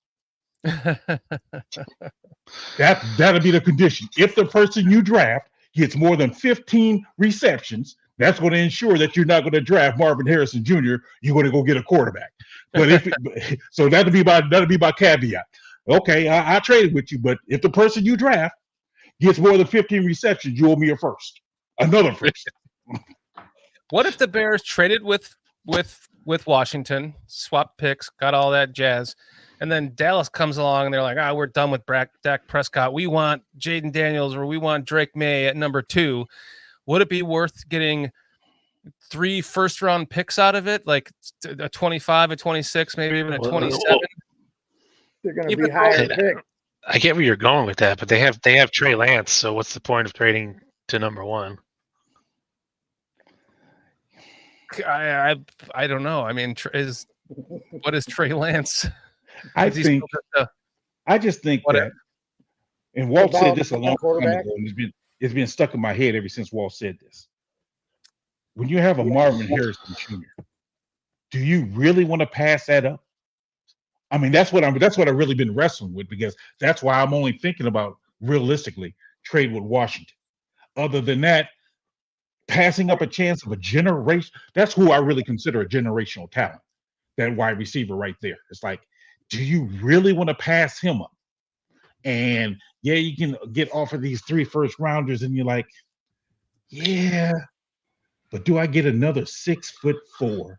That'll be the condition. If the person you draft gets more than 15 receptions, that's going to ensure that you're not going to draft Marvin Harrison Jr. You're going to go get a quarterback. But so that'll be my caveat. Okay, I traded with you, but if the person you draft gets more than 15 receptions, you owe me another first. What if the Bears traded with Washington, swapped picks, got all that jazz, and then Dallas comes along and they're like, we're done with Dak Prescott. We want Jaden Daniels or we want Drake May at number 2. Would it be worth getting 3 first-round picks out of it, like a 25, a 26, maybe even a 27? They're going to be higher pick. I get where you're going with that, but they have Trey Lance, so what's the point of trading to number 1? I don't know. I mean, what is Trey Lance? I just think that, and Walt said this a long time ago, and it's been stuck in my head ever since Walt said this. When you have a Marvin Harrison Jr., do you really want to pass that up? I mean, that's what I've really been wrestling with, because that's why I'm only thinking about realistically trade with Washington. Other than that, passing up a chance of a generation, that's who I really consider a generational talent. That wide receiver right there. It's like, do you really want to pass him up? And yeah, you can get offered these 3 first-rounders, and you're like, yeah, but do I get another 6'4"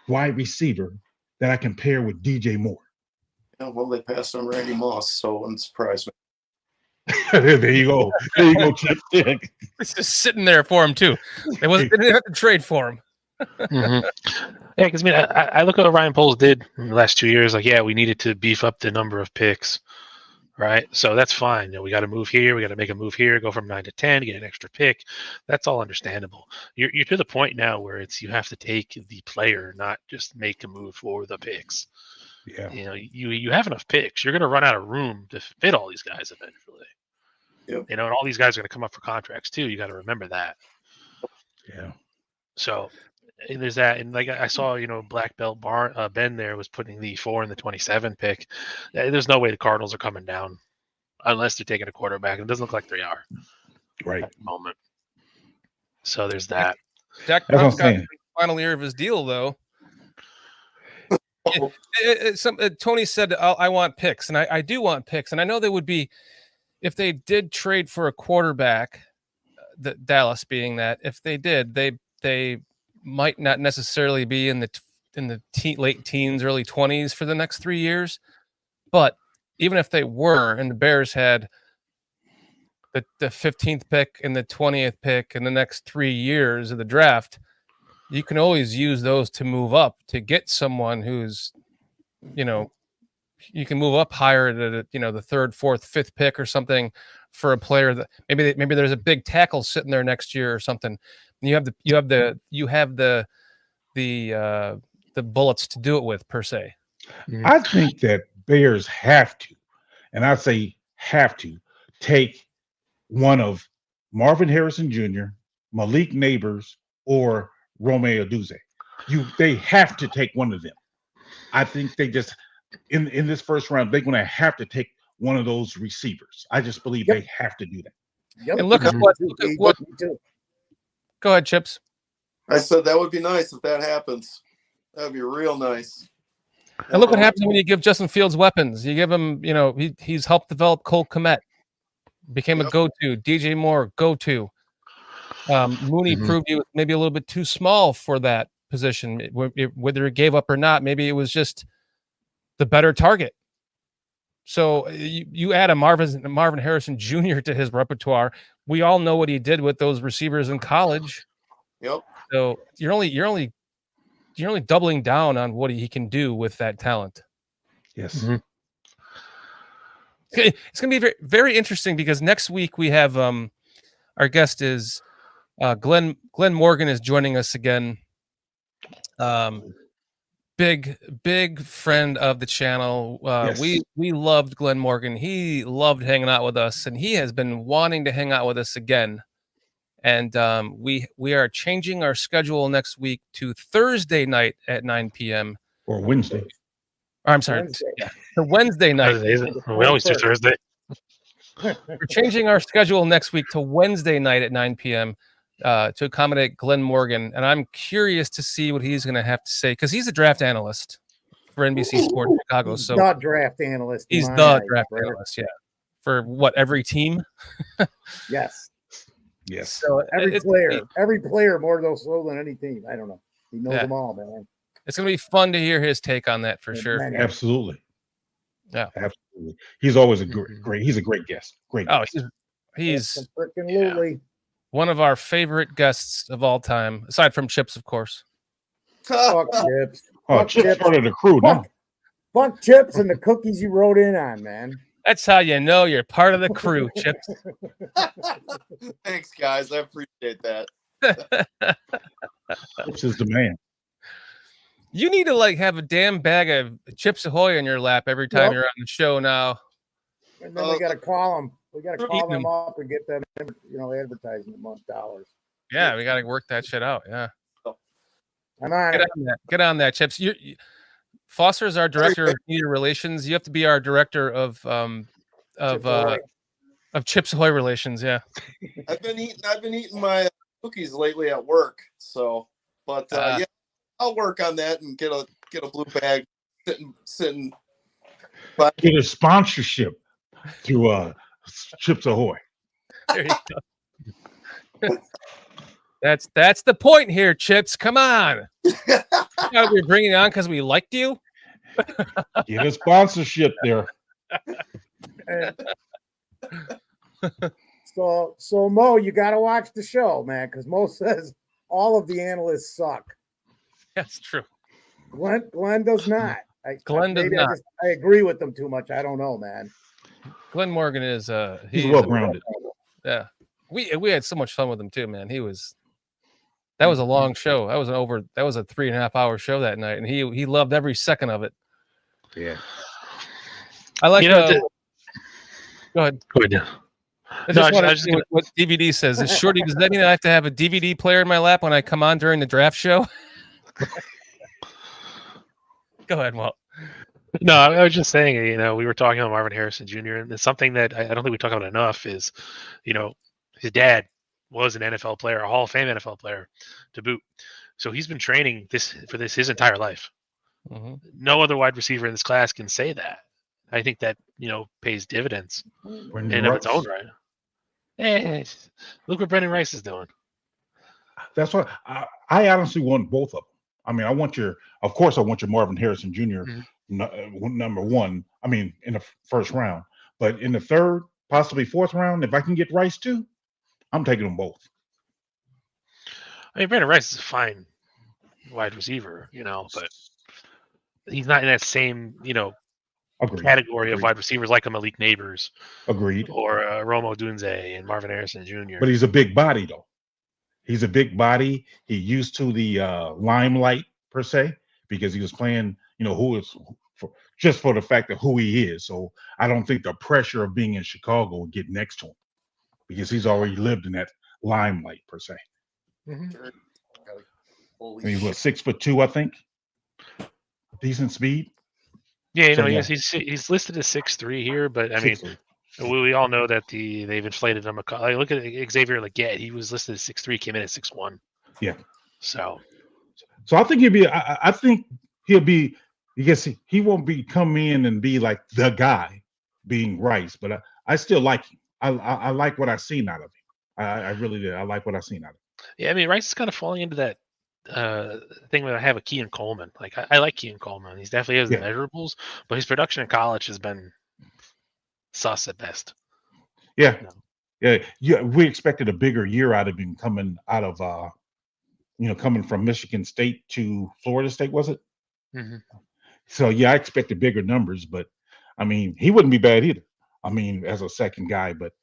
wide receiver that I can pair with DJ Moore? Yeah, well, they passed on Randy Moss, so it wouldn't surprise me. There you go. There you go, Chip. It's just sitting there for him too. They didn't have to trade for him. Mm-hmm. Yeah, because I look at what Ryan Poles did in the last 2 years. Like, we needed to beef up the number of picks, right? So that's fine. We got to move here. We got to make a move here. Go from 9 to 10. Get an extra pick. That's all understandable. You're to the point now where you have to take the player, not just make a move for the picks. Yeah. You have enough picks. You're going to run out of room to fit all these guys eventually. Yep. And all these guys are going to come up for contracts too. You got to remember that. Yeah. So there's that, and like I saw, Black Belt Ben there was putting the 4 and the 27 pick. There's no way the Cardinals are coming down unless they're taking a quarterback. It doesn't look like they are Right. at the moment. So there's that. Dak That's what I'm Prescott in saying. the final year of his deal, though. Tony said, I want picks, and I do want picks, and I know they would be, if they did trade for a quarterback, the Dallas being that, if they did, they might not necessarily be in the late teens, early 20s for the next 3 years, but even if they were, and the Bears had the 15th pick and the 20th pick in the next 3 years of the draft, you can always use those to move up to get someone who's, you can move up higher to the third, fourth, fifth pick or something for a player that maybe there's a big tackle sitting there next year or something. And you have the bullets to do it with, per se. I think that Bears have to, and I say have to, take one of Marvin Harrison Jr., Malik Neighbors, or Romeo Duze. They have to take one of them. I think they just in this first round, they're going to have to take one of those receivers. I just believe they have to do that. Yep. And look at what. Go ahead, Chips. I said that would be nice if that happens. That would be real nice. And look what happens when you give Justin Fields weapons. You give him, he's helped develop Cole Kmet, became a go-to. DJ Moore, go-to. Mooney proved he was maybe a little bit too small for that position. Whether it gave up or not, maybe it was just the better target. So you add a Marvin Harrison Jr. to his repertoire. We all know what he did with those receivers in college. Yep. So you're only doubling down on what he can do with that talent. Yes. Mm-hmm. It's going to be very, very interesting because next week we have our guest is Glenn Morgan is joining us again. Big friend of the channel. Yes. We loved Glenn Morgan. He loved hanging out with us, and he has been wanting to hang out with us again. And we are changing our schedule next week to Thursday night at 9 p.m. Or Wednesday. Or, I'm sorry, to Wednesday night. We always do Thursday. We're changing our schedule next week to Wednesday night at 9 p.m. To accommodate Glenn Morgan. And I'm curious to see what he's going to have to say because he's a draft analyst for NBC Sports Chicago. So the draft analyst. He's the draft analyst, yeah. For what, every team? Yes. Yes. So every player more so than any team. I don't know. He knows them all, man. It's going to be fun to hear his take on that for sure. Absolutely. Yeah. Absolutely. He's always a he's a great guest. Great guest. He's freaking one of our favorite guests of all time, aside from Chips, of course. Fuck Chips. Oh, Chips part of the crew now. Fuck Chips and the cookies you wrote in on, man. That's how you know you're part of the crew, Chips. Thanks, guys. I appreciate that. Chips is the man. You need to have a damn bag of Chips Ahoy in your lap every time you're on the show now. And then we got to call them. We got to call them up and get them, advertising them on dollars. Yeah, we got to work that shit out. Yeah. I'm on Get on that, Chips. Foster is our director of media relations. You have to be our director of Chips Ahoy relations. Yeah. I've been eating my cookies lately at work. So, but yeah, I'll work on that and get a blue bag sitting. Get a sponsorship through Chips Ahoy. There you go. That's the point here, Chips. Come on. We're bringing it on because we liked you. Get a sponsorship there. So Mo, you got to watch the show, man, because Mo says all of the analysts suck. That's true. Glenn does not. Glenn does not. I agree with them too much. I don't know, man. Glenn Morgan is he's well-grounded. Yeah. We had so much fun with him too, man. That was a long show. That was a 3.5 hour show that night, and he loved every second of it. Yeah. I like go ahead. Go ahead. I just want to see what DVD says. Is Shorty, does that mean I have to have a DVD player in my lap when I come on during the draft show? Go ahead, Walt. No, I was just saying, we were talking about Marvin Harrison Jr. and it's something that I don't think we talk about enough is, his dad was an NFL player, a Hall of Fame NFL player to boot. So he's been training for this his entire life. Mm-hmm. No other wide receiver in this class can say that. I think that, pays dividends in of its own right. Hey, look what Brendan Rice is doing. That's what I honestly want both of them. I mean, of course I want your Marvin Harrison Jr. Number one. I mean, in the first round, but in the third, possibly fourth round, if I can get Rice too, I'm taking them both. I mean, Brandon Rice is a fine wide receiver, but he's not in that same, category of wide receivers like a Malik Neighbors. Agreed. Or Romo Dunze and Marvin Harrison Jr. But he's a big body, though. He's a big body. He used to the limelight, per se, because he was playing, just for the fact of who he is. So I don't think the pressure of being in Chicago will get next to him because he's already lived in that limelight, per se. Mm-hmm. And he's 6'2", I think. Decent speed. Yeah, he's listed as 6'3" here, but I mean, we all know that they've inflated him. Look at Xavier Legette; he was listed as 6'3", came in at 6'1". Yeah. So I think he'll be. I think he'll be. Because he won't be come in and be like the guy, being Rice, but I still like him. I like what I've seen out of him. I really did. I like what I've seen out of him. Yeah, I mean, Rice is kind of falling into that thing where I have a Keon Coleman. Like I like Keon Coleman. He's definitely has the measurables, but his production in college has been sus at best. Yeah. Yeah. We expected a bigger year out of him coming out of coming from Michigan State to Florida State, was it? Mm-hmm. So yeah, I expected bigger numbers, but I mean, he wouldn't be bad either. I mean, as a second guy, but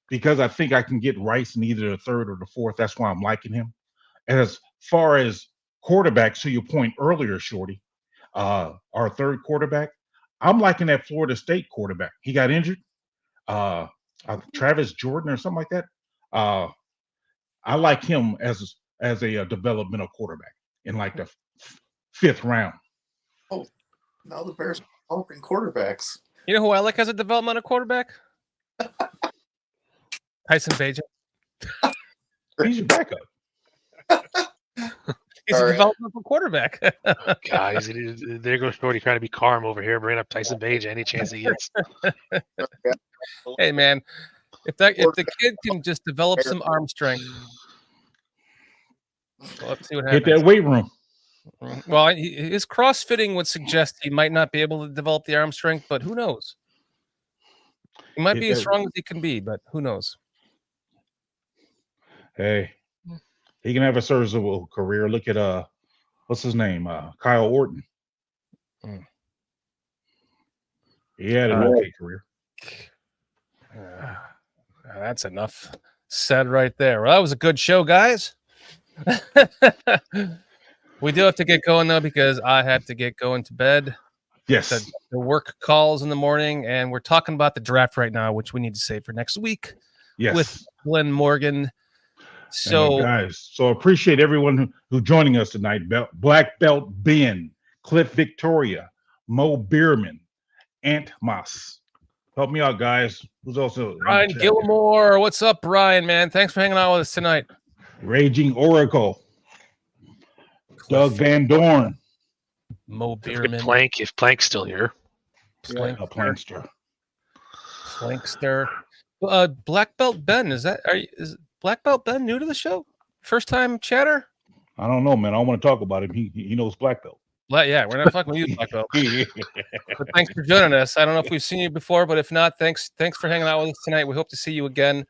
because I think I can get Rice in either the third or the fourth, that's why I'm liking him. And as far as quarterbacks, to your point earlier, Shorty, our third quarterback, I'm liking that Florida State quarterback. He got injured, Travis Jordan or something like that. I like him as a developmental quarterback in like the fifth round. Oh, now the Bears are open quarterbacks. You know who I like as a developmental quarterback? Tyson Bagent. He's your backup. He's a developmental quarterback. Guys, there goes Shorty trying to be calm over here, bringing up Tyson Bagent any chance he gets. Hey man, if the kid can just develop some arm strength, well, let's see what happens. Hit that weight room. Well, his crossfitting would suggest he might not be able to develop the arm strength, but who knows? He might be as strong as he can be, but who knows? Hey, he can have a serviceable career. Look at what's his name? Kyle Orton. He had an okay career. That's enough said right there. Well, that was a good show, guys. We do have to get going though because I have to get going to bed. Yes. The work calls in the morning, and we're talking about the draft right now, which we need to save for next week. Yes. With Glenn Morgan. So guys, appreciate everyone who joining us tonight. Black Belt Ben, Cliff Victoria, Mo Bierman, Ant Moss. Help me out, guys. Who's also Brian Gilmore? What's up, Brian? Man, thanks for hanging out with us tonight. Raging Oracle. Doug Van Dorn. Mo Bierman. Plank, if Plank's still here. Plankster. Black Belt Ben, is Black Belt Ben new to the show? First time chatter? I don't know, man. I don't want to talk about him. He knows Black Belt. Yeah, we're not fucking with you, Black Belt. But thanks for joining us. I don't know if we've seen you before, but if not, thanks for hanging out with us tonight. We hope to see you again.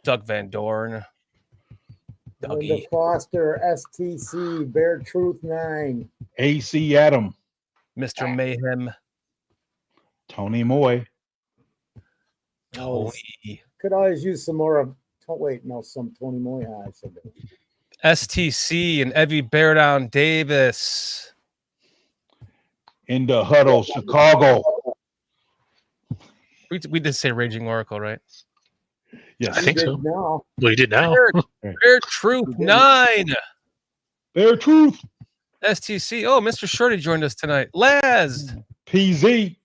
Doug Van Dorn. Linda Foster, STC, Bear Truth 9. AC Adam. Mr. Mayhem. Tony Moy. Tony. Could always use some more of some Tony Moy eyes. STC and Evie Bear Down Davis. In the huddle, Chicago. We did say Raging Oracle, right? Yes. I think You so. did now. Well, you did now. Bear Truth 9. Bear Truth. STC. Oh, Mr. Shorty joined us tonight. Laz. PZ.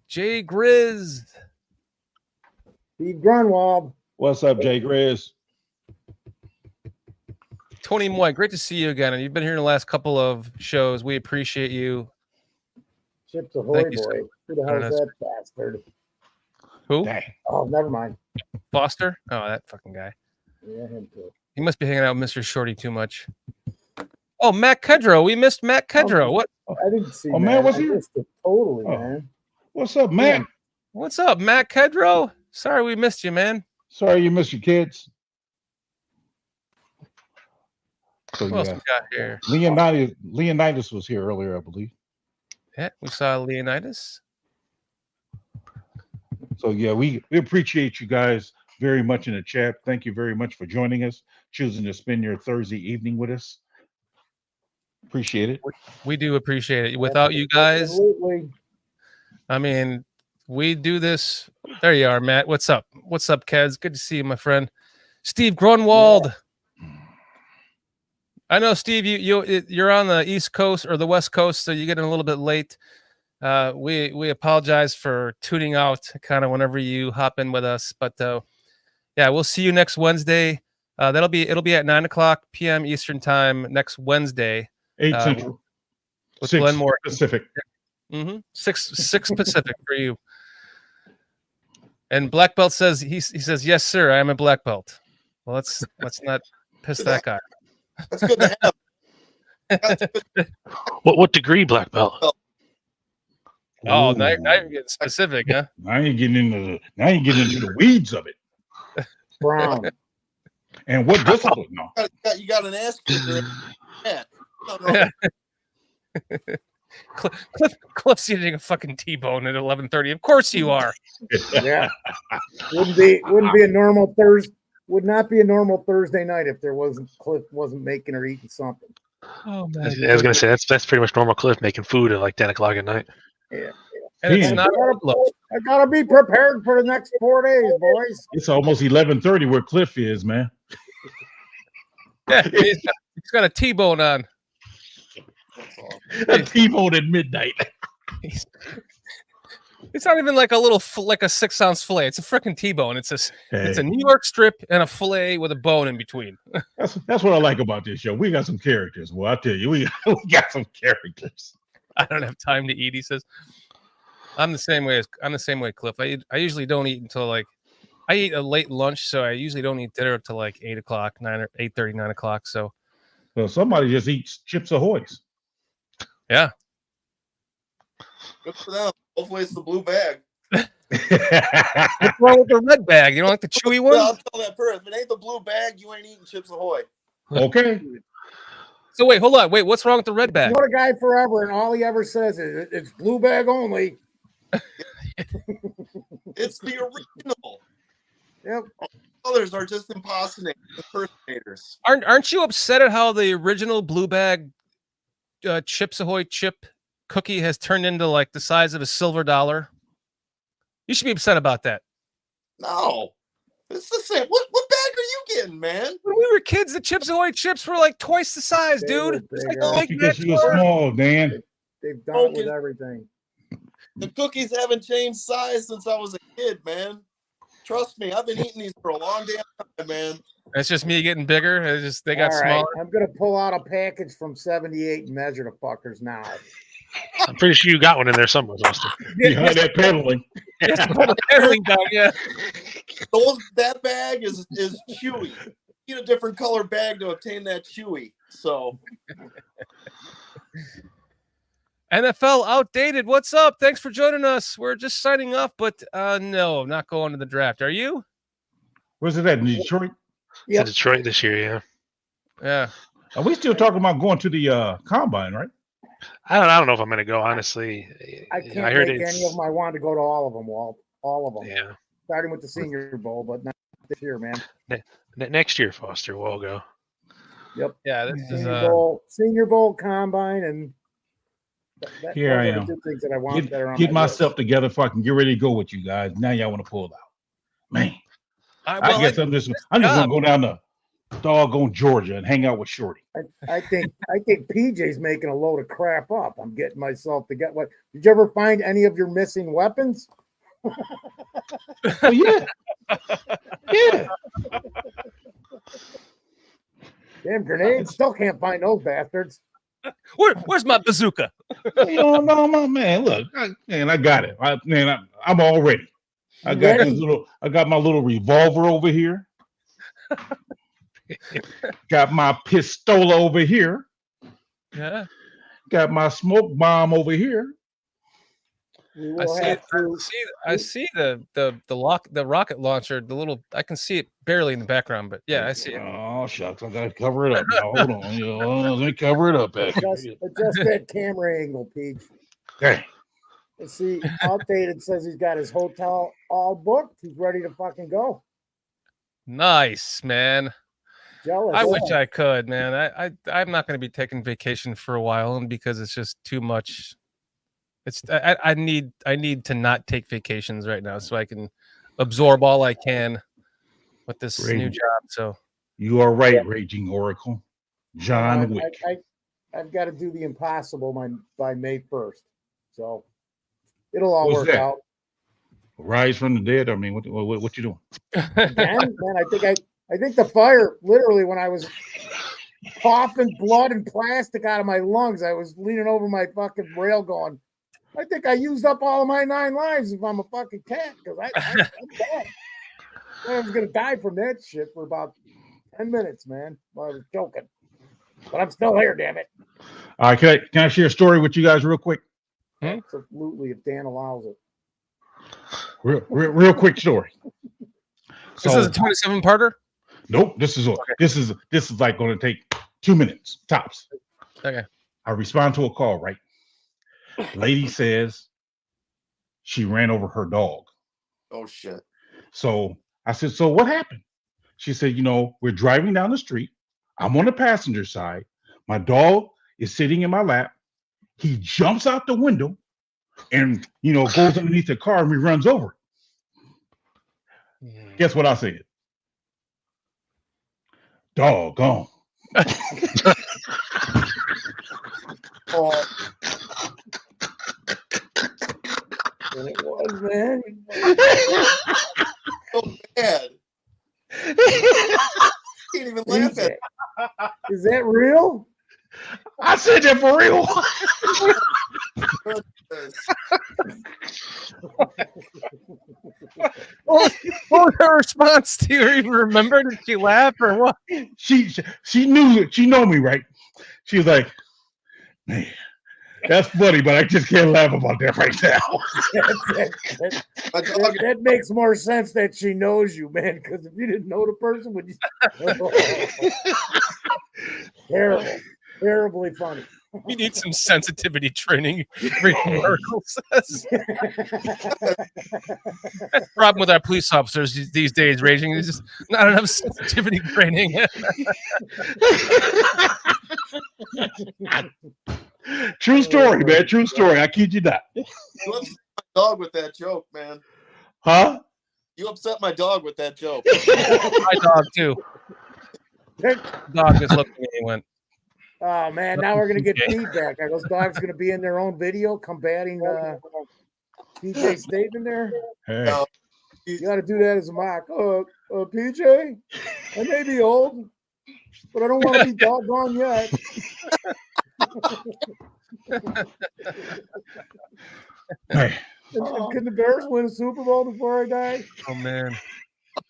Jay Grizz. Steve Grunwald. What's up, Jay Grizz? Tony Moy. Great to see you again. And you've been here in the last couple of shows. We appreciate you. Chips Ahoy Thank you, boy. sir. Who the hell is That's- that bastard? Who? Dang. Oh, never mind. Foster? Oh, that fucking guy. Yeah, him too. He must be hanging out with Mr. Shorty too much. Oh, Matt Kedro. We missed Matt Kedro. What? I didn't see. Oh, man, was I he? missed it totally, Oh. man. What's up, Matt? Yeah. What's up, Matt Kedro? Sorry we missed you, man. Sorry you missed your kids. So Who else yeah, we got here? Leonidas was here earlier, I believe. Yeah, we saw Leonidas. So yeah, we appreciate you guys very much in the chat. Thank you very much for joining us, choosing to spend your Thursday evening with us. Appreciate it. We do appreciate it. Without you guys, Absolutely. I mean, we do this. There you are, Matt. What's up? What's up, Kez? Good to see you, my friend. Steve Grunwald. I know, Steve, you're on the East Coast or the West Coast, so you're getting a little bit late. We apologize for tuning out kind of whenever you hop in with us, but yeah, we'll see you next Wednesday. It'll be at 9:00 p.m. Eastern time next Wednesday. 8 Central, with 6 Glenmore. Pacific. 6 Pacific for you. And Black Belt says he says, yes, sir, I am a black belt. Well, let's not piss that guy. That's good to have. That's good. What degree black belt? Oh, Ooh. now you're getting specific, huh? Now you're getting into the weeds of it. Brown. And what discipline? No. You got an ass kicker. Yeah. No. Cliff's eating a fucking T-bone at 11:30. Of course you are. Yeah. Wouldn't be a normal Thursday. Would not be a normal Thursday night if Cliff wasn't making or eating something. Oh I was gonna say that's pretty much normal. Cliff making food at like 10:00 at night. Yeah. And it's Yeah. not look. I gotta be prepared for the next 4 days, boys. It's almost 11:30 where Cliff is, man. Yeah, he's got a T-bone on. A T-bone at midnight. It's not even like a little like a 6-ounce fillet. It's a freaking T-bone. It's a Hey, New York strip and a fillet with a bone in between. that's what I like about this show. We got some characters. Well, I tell you, we got some characters. I don't have time to eat, he says. I'm the same way, Cliff. I usually don't eat until I eat a late lunch, so I usually don't eat dinner until like 8:00, 9 or 8:30, 9:00. So Well, somebody just eats Chips Ahoy's. yeah. Good for them. Hopefully it's the blue bag. What's wrong with the red bag? You don't like the chewy one? Well, I'll tell that person. If it ain't the blue bag, you ain't eating Chips Ahoy. Okay. So wait, hold on. Wait, what's wrong with the red bag? What a guy forever, and all he ever says is it's blue bag only. It's the original. Yep. Others are just impersonators. Aren't you upset at how the original blue bag Chips Ahoy chip cookie has turned into like the size of a silver dollar? You should be upset about that. No. It's the same. What bag are you getting, man? When we were kids, the Chips Ahoy chips were like twice the size, They were dude. It's like bigger. the Big Because Mac you were bar. small, Dan. They've done it with everything. The cookies haven't changed size since I was a kid, man. Trust me, I've been eating these for a long damn time, man. It's just me getting bigger. They got All right, smaller. I'm gonna pull out a package from '78 and measure the fuckers now. I'm pretty sure you got one in there somewhere, Austin. Behind that pedaling. Just pull the pedaling down, yeah. That bag is chewy. You need a different color bag to obtain that chewy. So NFL outdated. What's up? Thanks for joining us. We're just signing off, but no, not going to the draft. Are you? Where's it at? In Detroit? To Detroit this year, yeah. Yeah. Are we still talking about going to the combine, right? I don't know if I'm gonna go, honestly. I can't heard make any of them. I wanted to go to all of them, Walt. All of them. Yeah. Starting with the Senior Bowl, but not this year, man. Next year, Foster, we'll go. Yep. Yeah, this is Senior Bowl, Combine, and Here I those are am. the 2 things that I want that are on Get my myself list. together if I can get ready to go with you guys. Now y'all want to pull out. Man, I guess I'm just gonna go down to doggone Georgia and hang out with Shorty. I think PJ's making a load of crap up. I'm getting myself to get what. Did you ever find any of your missing weapons? Oh yeah. Yeah. Damn grenades. Still can't find those bastards. Where's my bazooka? No, my man. Look, I got it. I'm all ready. I You got ready? I got my little revolver over here. Got my pistola over here. Yeah. Got my smoke bomb over here. We will have to. I see the rocket launcher, the little, I can see it barely in the background, but yeah, I see it. Oh shucks, I gotta cover it up now. Hold on. Let me cover it up back here. Adjust that camera angle, Peach. Okay. Let's see. Outdated says he's got his hotel all booked. He's ready to fucking go. Nice, man. Jealous. I wish I could, man. I'm not going to be taking vacation for a while, and because it's just too much. I need to not take vacations right now so I can absorb all I can with this new job. So you are right, Raging Oracle. John Wick. I've got to do the impossible by May 1st. So it'll all work out. Rise from the dead. I mean, what you doing? Again, man, I think the fire, literally, when I was coughing blood and plastic out of my lungs, I was leaning over my fucking rail going, I think I used up all of my 9 lives if I'm a fucking cat, because I'm dead. I was going to die from that shit for about 10 minutes, man. Well, I was joking. But I'm still here, damn it. All right, can I share a story with you guys real quick? Absolutely, if Dan allows it. Real quick story. So, this is a 27-parter? Nope. This is like going to take 2 minutes tops. Okay. I respond to a call, right? Lady says she ran over her dog. Oh shit. So I said, so what happened? She said, we're driving down the street. I'm on the passenger side. My dog is sitting in my lap. He jumps out the window and goes underneath the car and he runs over it. Guess what I said? Doggone. And it was, man. So bad. Can't even laugh at it. Is that real? I said that for real. What was her response? Do you even remember? Did she laugh or what? She knew it. She know me, right? She was like, man, that's funny, but I just can't laugh about that right now. That makes more sense that she knows you, man, because if you didn't know the person, would you? Terribly funny. You need some sensitivity training. Oracle says. That's the problem with our police officers these days, Raging. There's just not enough sensitivity training. True story, man. True story. I kid you not. You upset my dog with that joke, man. Huh? You upset my dog with that joke. My dog, too. Dog just looked at me and went, oh, man, now we're going to get feedback. Are those dogs going to be in their own video combating PJ's statement there? Hey. You got to do that as a mock. PJ, I may be old, but I don't want to be doggone yet. Hey. And can the Bears win a Super Bowl before I die? oh, man.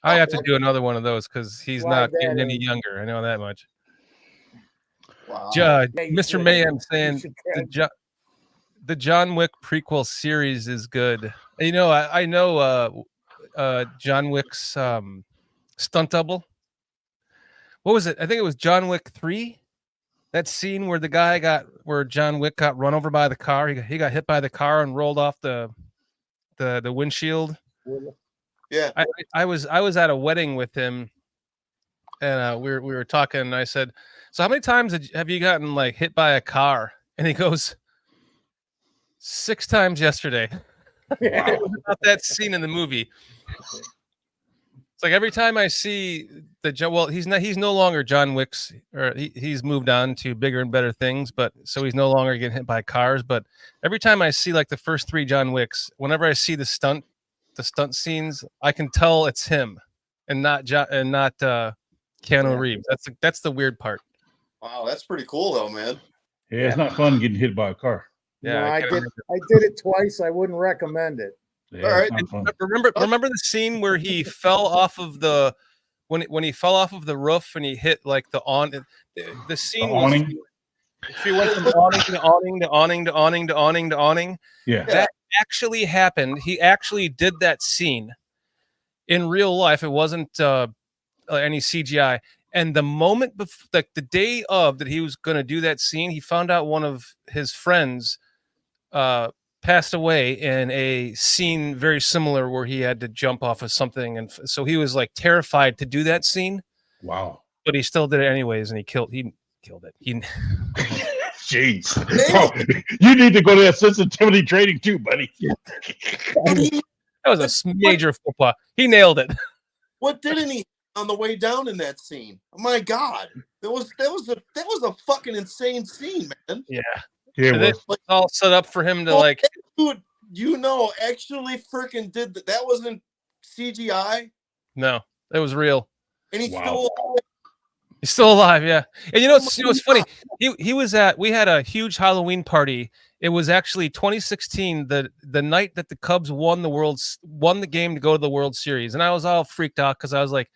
I have to do another one of those because he's not getting any younger. I know that much. Wow. Mr. Mayhem saying the John Wick prequel series is good. I know John Wick's stunt double. What was it? I think it was John Wick 3. That scene where John Wick got run over by the car. He got hit by the car and rolled off the windshield. Yeah. I was at a wedding with him, and we were talking, and I said, so how many times have you gotten like hit by a car? And he goes, 6 times yesterday. Wow. About that scene in the movie. It's like every time I see he's no longer John Wick's, or he's moved on to bigger and better things, but so he's no longer getting hit by cars. But every time I see like the first 3 John Wicks, whenever I see the stunt scenes, I can tell it's him and not Keanu Reeves. That's the weird part. Wow, that's pretty cool though, man. Yeah, it's not fun getting hit by a car. Yeah, No, I I can't did. imagine. I did it twice. I wouldn't recommend it. Yeah, All right. it's not fun. Remember the scene where he fell off of the when he fell off of the roof and he hit like the scene was awning? if he went from awning to awning to awning to awning to awning to awning. Yeah. That actually happened. He actually did that scene in real life. It wasn't any CGI. And the moment before, like the day of that he was going to do that scene, he found out one of his friends passed away in a scene very similar where he had to jump off of something, and so he was like terrified to do that scene. Wow. But he still did it anyways, and he killed it. Jeez. Oh, you need to go to that sensitivity training too, buddy. That was a major faux pas. He nailed it. What didn't he on the way down in that scene? Oh my God, that was a fucking insane scene, man. Yeah. Yeah, And it it was. was all set up for him to Well, like. Dude, actually freaking did that. That wasn't CGI, No, it was real. and he's Wow. still. He's still alive, yeah. And you know what's funny? We had a huge Halloween party. It was actually 2016, the night that the Cubs won the game to go to the World Series, and I was all freaked out because I was like,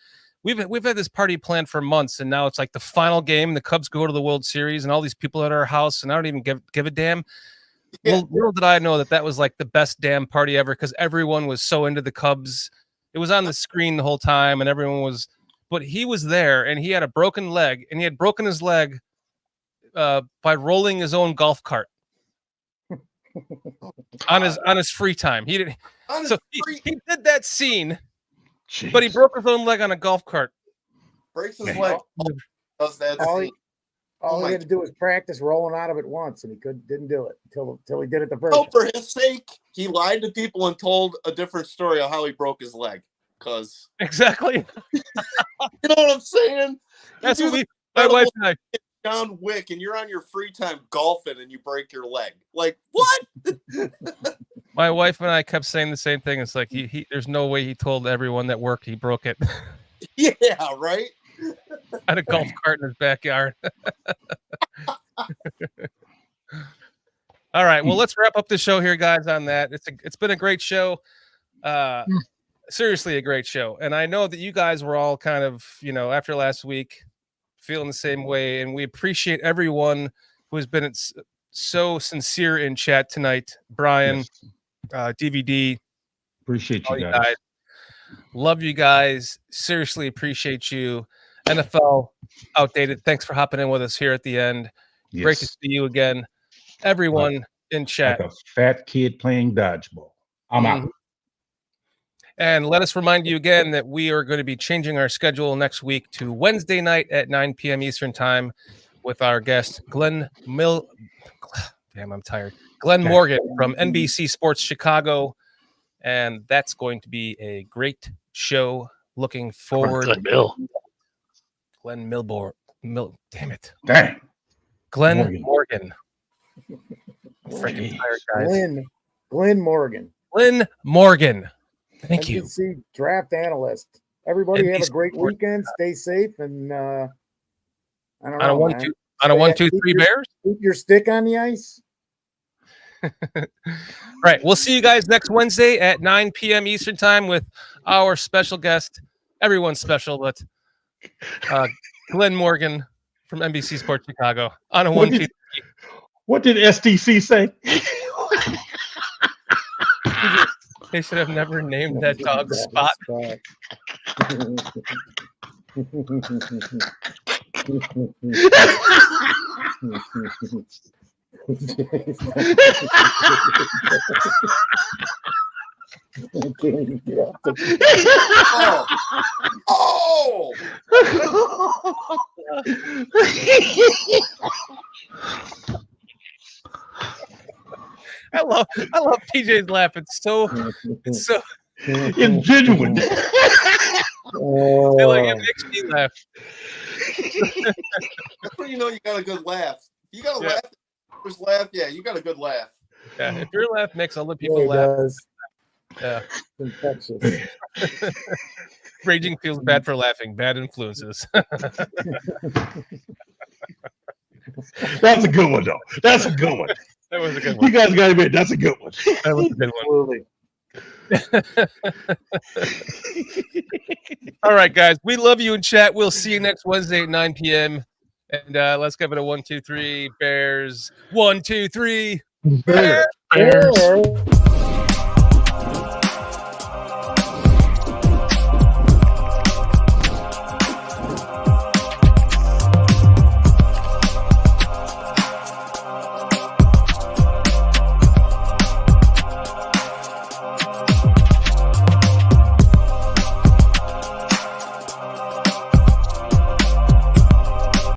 we've had this party planned for months, and now it's like the final game. The Cubs go to the World Series, and all these people at our house, and I don't even give a damn. Yeah. Little did I know that was like the best damn party ever because everyone was so into the Cubs. It was on the screen the whole time, and everyone was. But he was there, and he had a broken leg, and he had broken his leg by rolling his own golf cart on his free time. He did. So he did that scene, Jeez. but he broke his own leg on a golf cart. breaks his Man. leg. Does that All scene. All Oh he my had to do was practice rolling out of it once, and he didn't do it until he did it the first Oh, time. for his sake, he lied to people and told a different story of how he broke his leg. Cause Exactly. you know what I'm saying? That's You what do my wife and I. John Wick, and you're on your free time golfing, and you break your leg. Like what? My wife and I kept saying the same thing. It's like he there's no way he told everyone that worked he broke it Yeah, right. at a golf cart in his backyard. All right, well, let's wrap up the show here, guys. On that, it's been a great show. Seriously, a great show, and I know that you guys were all kind of, after last week, feeling the same way, and we appreciate everyone who has been so sincere in chat tonight. Brian, Yes. DVD, Appreciate all you you guys. guys. Love you guys. Seriously appreciate you. NFL Outdated, thanks for hopping in with us here at the end. Yes. Great to see you again. Everyone in chat. Like a fat kid playing dodgeball. I'm out. And let us remind you again that we are going to be changing our schedule next week to Wednesday night at 9 p.m. Eastern time with our guest, Glenn I'm tired. Glenn Morgan from NBC Sports Chicago. And that's going to be a great show. Looking forward. Glenn Milborn. Damn it. Dang. Glenn Morgan. I'm freaking tired, guys. Glenn Morgan. Glenn Morgan. Thank you. NBC draft analyst. Everybody have a NBC great Sports. weekend. Stay safe, and I don't On know. a 1-2 on a 1-2-3 Bears. Keep your stick on the ice. Right. We'll see you guys next Wednesday at 9 p.m. Eastern time with our special guest. Everyone's special, but Glenn Morgan from NBC Sports Chicago on a 1-2. What did SDC say? They should have never named that dog Spot. Oh! I love PJ's laugh. It's so It's genuine. it makes me laugh. That's when you know you got a good laugh. You got a Yeah. laugh. Just laugh. Yeah, you got a good laugh. Yeah, if your laugh makes other people Really laugh, does. yeah. Infectious. Raging feels bad for laughing. Bad influences. That's a good one, though. That's a good one. That was a good You one. guys got to admit, that's a good one. That was a good one. Absolutely. All right, guys. We love you in chat. We'll see you next Wednesday at 9 p.m. And let's give it a 1, 2, 3. Bears. 1, 2, 3. Bears. Bears. Or